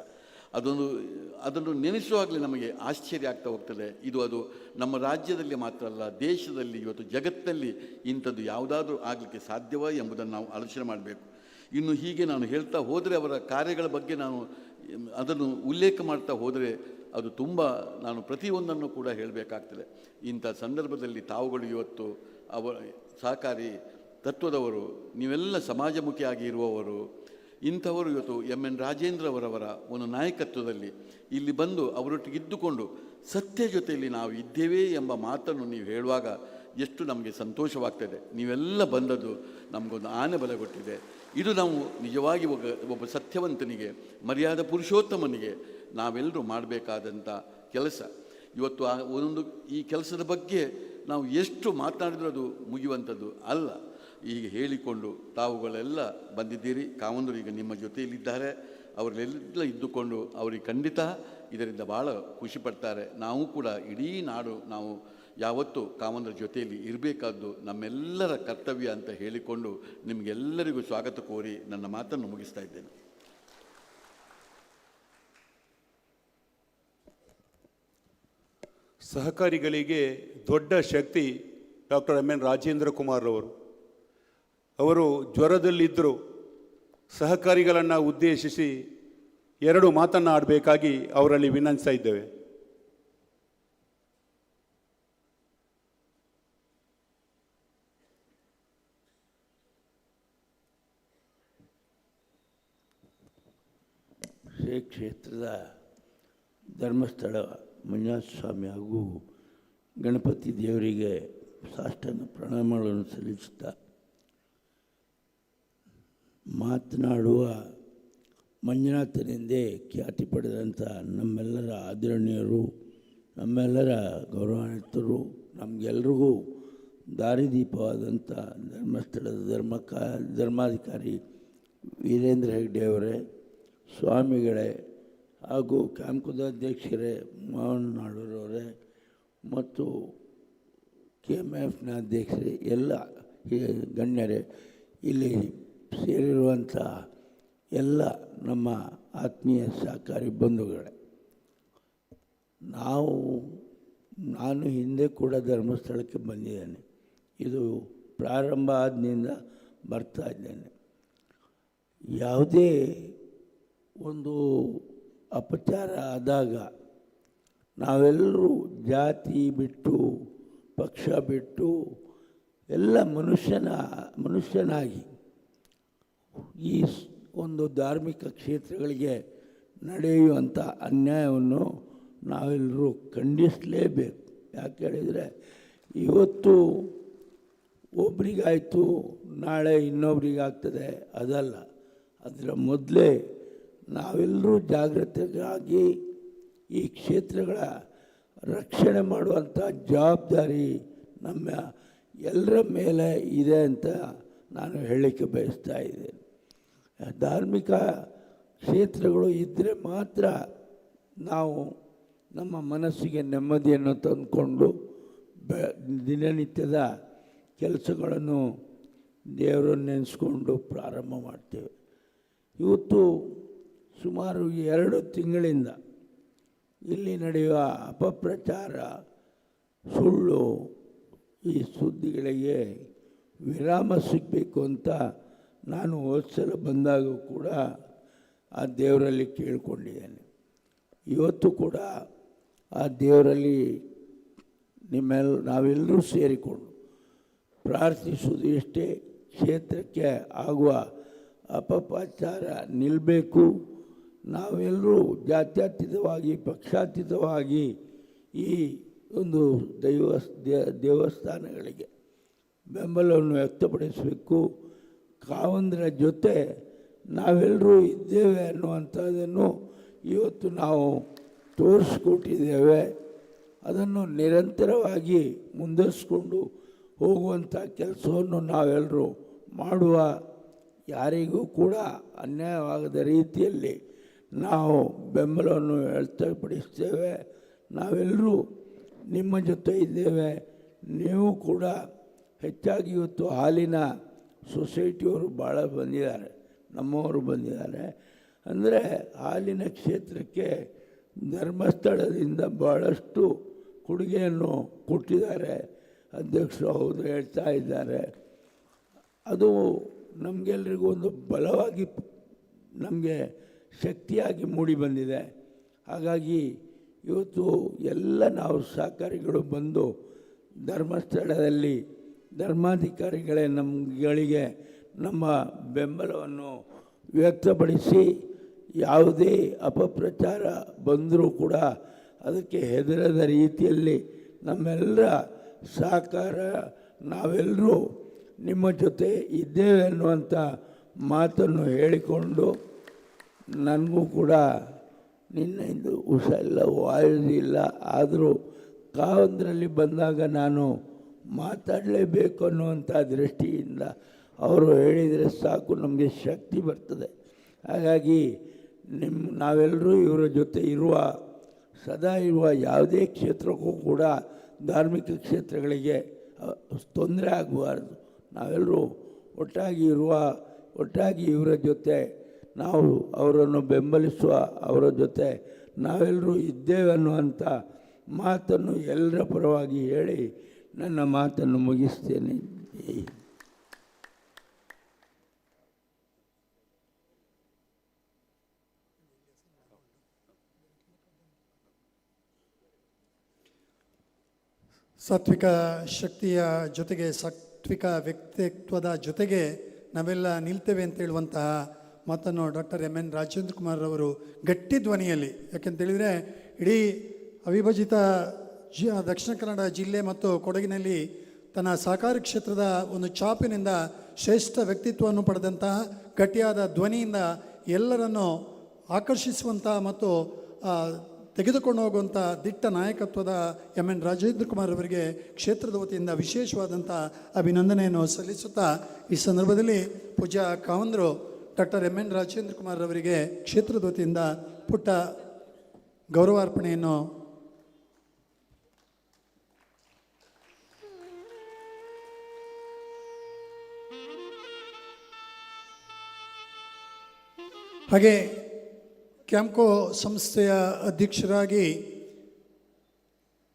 ಅದನ್ನು ನೆನೆಸುವಾಗಲೇ ನಮಗೆ ಆಶ್ಚರ್ಯ ಆಗ್ತಾ ಹೋಗ್ತದೆ. ಅದು ನಮ್ಮ ರಾಜ್ಯದಲ್ಲಿ ಮಾತ್ರ ಅಲ್ಲ, ದೇಶದಲ್ಲಿ ಇವತ್ತು ಜಗತ್ತಿನಲ್ಲಿ ಇಂಥದ್ದು ಯಾವುದಾದ್ರೂ ಆಗಲಿಕ್ಕೆ ಸಾಧ್ಯವಾ ಎಂಬುದನ್ನು ನಾವು ಆಲೋಚನೆ ಮಾಡಬೇಕು. ಇನ್ನು ಹೀಗೆ ನಾನು ಹೇಳ್ತಾ ಹೋದರೆ ಅವರ ಕಾರ್ಯಗಳ ಬಗ್ಗೆ ನಾನು ಅದನ್ನು ಉಲ್ಲೇಖ ಮಾಡ್ತಾ ಹೋದರೆ ಅದು ತುಂಬ ನಾನು ಪ್ರತಿಯೊಂದನ್ನು ಕೂಡ ಹೇಳಬೇಕಾಗ್ತದೆ. ಇಂಥ ಸಂದರ್ಭದಲ್ಲಿ ತಾವುಗಳು ಇವತ್ತು ಸಹಕಾರಿ ತತ್ವದವರು, ನೀವೆಲ್ಲ ಸಮಾಜಮುಖಿಯಾಗಿ ಇರುವವರು, ಇಂಥವರು ಇವತ್ತು MN ರಾಜೇಂದ್ರ ಅವರವರ ಒಂದು ನಾಯಕತ್ವದಲ್ಲಿ ಇಲ್ಲಿ ಬಂದು ಅವರೊಟ್ಟಿಗೆ ಇದ್ದುಕೊಂಡು ಸತ್ಯ ಜೊತೆಯಲ್ಲಿ ನಾವು ಇದ್ದೇವೆ ಎಂಬ ಮಾತನ್ನು ನೀವು ಹೇಳುವಾಗ ಎಷ್ಟು ನಮಗೆ ಸಂತೋಷವಾಗ್ತದೆ. ನೀವೆಲ್ಲ ಬಂದದ್ದು ನಮಗೊಂದು ಆನೆ ಬಲ ಕೊಟ್ಟಿದೆ. ಇದು ನಾವು ನಿಜವಾಗಿ ಒಬ್ಬ ಸತ್ಯವಂತನಿಗೆ, ಮರ್ಯಾದ ಪುರುಷೋತ್ತಮನಿಗೆ ನಾವೆಲ್ಲರೂ ಮಾಡಬೇಕಾದಂಥ ಕೆಲಸ. ಇವತ್ತು ಈ ಕೆಲಸದ ಬಗ್ಗೆ ನಾವು ಎಷ್ಟು ಮಾತನಾಡಿದರೂ ಅದು ಮುಗಿಯುವಂಥದ್ದು ಅಲ್ಲ. ಈಗ ಹೇಳಿಕೊಂಡು ತಾವುಗಳೆಲ್ಲ ಬಂದಿದ್ದೀರಿ. ಕಾವಂದರು ಈಗ ನಿಮ್ಮ ಜೊತೆಯಲ್ಲಿದ್ದಾರೆ. ಅವರೆಲ್ಲ ಇದ್ದುಕೊಂಡು ಅವರಿಗೆ ಖಂಡಿತ ಇದರಿಂದ ಭಾಳ ಖುಷಿ ಪಡ್ತಾರೆ. ನಾವು ಕೂಡ ಇಡೀ ನಾಡು ನಾವು ಯಾವತ್ತೂ ಕಾವಂದರ ಜೊತೆಯಲ್ಲಿ ಇರಬೇಕಾದ್ದು ನಮ್ಮೆಲ್ಲರ ಕರ್ತವ್ಯ ಅಂತ ಹೇಳಿಕೊಂಡು ನಿಮಗೆಲ್ಲರಿಗೂ ಸ್ವಾಗತ ಕೋರಿ ನನ್ನ ಮಾತನ್ನು ಮುಗಿಸ್ತಾ ಇದ್ದೇನೆ. ಸಹಕಾರಿಗಳಿಗೆ ದೊಡ್ಡ ಶಕ್ತಿ ಡಾಕ್ಟರ್ MN ರಾಜೇಂದ್ರ ಕುಮಾರ್ ಅವರು ಜ್ವರದಲ್ಲಿದ್ದರು. ಸಹಕಾರಿಗಳನ್ನು ಉದ್ದೇಶಿಸಿ 2 ಮಾತನ್ನು ಆಡಬೇಕಾಗಿ ಅವರಲ್ಲಿ ವಿನಂತಿಸ್ತಾ ಇದ್ದೇವೆ. ಶ್ರೀ ಕ್ಷೇತ್ರದ ಧರ್ಮಸ್ಥಳ ಮಂಜುನಾಥ ಸ್ವಾಮಿ ಹಾಗೂ ಗಣಪತಿ ದೇವರಿಗೆ ಸಾಷ್ಟಾಂಗ ಪ್ರಣಾಮಗಳನ್ನು ಸಲ್ಲಿಸುತ್ತಾ ಮಾತನಾಡುವ ಮಂಜುನಾಥನೆಂದೇ ಖ್ಯಾತಿ ಪಡೆದಂಥ ನಮ್ಮೆಲ್ಲರ ಆದರಣೀಯರು, ನಮ್ಮೆಲ್ಲರ ಗೌರವಾನ್ವಿತರು, ನಮಗೆಲ್ರಿಗೂ ದಾರಿದೀಪವಾದಂಥ ಧರ್ಮಸ್ಥಳದ ಧರ್ಮಾಧಿಕಾರಿ ವೀರೇಂದ್ರ ಹೆಗ್ಡೆ ಅವರೇ, ಸ್ವಾಮಿಗಳೇ ಹಾಗೂ ಕ್ಯಾಂಪ್ಕದ ಅಧ್ಯಕ್ಷರೇ ಮೋಹನ್ ನಾಡೂರವರೇ ಮತ್ತು KMFನ ಅಧ್ಯಕ್ಷರೇ, ಎಲ್ಲ ಗಣ್ಯರೇ, ಇಲ್ಲಿ ಸೇರಿರುವಂಥ ಎಲ್ಲ ನಮ್ಮ ಆತ್ಮೀಯ ಸಹಕಾರಿ ಬಂಧುಗಳೇ, ನಾನು ಹಿಂದೆ ಕೂಡ ಧರ್ಮಸ್ಥಳಕ್ಕೆ ಬಂದಿದ್ದೇನೆ. ಇದು ಪ್ರಾರಂಭ ಆದ್ನಿಂದ ಬರ್ತಾ ಇದ್ದೇನೆ. ಯಾವುದೇ ಒಂದು ಅಪಚಾರ ಆದಾಗ ನಾವೆಲ್ಲರೂ ಜಾತಿ ಬಿಟ್ಟು ಪಕ್ಷ ಬಿಟ್ಟು ಎಲ್ಲ ಮನುಷ್ಯನಾಗಿ ಈ ಒಂದು ಧಾರ್ಮಿಕ ಕ್ಷೇತ್ರಗಳಿಗೆ ನಡೆಯುವಂಥ ಅನ್ಯಾಯವನ್ನು ನಾವೆಲ್ಲರೂ ಖಂಡಿಸಲೇಬೇಕು. ಯಾಕೆ ಹೇಳಿದರೆ ಇವತ್ತು ಒಬ್ರಿಗಾಯಿತು ನಾಳೆ ಇನ್ನೊಬ್ರಿಗಾಗ್ತದೆ, ಅದಲ್ಲ. ಅದರ ಮೊದಲೇ ನಾವೆಲ್ಲರೂ ಜಾಗೃತರಾಗಿ ಈ ಕ್ಷೇತ್ರಗಳ ರಕ್ಷಣೆ ಮಾಡುವಂಥ ಜವಾಬ್ದಾರಿ ನಮ್ಮ ಎಲ್ಲರ ಮೇಲೆ ಇದೆ ಅಂತ ನಾನು ಹೇಳಲಿಕ್ಕೆ ಬಯಸ್ತಾ ಇದ್ದೇನೆ. ಧಾರ್ಮಿಕ ಕ್ಷೇತ್ರಗಳು ಇದ್ದರೆ ಮಾತ್ರ ನಾವು ನಮ್ಮ ಮನಸ್ಸಿಗೆ ನೆಮ್ಮದಿಯನ್ನು ತಂದುಕೊಂಡು ದಿನನಿತ್ಯದ ಕೆಲಸಗಳನ್ನು ದೇವರನ್ನು ನೆನೆಸ್ಕೊಂಡು ಪ್ರಾರಂಭ ಮಾಡ್ತೇವೆ. ಇವತ್ತು ಸುಮಾರು 2 ತಿಂಗಳಿಂದ ಇಲ್ಲಿ ನಡೆಯುವ ಅಪಪ್ರಚಾರ, ಸುಳ್ಳು, ಈ ಸುದ್ದಿಗಳಿಗೆ ವಿರಾಮ ಸಿಗಬೇಕು ಅಂತ ನಾನು ಹೋದ್ಸಲ ಬಂದಾಗ ಕೂಡ ಆ ದೇವರಲ್ಲಿ ಕೇಳಿಕೊಂಡಿದ್ದೇನೆ. ಇವತ್ತು ಕೂಡ ಆ ದೇವರಲ್ಲಿ ನಾವೆಲ್ಲರೂ ಸೇರಿಕೊಂಡು ಪ್ರಾರ್ಥಿಸುವುದು ಇಷ್ಟೇ, ಕ್ಷೇತ್ರಕ್ಕೆ ಆಗುವ ಅಪಪ್ರಚಾರ ನಿಲ್ಲಬೇಕು. ನಾವೆಲ್ಲರೂ ಜಾತ್ಯತೀತವಾಗಿ ಪಕ್ಷಾತೀತವಾಗಿ ಈ ಒಂದು ದೇವಸ್ಥಾನಗಳಿಗೆ ಬೆಂಬಲವನ್ನು ವ್ಯಕ್ತಪಡಿಸಬೇಕು. ಕಾವಂದರ ಜೊತೆ ನಾವೆಲ್ಲರೂ ಇದ್ದೇವೆ ಅನ್ನುವಂಥದ್ದನ್ನು ಇವತ್ತು ನಾವು ತೋರಿಸ್ಕೊಟ್ಟಿದ್ದೇವೆ. ಅದನ್ನು ನಿರಂತರವಾಗಿ ಮುಂದುವರಿಸ್ಕೊಂಡು ಹೋಗುವಂಥ ಕೆಲಸವನ್ನು ನಾವೆಲ್ಲರೂ ಮಾಡುವ, ಯಾರಿಗೂ ಕೂಡ ಅನ್ಯಾಯವಾಗದ ರೀತಿಯಲ್ಲಿ ನಾವು ಬೆಂಬಲವನ್ನು ವ್ಯಕ್ತಪಡಿಸ್ತೇವೆ. ನಾವೆಲ್ಲರೂ ನಿಮ್ಮ ಜೊತೆ ಇದ್ದೇವೆ. ನೀವು ಕೂಡ ಹೆಚ್ಚಾಗಿ ಇವತ್ತು ಹಾಲಿನ ಸೊಸೈಟಿಯವರು ಭಾಳ ಬಂದಿದ್ದಾರೆ, ನಮ್ಮವರು ಬಂದಿದ್ದಾರೆ. ಅಂದರೆ ಹಾಲಿನ ಕ್ಷೇತ್ರಕ್ಕೆ ಧರ್ಮಸ್ಥಳದಿಂದ ಭಾಳಷ್ಟು ಕೊಡುಗೆಯನ್ನು ಕೊಟ್ಟಿದ್ದಾರೆ. ಅಧ್ಯಕ್ಷರು ಹೌದು ಹೇಳ್ತಾ ಇದ್ದಾರೆ. ಅದು ನಮಗೆಲ್ಲರಿಗೂ ಒಂದು ಬಲವಾಗಿ ನಮಗೆ ಶಕ್ತಿಯಾಗಿ ಮೂಡಿ ಬಂದಿದೆ. ಹಾಗಾಗಿ ಇವತ್ತು ಎಲ್ಲ ನಾವು ಸಹಕಾರಿಗಳು ಬಂದು ಧರ್ಮಸ್ಥಳದಲ್ಲಿ ಧರ್ಮಾಧಿಕಾರಿಗಳೇ ನಮ್ಮಗಳಿಗೆ ನಮ್ಮ ಬೆಂಬಲವನ್ನು ವ್ಯಕ್ತಪಡಿಸಿ ಯಾವುದೇ ಅಪಪ್ರಚಾರ ಬಂದರೂ ಕೂಡ ಅದಕ್ಕೆ ಹೆದರದ ರೀತಿಯಲ್ಲಿ ನಮ್ಮೆಲ್ಲರ ಸಹಕಾರ, ನಾವೆಲ್ಲರೂ ನಿಮ್ಮ ಜೊತೆ ಇದ್ದೇವೆ ಅನ್ನುವಂಥ ಮಾತನ್ನು ಹೇಳಿಕೊಂಡು, ನನಗೂ ಕೂಡ ನಿನ್ನೆಂದು ಹುಷಾರಿಲ್ಲ, ವಾಯುದಿಲ್ಲ, ಆದರೂ ಕಾವಂದರಲ್ಲಿ ಬಂದಾಗ ನಾನು ಮಾತಾಡಲೇಬೇಕು ಅನ್ನುವಂಥ ದೃಷ್ಟಿಯಿಂದ ಅವರು ಹೇಳಿದರೆ ಸಾಕು, ನಮಗೆ ಶಕ್ತಿ ಬರ್ತದೆ. ಹಾಗಾಗಿ ನಾವೆಲ್ಲರೂ ಇವರ ಜೊತೆ ಸದಾ ಇರುವ ಯಾವುದೇ ಕ್ಷೇತ್ರಕ್ಕೂ ಕೂಡ ಧಾರ್ಮಿಕ ಕ್ಷೇತ್ರಗಳಿಗೆ ತೊಂದರೆ ಆಗಬಾರ್ದು. ನಾವೆಲ್ಲರೂ ಒಟ್ಟಾಗಿ ಇವರ ಜೊತೆ ನಾವು ಅವರನ್ನು ಬೆಂಬಲಿಸುವ, ಅವರ ಜೊತೆ ನಾವೆಲ್ಲರೂ ಇದ್ದೇವೆ ಅನ್ನುವಂಥ ಮಾತನ್ನು ಎಲ್ಲರ ಪರವಾಗಿ ಹೇಳಿ ನನ್ನ ಮಾತನ್ನು ಮುಗಿಸ್ತೇನೆ. ಸಾತ್ವಿಕ ಶಕ್ತಿಯ ಜೊತೆಗೆ ಸಾತ್ವಿಕ ವ್ಯಕ್ತಿತ್ವದ ಜೊತೆಗೆ ನಾವೆಲ್ಲ ನಿಲ್ತೇವೆ ಅಂತ ಹೇಳುವಂತಹ ಮಾತನ್ನು ಡಾಕ್ಟರ್ ಎಂ.ಎನ್. ರಾಜೇಂದ್ರ ಕುಮಾರ್ ಅವರು ಗಟ್ಟಿ ಧ್ವನಿಯಲ್ಲಿ, ಯಾಕೆಂತೇಳಿದರೆ ಇಡೀ ಅವಿಭಜಿತ ದಕ್ಷಿಣ ಕನ್ನಡ ಜಿಲ್ಲೆ ಮತ್ತು ಕೊಡಗಿನಲ್ಲಿ ತನ್ನ ಸಹಕಾರಿ ಕ್ಷೇತ್ರದ ಒಂದು ಛಾಪಿನಿಂದ ಶ್ರೇಷ್ಠ ವ್ಯಕ್ತಿತ್ವವನ್ನು ಪಡೆದಂತಹ ಗಟ್ಟಿಯಾದ ಧ್ವನಿಯಿಂದ ಎಲ್ಲರನ್ನು ಆಕರ್ಷಿಸುವಂಥ ಮತ್ತು ತೆಗೆದುಕೊಂಡು ಹೋಗುವಂಥ ದಿಟ್ಟ ನಾಯಕತ್ವದ ಎಂ.ಎನ್. ರಾಜೇಂದ್ರ ಕುಮಾರ್ ಅವರಿಗೆ ಕ್ಷೇತ್ರದ ವತಿಯಿಂದ ವಿಶೇಷವಾದಂಥ ಅಭಿನಂದನೆಯನ್ನು ಸಲ್ಲಿಸುತ್ತಾ, ಈ ಸಂದರ್ಭದಲ್ಲಿ ಪೂಜ್ಯ ಕಾವಂದರು ಡಾಕ್ಟರ್ ಎಂ.ಎನ್. ರಾಜೇಂದ್ರ ಕುಮಾರ್ ಅವರಿಗೆ ಕ್ಷೇತ್ರದ ವತಿಯಿಂದ ಪುಟ್ಟ ಗೌರವಾರ್ಪಣೆಯನ್ನು ಹಾಗೆ ಕ್ಯಾಂಪ್ಕೋ ಸಂಸ್ಥೆಯ ಅಧ್ಯಕ್ಷರಾಗಿ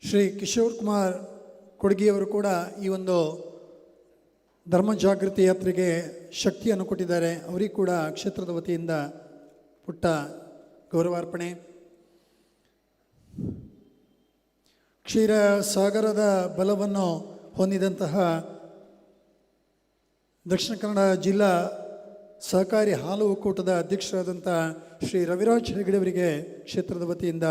ಶ್ರೀ ಕಿಶೋರ್ ಕುಮಾರ್ ಕೊಡಗಿಯವರು ಕೂಡ ಈ ಒಂದು ಧರ್ಮ ಜಾಗೃತಿ ಯಾತ್ರೆಗೆ ಶಕ್ತಿಯನ್ನು ಕೊಟ್ಟಿದ್ದಾರೆ. ಅವರಿಗೂ ಕೂಡ ಕ್ಷೇತ್ರದ ವತಿಯಿಂದ ಪುಟ್ಟ ಗೌರವಾರ್ಪಣೆ. ಕ್ಷೀರ ಸಾಗರದ ಬಲವನ್ನು ಹೊಂದಿದಂತಹ ದಕ್ಷಿಣ ಕನ್ನಡ ಜಿಲ್ಲಾ ಸಹಕಾರಿ ಹಾಲು ಒಕ್ಕೂಟದ ಅಧ್ಯಕ್ಷರಾದಂಥ ಶ್ರೀ ರವಿರಾಜ್ ಹೆಗಡೆ ಅವರಿಗೆ ಕ್ಷೇತ್ರದ ವತಿಯಿಂದ,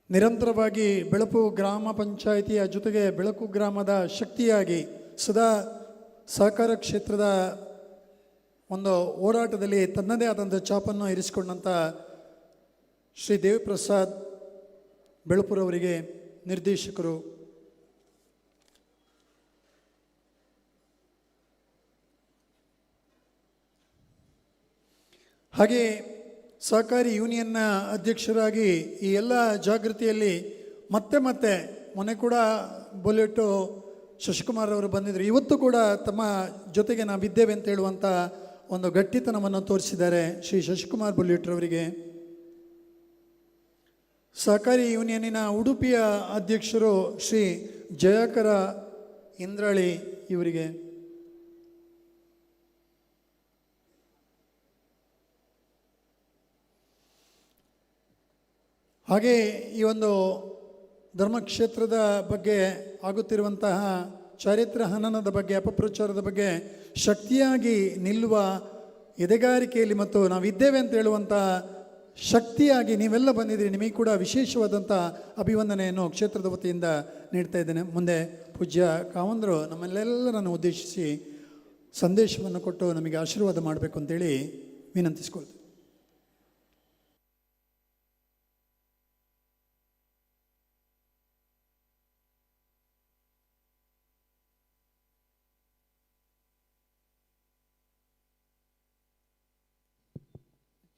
ನಿರಂತರವಾಗಿ ಬೆಳಕು ಗ್ರಾಮ ಪಂಚಾಯಿತಿಯ ಜೊತೆಗೆ ಬೆಳಕು ಗ್ರಾಮದ ಶಕ್ತಿಯಾಗಿ ಸದಾ ಸಹಕಾರ ಕ್ಷೇತ್ರದ ಒಂದು ಓಡಾಟದಲ್ಲಿ ತನ್ನದೇ ಆದಂಥ ಛಾಪನ್ನು ಇರಿಸಿಕೊಂಡಂಥ ಶ್ರೀ ದೇವಿಪ್ರಸಾದ್ ಬೆಳಪುರವರಿಗೆ ನಿರ್ದೇಶಕರು, ಹಾಗೆ ಸಹಕಾರಿ ಯೂನಿಯನ್ನ ಅಧ್ಯಕ್ಷರಾಗಿ ಈ ಎಲ್ಲ ಜಾಗೃತಿಯಲ್ಲಿ ಮತ್ತೆ ಮೊನ್ನೆ ಕೂಡ ಬುಲೆಟು ಶಶಿಕುಮಾರ್ ಅವರು ಬಂದಿದ್ದರು. ಇವತ್ತು ಕೂಡ ತಮ್ಮ ಜೊತೆಗೆ ನಾವಿದ್ದೇವೆ ಅಂತ ಹೇಳುವಂಥ ಒಂದು ಗಟ್ಟಿತನವನ್ನು ತೋರಿಸಿದ್ದಾರೆ ಶ್ರೀ ಶಶಿಕುಮಾರ್ ಬುಲೆಟ್ರವರಿಗೆ. ಸಹಕಾರಿ ಯೂನಿಯನ್ನಿನ ಉಡುಪಿಯ ಅಧ್ಯಕ್ಷರು ಶ್ರೀ ಜಯಕರ ಇಂದ್ರಾಳಿ ಇವರಿಗೆ, ಹಾಗೆ ಈ ಒಂದು ಧರ್ಮಕ್ಷೇತ್ರದ ಬಗ್ಗೆ ಆಗುತ್ತಿರುವಂತಹ ಚಾರಿತ್ರ್ಯ ಹನನದ ಬಗ್ಗೆ, ಅಪಪ್ರಚಾರದ ಬಗ್ಗೆ ಶಕ್ತಿಯಾಗಿ ನಿಲ್ಲುವ ಎದೆಗಾರಿಕೆಯಲ್ಲಿ ಮತ್ತು ನಾವಿದ್ದೇವೆ ಅಂತ ಹೇಳುವಂಥ ಶಕ್ತಿಯಾಗಿ ನೀವೆಲ್ಲ ಬಂದಿದ್ದೀರಿ. ನಿಮಗೆ ಕೂಡ ವಿಶೇಷವಾದಂಥ ಅಭಿವಂದನೆಯನ್ನು ಕ್ಷೇತ್ರದ ವತಿಯಿಂದ ನೀಡ್ತಾ ಇದ್ದೇನೆ. ಮುಂದೆ ಪೂಜ್ಯ ಕಾವಂದರು ನಮ್ಮೆಲ್ಲರನ್ನು ಉದ್ದೇಶಿಸಿ ಸಂದೇಶವನ್ನು ಕೊಟ್ಟು ನಮಗೆ ಆಶೀರ್ವಾದ ಮಾಡಬೇಕು ಅಂತೇಳಿ ವಿನಂತಿಸ್ಕೊಳ್ತೇವೆ.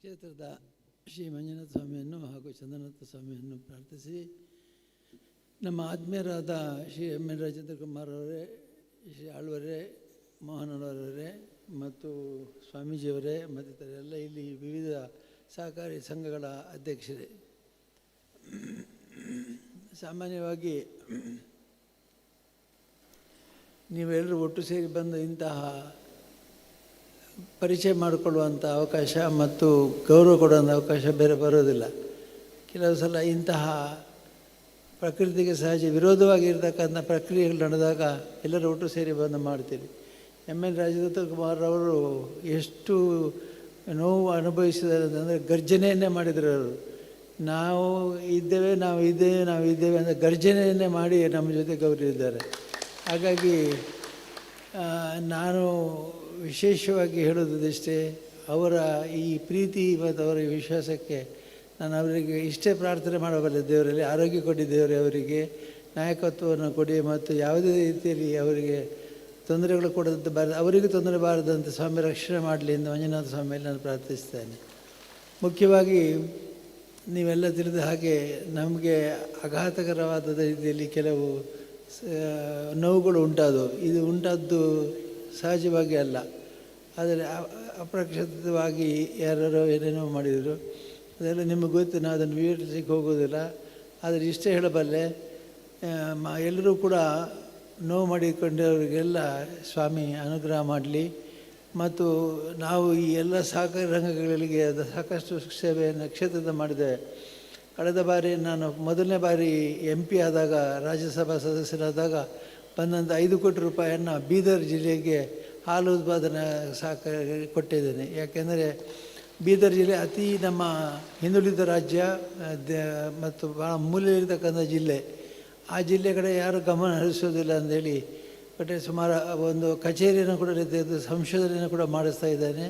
ಕ್ಷೇತ್ರದ ಶ್ರೀ ಮಂಜುನಾಥ ಸ್ವಾಮಿಯನ್ನು ಹಾಗೂ ಚಂದ್ರನಾಥ ಸ್ವಾಮಿಯನ್ನು ಪ್ರಾರ್ಥಿಸಿ, ನಮ್ಮ ಆತ್ಮೀಯರಾದ ಶ್ರೀ ಎಮ್ ಎನ್ ರಾಜೇಂದ್ರ ಕುಮಾರ್ ಅವರೇ, ಶ್ರೀ ಆಳ್ವರೇ, ಮೋಹನವರವರೇ ಮತ್ತು ಸ್ವಾಮೀಜಿಯವರೇ ಮತ್ತಿತರೆಲ್ಲ ಇಲ್ಲಿ ವಿವಿಧ ಸಹಕಾರಿ ಸಂಘಗಳ ಅಧ್ಯಕ್ಷರೇ, ಸಾಮಾನ್ಯವಾಗಿ ನೀವೆಲ್ಲರೂ ಒಟ್ಟು ಸೇರಿ ಬಂದು ಇಂತಹ ಪರಿಚಯ ಮಾಡಿಕೊಳ್ಳುವಂಥ ಅವಕಾಶ ಮತ್ತು ಗೌರವ ಕೊಡುವಂಥ ಅವಕಾಶ ಬೇರೆ ಬರೋದಿಲ್ಲ. ಕೆಲವು ಸಲ ಇಂತಹ ಪ್ರಕೃತಿಗೆ ಸಹಜ ವಿರೋಧವಾಗಿರ್ತಕ್ಕಂಥ ಪ್ರಕ್ರಿಯೆಗಳು ನಡೆದಾಗ ಎಲ್ಲರೂ ಒಟ್ಟು ಸೇರಿ ಬಂದು ಮಾಡ್ತೀರಿ. ಎಮ್ ಎನ್ ರಾಜೇಂದ್ರ ಕುಮಾರ್ ಅವರು ಎಷ್ಟು ನೋವು ಅನುಭವಿಸಿದ್ದಾರೆ ಅಂತಂದರೆ ಗರ್ಜನೆಯನ್ನೇ ಮಾಡಿದರು. ಅವರು ನಾವು ಇದ್ದೇವೆ ಅಂತ ಗರ್ಜನೆಯನ್ನೇ ಮಾಡಿ ನಮ್ಮ ಜೊತೆ ಗೌರವಿದ್ದಾರೆ. ಹಾಗಾಗಿ ನಾನು ವಿಶೇಷವಾಗಿ ಹೇಳೋದಿಷ್ಟೇ, ಅವರ ಈ ಪ್ರೀತಿ ಮತ್ತು ಅವರ ವಿಶ್ವಾಸಕ್ಕೆ ನಾನು ಅವರಿಗೆ ಇಷ್ಟೇ ಪ್ರಾರ್ಥನೆ ಮಾಡಬಲ್ಲೆ, ದೇವರಲ್ಲಿ ಆರೋಗ್ಯ ಕೊಡಿ, ದೇವರೇ ಅವರಿಗೆ ನಾಯಕತ್ವವನ್ನು ಕೊಡಿ ಮತ್ತು ಯಾವುದೇ ರೀತಿಯಲ್ಲಿ ಅವರಿಗೆ ತೊಂದರೆಗಳು ಕೊಡದಂತೆ ಅವರಿಗೂ ತೊಂದರೆ ಬಾರದಂತೆ ಸ್ವಾಮಿ ರಕ್ಷಣೆ ಮಾಡಲಿ ಎಂದು ಮಂಜುನಾಥ ಸ್ವಾಮಿಯಲ್ಲಿ ನಾನು ಪ್ರಾರ್ಥಿಸ್ತೇನೆ. ಮುಖ್ಯವಾಗಿ ನೀವೆಲ್ಲ ತಿಳಿದ ಹಾಗೆ ನಮಗೆ ಆಘಾತಕರವಾದ ರೀತಿಯಲ್ಲಿ ಕೆಲವು ನೋವುಗಳು ಉಂಟಾದವು. ಇದು ಉಂಟಾದ್ದು ಸಹಜವಾಗಿ ಅಲ್ಲ, ಆದರೆ ಅಪ್ರಕ್ಷಿತವಾಗಿ ಯಾರೋ ಏನೇನೋ ಮಾಡಿದರು. ಅದೆಲ್ಲ ನಿಮಗೆ ಗೊತ್ತು, ನಾವು ಅದನ್ನು ವಿವರಿಸಲಿಕ್ಕೆ ಹೋಗೋದಿಲ್ಲ. ಆದರೆ ಇಷ್ಟೇ ಹೇಳಬಲ್ಲೆ, ಎಲ್ಲರೂ ಕೂಡ ನೋವು ಮಾಡಿಕೊಂಡವರಿಗೆಲ್ಲ ಸ್ವಾಮಿ ಅನುಗ್ರಹ ಮಾಡಲಿ. ಮತ್ತು ನಾವು ಈ ಎಲ್ಲ ಸಹಕಾರಿ ರಂಗಗಳಿಗೆ ಸಾಕಷ್ಟು ಸೇವೆಯನ್ನು ಕ್ಷೇತ್ರದ ಮಾಡಿದ್ದೇವೆ. ಕಳೆದ ಬಾರಿ ನಾನು ಮೊದಲನೇ ಬಾರಿ MP ಆದಾಗ, ರಾಜ್ಯಸಭಾ ಸದಸ್ಯರಾದಾಗ ಬಂದಂಥ 5 ಕೋಟಿ ರೂಪಾಯಿಯನ್ನು ಬೀದರ್ ಜಿಲ್ಲೆಗೆ ಹಾಲು ಉತ್ಪಾದನಾ ಸಹಕಾರಿ ಕೊಟ್ಟಿದ್ದೇನೆ. ಯಾಕೆಂದರೆ ಬೀದರ್ ಜಿಲ್ಲೆ ಅತಿ ನಮ್ಮ ಹಿಂದುಳಿದ ರಾಜ್ಯ ಮತ್ತು ಭಾಳ ಮೂಲೆಯಲ್ಲಿರ್ತಕ್ಕಂಥ ಜಿಲ್ಲೆ. ಆ ಜಿಲ್ಲೆ ಕಡೆ ಯಾರು ಗಮನ ಹರಿಸೋದಿಲ್ಲ ಅಂದೇಳಿ ಬಟ್ ಸುಮಾರು ಒಂದು ಕಚೇರಿಯನ್ನು ಕೂಡ ತೆಗೆದು ಸಂಶೋಧನೆಯನ್ನು ಕೂಡ ಮಾಡಿಸ್ತಾ ಇದ್ದೇನೆ.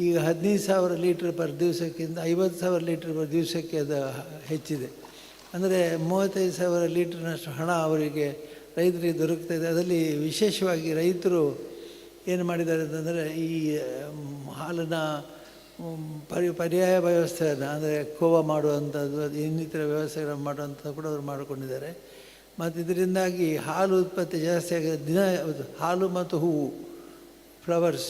ಈಗ 15,000 ಲೀಟ್ರ್ ಪರ್ ದಿವಸಕ್ಕಿಂತ 50,000 ಲೀಟ್ರ್ ಪರ್ ದಿವಸಕ್ಕೆ ಅದು ಹೆಚ್ಚಿದೆ. ಅಂದರೆ 35,000 ಲೀಟ್ರ್ನಷ್ಟು ಹಣ ಅವರಿಗೆ ರೈತರಿಗೆ ದೊರಕ್ತಾಯಿದೆ. ಅದರಲ್ಲಿ ವಿಶೇಷವಾಗಿ ರೈತರು ಏನು ಮಾಡಿದ್ದಾರೆ ಅಂತಂದರೆ ಈ ಹಾಲಿನ ಪರ್ಯಾಯ ವ್ಯವಸ್ಥೆಯನ್ನು, ಅಂದರೆ ಖೋವಾ ಮಾಡುವಂಥದ್ದು, ಅದು ಇನ್ನಿತರ ವ್ಯವಸ್ಥೆಗಳನ್ನು ಮಾಡುವಂಥದ್ದು ಕೂಡ ಅವರು ಮಾಡಿಕೊಂಡಿದ್ದಾರೆ. ಮತ್ತು ಇದರಿಂದಾಗಿ ಹಾಲು ಉತ್ಪತ್ತಿ ಜಾಸ್ತಿ ಆಗಿದೆ. ದಿನ ಹಾಲು ಮತ್ತು ಹೂವು, ಫ್ಲವರ್ಸ್,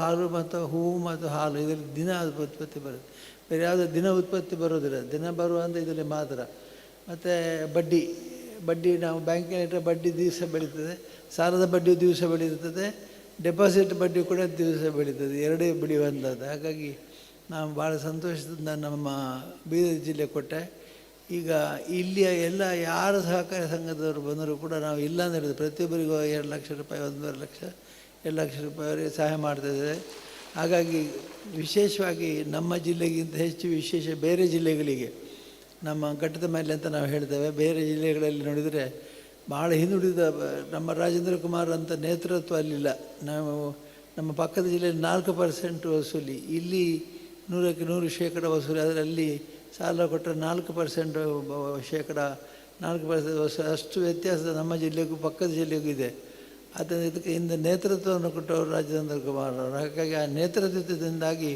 ಹಾಲು ಮತ್ತು ಹೂವು ಮತ್ತು ಹಾಲು ಇದರಲ್ಲಿ ದಿನ ಉತ್ಪತ್ತಿ ಬರುತ್ತೆ. ಬೇರೆ ಯಾವುದೇ ದಿನ ಉತ್ಪತ್ತಿ ಬರೋದಿಲ್ಲ. ದಿನ ಬರುವಂಥ ಇದರಲ್ಲಿ ಮಾತ್ರ. ಮತ್ತು ಬಡ್ಡಿ ನಾವು ಬ್ಯಾಂಕಿನಲ್ಲಿಟ್ಟರೆ ಬಡ್ಡಿ ದಿವಸ ಬೆಳೀತದೆ, ಸಾಲದ ಬಡ್ಡಿ ದಿವಸ ಬೆಳೀತದೆ, ಡೆಪಾಸಿಟ್ ಬಡ್ಡಿ ಕೂಡ ದಿವಸ ಬೆಳೀತದೆ, ಎರಡೇ ಬೆಳೆಯುವಂಥದ್ದು. ಹಾಗಾಗಿ ನಾವು ಭಾಳ ಸಂತೋಷದಿಂದ ನಮ್ಮ ಬೀದರ್ ಜಿಲ್ಲೆ ಕೊಟ್ಟೆ. ಈಗ ಇಲ್ಲಿಯ ಎಲ್ಲ ಯಾರ ಸಹಕಾರಿ ಸಂಘದವರು ಬಂದರೂ ಕೂಡ ನಾವು ಇಲ್ಲ ಅಂತ ಪ್ರತಿಯೊಬ್ಬರಿಗೂ 2 ಲಕ್ಷ ರೂಪಾಯಿ, 1.5 ಲಕ್ಷ, 2 ಲಕ್ಷ ರೂಪಾಯಿವರೆಗೆ ಸಹಾಯ ಮಾಡ್ತಾಯಿದ್ದಾರೆ. ಹಾಗಾಗಿ ವಿಶೇಷವಾಗಿ ನಮ್ಮ ಜಿಲ್ಲೆಗಿಂತ ಹೆಚ್ಚು ವಿಶೇಷ ಬೇರೆ ಜಿಲ್ಲೆಗಳಿಗೆ ನಮ್ಮ ಘಟ್ಟದ ಮೇಲೆ ಅಂತ ನಾವು ಹೇಳ್ತೇವೆ. ಬೇರೆ ಜಿಲ್ಲೆಗಳಲ್ಲಿ ನೋಡಿದರೆ ಭಾಳ ಹಿಂದುಳಿದ ನಮ್ಮ ರಾಜೇಂದ್ರ ಕುಮಾರ್ ಅಂತ ನೇತೃತ್ವ ಅಲ್ಲಿಲ್ಲ. ನಾವು ನಮ್ಮ ಪಕ್ಕದ ಜಿಲ್ಲೆಯಲ್ಲಿ 4% ವಸೂಲಿ, ಇಲ್ಲಿ 100ಕ್ಕೆ 100% ವಸೂಲಿ. ಅದರಲ್ಲಿ ಸಾಲ ಕೊಟ್ಟರೆ 4% ವಸೂಲಿ. ಅಷ್ಟು ವ್ಯತ್ಯಾಸ ನಮ್ಮ ಜಿಲ್ಲೆಗೂ ಪಕ್ಕದ ಜಿಲ್ಲೆಗೂ ಇದೆ. ಅದನ್ನು ಇದಕ್ಕೆ ನೇತೃತ್ವವನ್ನು ಕೊಟ್ಟವರು ರಾಜೇಂದ್ರ ಕುಮಾರ್ ಅವರು. ಹಾಗಾಗಿ ಆ ನೇತೃತ್ವದಿಂದಾಗಿ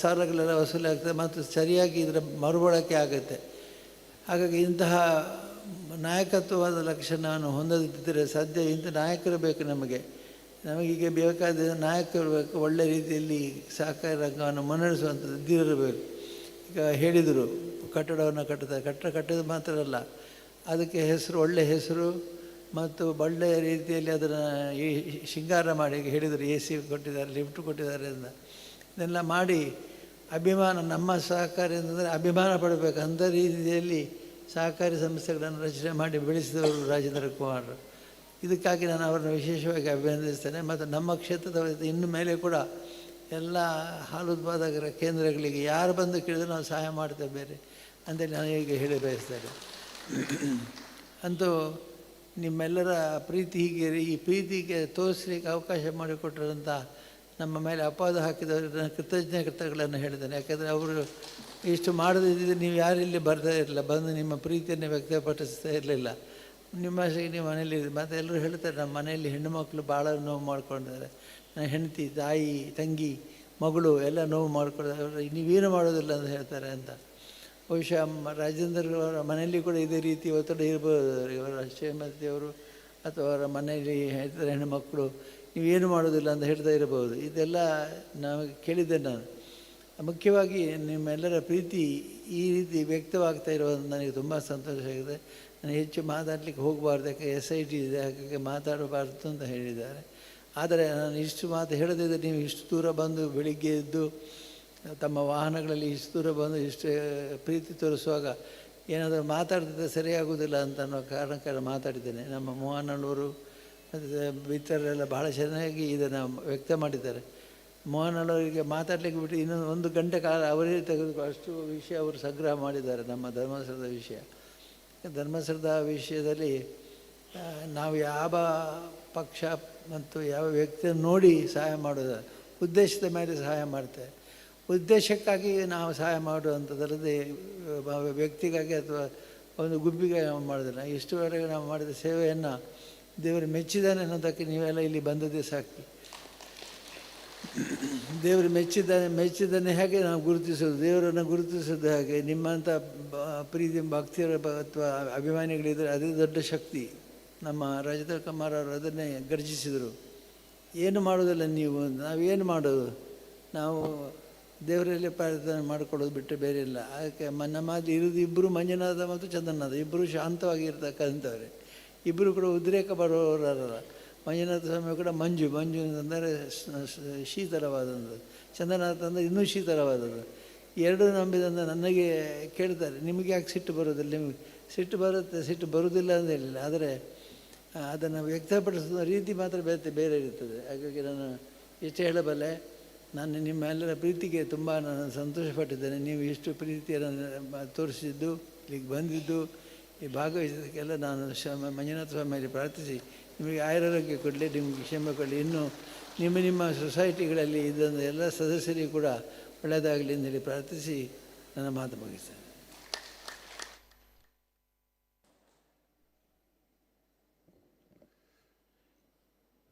ಸಾಲಗಳೆಲ್ಲ ವಸೂಲಿ ಆಗ್ತದೆ ಮತ್ತು ಸರಿಯಾಗಿ ಇದರ ಮರುಬಳಕೆ ಆಗುತ್ತೆ. ಹಾಗಾಗಿ ಇಂತಹ ನಾಯಕತ್ವವಾದ ಲಕ್ಷಣವನ್ನು ಹೊಂದದಿದ್ದರೆ ಸಾಧ್ಯ. ಇಂಥ ನಾಯಕರು ಬೇಕು ನಮಗೀಗ ಬೇಕಾದ ನಾಯಕರು ಬೇಕು. ಒಳ್ಳೆಯ ರೀತಿಯಲ್ಲಿ ಸಹಕಾರಿ ರಂಗವನ್ನು ಮುನ್ನಡೆಸುವಂಥದ್ದು ಇದ್ದಿರಬೇಕು. ಈಗ ಹೇಳಿದರು ಕಟ್ಟಡವನ್ನು ಕಟ್ಟಿದ ಮಾತ್ರ ಅಲ್ಲ, ಅದಕ್ಕೆ ಒಳ್ಳೆಯ ಹೆಸರು ಮತ್ತು ಒಳ್ಳೆಯ ರೀತಿಯಲ್ಲಿ ಅದನ್ನು ಶೃಂಗಾರ ಮಾಡಿ, ಈಗ ಹೇಳಿದರು AC ಕೊಟ್ಟಿದ್ದಾರೆ, ಲಿಫ್ಟ್ ಕೊಟ್ಟಿದ್ದಾರೆ ಅಂತ. ಇದೆಲ್ಲ ಮಾಡಿ ಅಭಿಮಾನ, ನಮ್ಮ ಸಹಕಾರಿ ಅಂತಂದರೆ ಅಭಿಮಾನ ಪಡಬೇಕು. ಅಂಥ ರೀತಿಯಲ್ಲಿ ಸಹಕಾರಿ ಸಂಸ್ಥೆಗಳನ್ನು ರಚನೆ ಮಾಡಿ ಬೆಳೆಸಿದವರು ರಾಜೇಂದ್ರ ಕುಮಾರ್. ಇದಕ್ಕಾಗಿ ನಾನು ಅವರನ್ನು ವಿಶೇಷವಾಗಿ ಅಭಿನಂದಿಸ್ತೇನೆ. ಮತ್ತು ನಮ್ಮ ಕ್ಷೇತ್ರದ ಇನ್ನು ಮೇಲೆ ಕೂಡ ಎಲ್ಲ ಹಾಲು ಉತ್ಪಾದಕರ ಕೇಂದ್ರಗಳಿಗೆ ಯಾರು ಬಂದು ಕೇಳಿದ್ರು ನಾವು ಸಹಾಯ ಮಾಡ್ತೇವೆ ಬೇರೆ ಅಂತೇಳಿ ನಾನು ಈಗ ಹೇಳಿ ಬಯಸ್ತೇನೆ. ಅಂತೂ ನಿಮ್ಮೆಲ್ಲರ ಪ್ರೀತಿ ಹೀಗೆ ಈ ಪ್ರೀತಿಗೆ ತೋರಿಸ್ಲಿಕ್ಕೆ ಅವಕಾಶ ಮಾಡಿಕೊಟ್ಟಿರೋಂಥ ನಮ್ಮ ಮೇಲೆ ಅಪವಾದ ಹಾಕಿದವರಿಗೆ ಕೃತಜ್ಞತೆಗಳನ್ನು ಹೇಳ್ತೇನೆ. ಯಾಕೆಂದರೆ ಅವರು ಇಷ್ಟು ಮಾಡದಿದ್ದರೆ ನೀವು ಯಾರಿಲ್ಲಿ ಬರ್ತಾ ಇರಲಿಲ್ಲ, ಬಂದು ನಿಮ್ಮ ಪ್ರೀತಿಯನ್ನು ವ್ಯಕ್ತಪಡಿಸ್ತಾ ಇರಲಿಲ್ಲ. ನಿಮ್ಮಾಶೆಗೆ ನೀವು ಮನೇಲಿ ಮತ್ತು ಎಲ್ಲರೂ ಹೇಳ್ತಾರೆ, ನಮ್ಮ ಮನೆಯಲ್ಲಿ ಹೆಣ್ಣು ಮಕ್ಕಳು ಭಾಳ ನೋವು ಮಾಡ್ಕೊಂಡಿದ್ದಾರೆ, ನನ್ನ ಹೆಂಡತಿ, ತಾಯಿ, ತಂಗಿ, ಮಗಳು ಎಲ್ಲ ನೋವು ಮಾಡ್ಕೊಂಡಿದ್ದಾರೆ, ನೀವೇನು ಮಾಡೋದಿಲ್ಲ ಅಂತ ಹೇಳ್ತಾರೆ ಅಂತ. ಬಹುಶಃ ರಾಜೇಂದ್ರ ಅವರ ಮನೆಯಲ್ಲಿ ಕೂಡ ಇದೇ ರೀತಿ ಒತ್ತಡ ಇರ್ಬೋದು. ಇವರ ಶ್ರೀಮತಿಯವರು ಅಥವಾ ಅವರ ಮನೆಯಲ್ಲಿ ಹೇಳ್ತಾರೆ ಹೆಣ್ಣುಮಕ್ಕಳು ನೀವೇನು ಮಾಡೋದಿಲ್ಲ ಅಂತ ಹೇಳ್ತಾ ಇರಬಹುದು. ಇದೆಲ್ಲ ನಾವು ಕೇಳಿದ್ದೆ. ನಾನು ಮುಖ್ಯವಾಗಿ ನಿಮ್ಮೆಲ್ಲರ ಪ್ರೀತಿ ಈ ರೀತಿ ವ್ಯಕ್ತವಾಗ್ತಾ ಇರೋದು ನನಗೆ ತುಂಬ ಸಂತೋಷ ಆಗಿದೆ. ನಾನು ಹೆಚ್ಚು ಮಾತಾಡಲಿಕ್ಕೆ ಹೋಗಬಾರ್ದು, ಯಾಕೆ SIT ಇದೆ, ಹಾಗಾಗಿ ಮಾತಾಡಬಾರ್ದು ಅಂತ ಹೇಳಿದ್ದಾರೆ. ಆದರೆ ನಾನು ಇಷ್ಟು ಮಾತು ಹೇಳದಿದ್ದರೆ ನೀವು ಇಷ್ಟು ದೂರ ಬಂದು ಬೆಳಿಗ್ಗೆ ಎದ್ದು ತಮ್ಮ ವಾಹನಗಳಲ್ಲಿ ಇಷ್ಟು ದೂರ ಬಂದು ಇಷ್ಟು ಪ್ರೀತಿ ತೋರಿಸುವಾಗ ಏನಾದರೂ ಮಾತಾಡ್ತಿದ್ದರೆ ಸರಿಯಾಗುವುದಿಲ್ಲ ಅಂತ ಅನ್ನೋ ಕಾರಣಕ್ಕಾಗಿ ಮಾತಾಡಿದ್ದೇನೆ. ನಮ್ಮ ಮೋಹನವರು ಮತ್ತು ಇತರರೆಲ್ಲ ಭಾಳ ಚೆನ್ನಾಗಿ ಇದನ್ನು ವ್ಯಕ್ತ ಮಾಡಿದ್ದಾರೆ. ಮೋಹನವರಿಗೆ ಮಾತಾಡಲಿಕ್ಕೆ ಬಿಟ್ಟು ಇನ್ನೊಂದು 1 ಗಂಟೆ ಕಾಲ ಅವರೇ ತೆಗೆದುಕೊಂಡು ಅಷ್ಟು ವಿಷಯ ಅವರು ಸಂಗ್ರಹ ಮಾಡಿದ್ದಾರೆ. ನಮ್ಮ ಧರ್ಮಸ್ಥಳದ ವಿಷಯ, ಧರ್ಮಸ್ಥಳದ ವಿಷಯದಲ್ಲಿ ನಾವು ಯಾವ ಪಕ್ಷ ಮತ್ತು ಯಾವ ವ್ಯಕ್ತಿಯನ್ನು ನೋಡಿ ಸಹಾಯ ಮಾಡೋದು, ಉದ್ದೇಶದ ಮೇಲೆ ಸಹಾಯ ಮಾಡ್ತೇವೆ. ಉದ್ದೇಶಕ್ಕಾಗಿ ನಾವು ಸಹಾಯ ಮಾಡುವಂಥದ್ದಲ್ಲದೆ ವ್ಯಕ್ತಿಗಾಗಿ ಅಥವಾ ಒಂದು ಗುಂಪಿಗೆ ನಾವು ಮಾಡೋದಿಲ್ಲ. ಇಷ್ಟುವರೆಗೆ ನಾವು ಮಾಡಿದ ಸೇವೆಯನ್ನು ದೇವರು ಮೆಚ್ಚಿದ್ದಾನೆ ಅನ್ನೋದಕ್ಕೆ ನೀವೆಲ್ಲ ಇಲ್ಲಿ ಬಂದದ್ದೇ ಸಾಕು. ದೇವರು ಮೆಚ್ಚಿದ್ದಾನೆ ಹೇಗೆ ನಾವು ಗುರುತಿಸೋದು, ದೇವರನ್ನು ಗುರುತಿಸೋದು ಹಾಗೆ. ನಿಮ್ಮಂಥ ಪ್ರೀತಿ ಭಕ್ತಿಯರ ಅಥವಾ ಅಭಿಮಾನಿಗಳಿದ್ದರೆ ಅದೇ ದೊಡ್ಡ ಶಕ್ತಿ. ನಮ್ಮ ರಾಜೇಂದ್ರ ಕುಮಾರ್ ಅವರು ಅದನ್ನೇ ಗರ್ಜಿಸಿದರು. ಏನು ಮಾಡೋದಿಲ್ಲ ನೀವು, ನಾವೇನು ಮಾಡೋದು, ನಾವು ದೇವರಲ್ಲಿ ಪ್ರಾರ್ಥನೆ ಮಾಡಿಕೊಳ್ಳೋದು ಬಿಟ್ಟು ಬೇರೆ ಇಲ್ಲ. ಅದಕ್ಕೆ ನಮ್ಮಲ್ಲಿ ಇರೋದು ಇಬ್ಬರು, ಮಂಜುನಾಥ ಮತ್ತು ಚಂದ್ರನಾಥ, ಇಬ್ಬರು ಶಾಂತವಾಗಿರ್ತಕ್ಕಂಥವ್ರೆ. ಇಬ್ಬರು ಕೂಡ ಉದ್ರೇಕ ಬರೋರಲ್ಲ. ಮಂಜುನಾಥ ಸ್ವಾಮಿ ಕೂಡ ಮಂಜು ಅಂತಂದರೆ ಶೀತಲವಾದದ್ದು, ಚಂದ್ರನಾಥ ಅಂದರೆ ಇನ್ನೂ ಶೀತಲವಾದದ್ದು. ಎರಡೂ ನಂಬಿದಂತ ನನಗೆ ಕೇಳ್ತಾರೆ, ನಿಮಗೆ ಯಾಕೆ ಸಿಟ್ಟು ಬರೋದಿಲ್ಲ? ನಿಮಗೆ ಸಿಟ್ಟು ಬರುತ್ತೆ, ಸಿಟ್ಟು ಬರುವುದಿಲ್ಲ ಅಂತ ಹೇಳಿಲ್ಲ, ಆದರೆ ಅದನ್ನು ವ್ಯಕ್ತಪಡಿಸೋ ರೀತಿ ಮಾತ್ರ ಬೇರೆ ಇರ್ತದೆ. ಹಾಗಾಗಿ ನಾನು ಇಷ್ಟು ಹೇಳಬಲ್ಲೆ. ನಾನು ನಿಮ್ಮೆಲ್ಲರ ಪ್ರೀತಿಗೆ ತುಂಬ ನಾನು ಸಂತೋಷಪಟ್ಟಿದ್ದೇನೆ. ನೀವು ಇಷ್ಟು ಪ್ರೀತಿಯನ್ನು ತೋರಿಸಿದ್ದು, ಇಲ್ಲಿಗೆ ಬಂದಿದ್ದು, ಈ ಭಾಗವಹಿಸೋದಕ್ಕೆಲ್ಲ ನಾನು ಮಂಜುನಾಥ ಸ್ವಾಮಿಯಲ್ಲಿ ಪ್ರಾರ್ಥಿಸಿ ನಿಮಗೆ ಆಯುರಾರೋಗ್ಯ ಕೊಡಲಿ, ನಿಮಗೆ ಕ್ಷೇಮ ಕೊಡಲಿ. ಇನ್ನೂ ನಿಮ್ಮ ಸೊಸೈಟಿಗಳಲ್ಲಿ ಇದನ್ನು ಎಲ್ಲ ಸದಸ್ಯರಿಗೂ ಕೂಡ ಒಳ್ಳೆಯದಾಗಲಿ ಅಂತೇಳಿ ಪ್ರಾರ್ಥಿಸಿ ನನ್ನ ಮಾತು ಮುಗಿಸ್ತೇನೆ.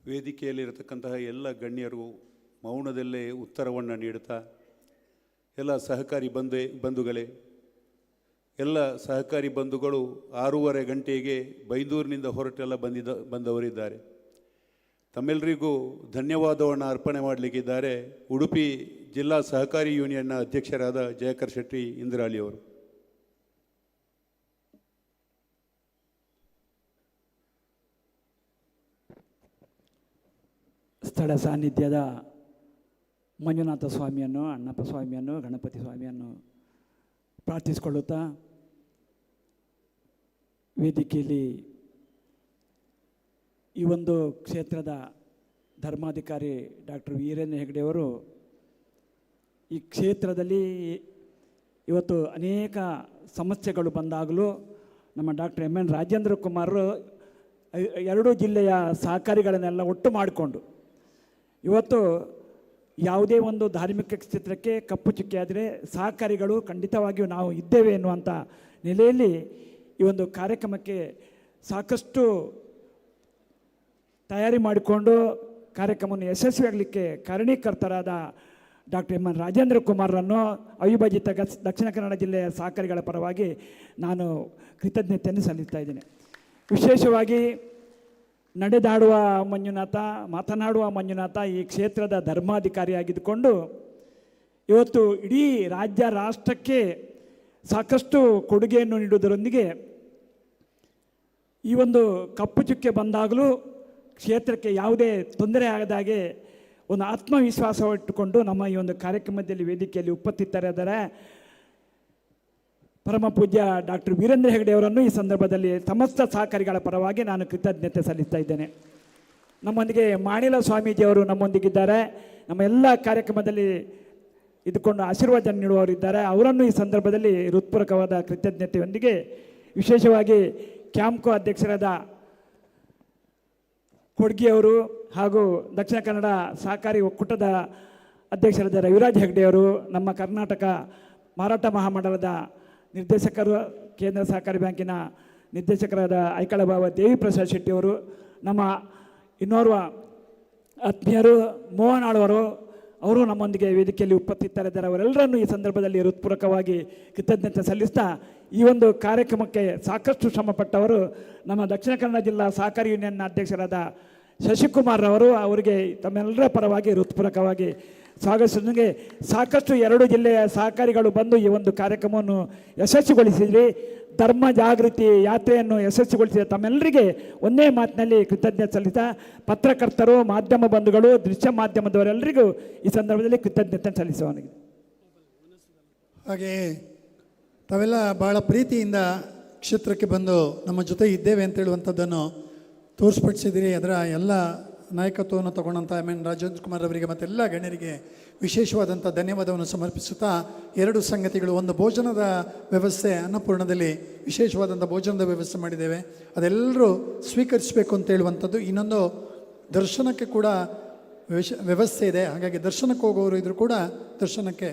ವೇದಿಕೆಯಲ್ಲಿರತಕ್ಕಂತಹ ಎಲ್ಲ ಗಣ್ಯರು ಮೌನದಲ್ಲೇ ಉತ್ತರವನ್ನು ನೀಡುತ್ತಾ, ಎಲ್ಲ ಸಹಕಾರಿ ಬಂಧುಗಳೇ, ಎಲ್ಲ ಸಹಕಾರಿ ಬಂಧುಗಳು 6:30 ಗಂಟೆಗೆ ಬೈಂದೂರಿನಿಂದ ಹೊರಟೆಲ್ಲ ಬಂದವರಿದ್ದಾರೆ. ತಮ್ಮೆಲ್ಲರಿಗೂ ಧನ್ಯವಾದವನ್ನು ಅರ್ಪಣೆ ಮಾಡಲಿಕ್ಕಿದ್ದಾರೆ ಉಡುಪಿ ಜಿಲ್ಲಾ ಸಹಕಾರಿ ಯೂನಿಯನ್ನ ಅಧ್ಯಕ್ಷರಾದ ಜಯಕರ್ ಶೆಟ್ಟಿ ಇಂದ್ರಾಳಿ ಅವರು. ಸ್ಥಳ ಸಾನ್ನಿಧ್ಯದ ಮಂಜುನಾಥ ಸ್ವಾಮಿಯನ್ನು, ಅಣ್ಣಪ್ಪ ಸ್ವಾಮಿಯನ್ನು, ಗಣಪತಿ ಸ್ವಾಮಿಯನ್ನು ಪ್ರಾರ್ಥಿಸಿಕೊಳ್ಳುತ್ತಾ ವೇದಿಕೆಯಲ್ಲಿ ಈ ಒಂದು ಕ್ಷೇತ್ರದ ಧರ್ಮಾಧಿಕಾರಿ ಡಾಕ್ಟರ್ ವೀರೇಂದ್ರ ಹೆಗ್ಡೆಯವರು ಈ ಕ್ಷೇತ್ರದಲ್ಲಿ ಇವತ್ತು ಅನೇಕ ಸಮಸ್ಯೆಗಳು ಬಂದಾಗಲೂ ನಮ್ಮ ಡಾಕ್ಟರ್ ಎಮ್.ಎನ್. ರಾಜೇಂದ್ರ ಕುಮಾರ್ ಎರಡೂ ಜಿಲ್ಲೆಯ ಸಹಕಾರಿಗಳನ್ನೆಲ್ಲ ಒಟ್ಟು ಮಾಡಿಕೊಂಡು ಇವತ್ತು ಯಾವುದೇ ಒಂದು ಧಾರ್ಮಿಕ ಕ್ಷೇತ್ರಕ್ಕೆ ಕಪ್ಪು ಚುಕ್ಕೆ ಆದರೆ ಸಹಕಾರಿಗಳು ಖಂಡಿತವಾಗಿಯೂ ನಾವು ಇದ್ದೇವೆ ಎನ್ನುವಂಥ ನೆಲೆಯಲ್ಲಿ ಈ ಒಂದು ಕಾರ್ಯಕ್ರಮಕ್ಕೆ ಸಾಕಷ್ಟು ತಯಾರಿ ಮಾಡಿಕೊಂಡು ಕಾರ್ಯಕ್ರಮವನ್ನು ಯಶಸ್ವಿಯಾಗಲಿಕ್ಕೆ ಕಾರಣೀಕರ್ತರಾದ ಡಾಕ್ಟರ್ ಎಮ್.ಎನ್. ರಾಜೇಂದ್ರ ಕುಮಾರರನ್ನು ಅವಿಭಜಿತ ದಕ್ಷಿಣ ಕನ್ನಡ ಜಿಲ್ಲೆಯ ಸಹಕಾರಿಗಳ ಪರವಾಗಿ ನಾನು ಕೃತಜ್ಞತೆಯನ್ನು ಸಲ್ಲಿಸ್ತಾ ಇದ್ದೇನೆ. ವಿಶೇಷವಾಗಿ ನಡೆದಾಡುವ ಮಂಜುನಾಥ, ಮಾತನಾಡುವ ಮಂಜುನಾಥ ಈ ಕ್ಷೇತ್ರದ ಧರ್ಮಾಧಿಕಾರಿಯಾಗಿದ್ದುಕೊಂಡು ಇವತ್ತು ಇಡೀ ರಾಜ್ಯ ರಾಷ್ಟ್ರಕ್ಕೆ ಸಾಕಷ್ಟು ಕೊಡುಗೆಯನ್ನು ನೀಡುವುದರೊಂದಿಗೆ ಈ ಒಂದು ಕಪ್ಪು ಚುಕ್ಕೆ ಬಂದಾಗಲೂ ಕ್ಷೇತ್ರಕ್ಕೆ ಯಾವುದೇ ತೊಂದರೆ ಆಗದಾಗೆ ಒಂದು ಆತ್ಮವಿಶ್ವಾಸವಿಟ್ಟುಕೊಂಡು ನಮ್ಮ ಈ ಒಂದು ಕಾರ್ಯಕ್ರಮದಲ್ಲಿ ವೇದಿಕೆಯಲ್ಲಿ ಉಪಸ್ಥಿತರಿದ್ದಾರೆ ಪರಮ ಪೂಜ್ಯ ಡಾಕ್ಟರ್ ವೀರೇಂದ್ರ ಹೆಗ್ಡೆಯವರನ್ನು ಈ ಸಂದರ್ಭದಲ್ಲಿ ಸಮಸ್ತ ಸಹಕಾರಿಗಳ ಪರವಾಗಿ ನಾನು ಕೃತಜ್ಞತೆ ಸಲ್ಲಿಸ್ತಾ ಇದ್ದೇನೆ. ನಮ್ಮೊಂದಿಗೆ ಮಾಣಿಲ ಸ್ವಾಮೀಜಿಯವರು ನಮ್ಮೊಂದಿಗಿದ್ದಾರೆ. ನಮ್ಮ ಎಲ್ಲ ಕಾರ್ಯಕ್ರಮದಲ್ಲಿ ಇದ್ದುಕೊಂಡು ಆಶೀರ್ವಾದ ನೀಡುವವರಿದ್ದಾರೆ. ಅವರನ್ನು ಈ ಸಂದರ್ಭದಲ್ಲಿ ಹೃತ್ಪೂರ್ವಕವಾದ ಕೃತಜ್ಞತೆಯೊಂದಿಗೆ ವಿಶೇಷವಾಗಿ ಕ್ಯಾಂಪ್ಕೋ ಅಧ್ಯಕ್ಷರಾದ ಕೊಡ್ಗಿಯವರು ಹಾಗೂ ದಕ್ಷಿಣ ಕನ್ನಡ ಸಹಕಾರಿ ಒಕ್ಕೂಟದ ಅಧ್ಯಕ್ಷರಾದ ರವಿರಾಜ್ ಹೆಗ್ಡೆಯವರು, ನಮ್ಮ ಕರ್ನಾಟಕ ಮಾರಾಟ ಮಹಾಮಂಡಲದ ನಿರ್ದೇಶಕರು, ಕೇಂದ್ರ ಸಹಕಾರಿ ಬ್ಯಾಂಕಿನ ನಿರ್ದೇಶಕರಾದ ಐಕಳಬಾವ ದೇವಿ ಪ್ರಸಾದ್ ಶೆಟ್ಟಿಯವರು, ನಮ್ಮ ಇನ್ನೋರ್ವ ಆತ್ಮೀಯರು ಮೋಹನ್ ಆಳ್ವರು, ಅವರು ನಮ್ಮೊಂದಿಗೆ ವೇದಿಕೆಯಲ್ಲಿ ಉಪಸ್ಥಿತರಿದ್ದಾರೆ. ಅವರೆಲ್ಲರನ್ನು ಈ ಸಂದರ್ಭದಲ್ಲಿ ಹೃತ್ಪೂರ್ವಕವಾಗಿ ಕೃತಜ್ಞತೆ ಸಲ್ಲಿಸ್ತಾ ಈ ಒಂದು ಕಾರ್ಯಕ್ರಮಕ್ಕೆ ಸಾಕಷ್ಟು ಶ್ರಮಪಟ್ಟವರು ನಮ್ಮ ದಕ್ಷಿಣ ಕನ್ನಡ ಜಿಲ್ಲಾ ಸಹಕಾರಿ ಯೂನಿಯನ್ನ ಅಧ್ಯಕ್ಷರಾದ ಶಶಿಕುಮಾರ್ ಅವರು, ಅವರಿಗೆ ತಮ್ಮೆಲ್ಲರ ಪರವಾಗಿ ಹೃತ್ಪೂರ್ವಕವಾಗಿ ಸ್ವಾಗತಿಸಿದಂಗೆ ಸಾಕಷ್ಟು ಎರಡು ಜಿಲ್ಲೆಯ ಸಹಕಾರಿಗಳು ಬಂದು ಈ ಒಂದು ಕಾರ್ಯಕ್ರಮವನ್ನು ಯಶಸ್ವಿಗೊಳಿಸಿದ್ರಿ. ಧರ್ಮ ಜಾಗೃತಿ ಯಾತ್ರೆಯನ್ನು ಯಶಸ್ವಿಗೊಳಿಸಿದ ತಮ್ಮೆಲ್ಲರಿಗೆ ಒಂದೇ ಮಾತಿನಲ್ಲಿ ಕೃತಜ್ಞತೆ ಸಲ್ಲಿಸ್ತಾ ಪತ್ರಕರ್ತರು, ಮಾಧ್ಯಮ ಬಂಧುಗಳು, ದೃಶ್ಯ ಮಾಧ್ಯಮದವರೆಲ್ಲರಿಗೂ ಈ ಸಂದರ್ಭದಲ್ಲಿ ಕೃತಜ್ಞತೆ ಸಲ್ಲಿಸುವವನಿಗೆ. ಹಾಗೆಯೇ ತಾವೆಲ್ಲ ಭಾಳ ಪ್ರೀತಿಯಿಂದ ಕ್ಷೇತ್ರಕ್ಕೆ ಬಂದು ನಮ್ಮ ಜೊತೆ ಇದ್ದೇವೆ ಅಂತ ಹೇಳುವಂಥದ್ದನ್ನು ತೋರಿಸ್ಪಡಿಸಿದಿರಿ. ಅದರ ಎಲ್ಲ ನಾಯಕತ್ವವನ್ನು ತಗೊಂಡಂಥ ಎಮ್.ಎನ್. ರಾಜೇಂದ್ರ ಕುಮಾರ್ ಅವರಿಗೆ ಮತ್ತೆಲ್ಲ ಗಣ್ಯರಿಗೆ ವಿಶೇಷವಾದಂಥ ಧನ್ಯವಾದವನ್ನು ಸಮರ್ಪಿಸುತ್ತಾ ಎರಡು ಸಂಗತಿಗಳು. ಒಂದು, ಭೋಜನದ ವ್ಯವಸ್ಥೆ ಅನ್ನಪೂರ್ಣದಲ್ಲಿ ವಿಶೇಷವಾದಂಥ ಭೋಜನದ ವ್ಯವಸ್ಥೆ ಮಾಡಿದ್ದೇವೆ, ಅದೆಲ್ಲರೂ ಸ್ವೀಕರಿಸಬೇಕು ಅಂತ ಹೇಳುವಂಥದ್ದು. ಇನ್ನೊಂದು, ದರ್ಶನಕ್ಕೆ ಕೂಡ ವ್ಯವಸ್ಥೆ ಇದೆ. ಹಾಗಾಗಿ ದರ್ಶನಕ್ಕೆ ಹೋಗೋರು ಇದ್ರೂ ಕೂಡ ದರ್ಶನಕ್ಕೆ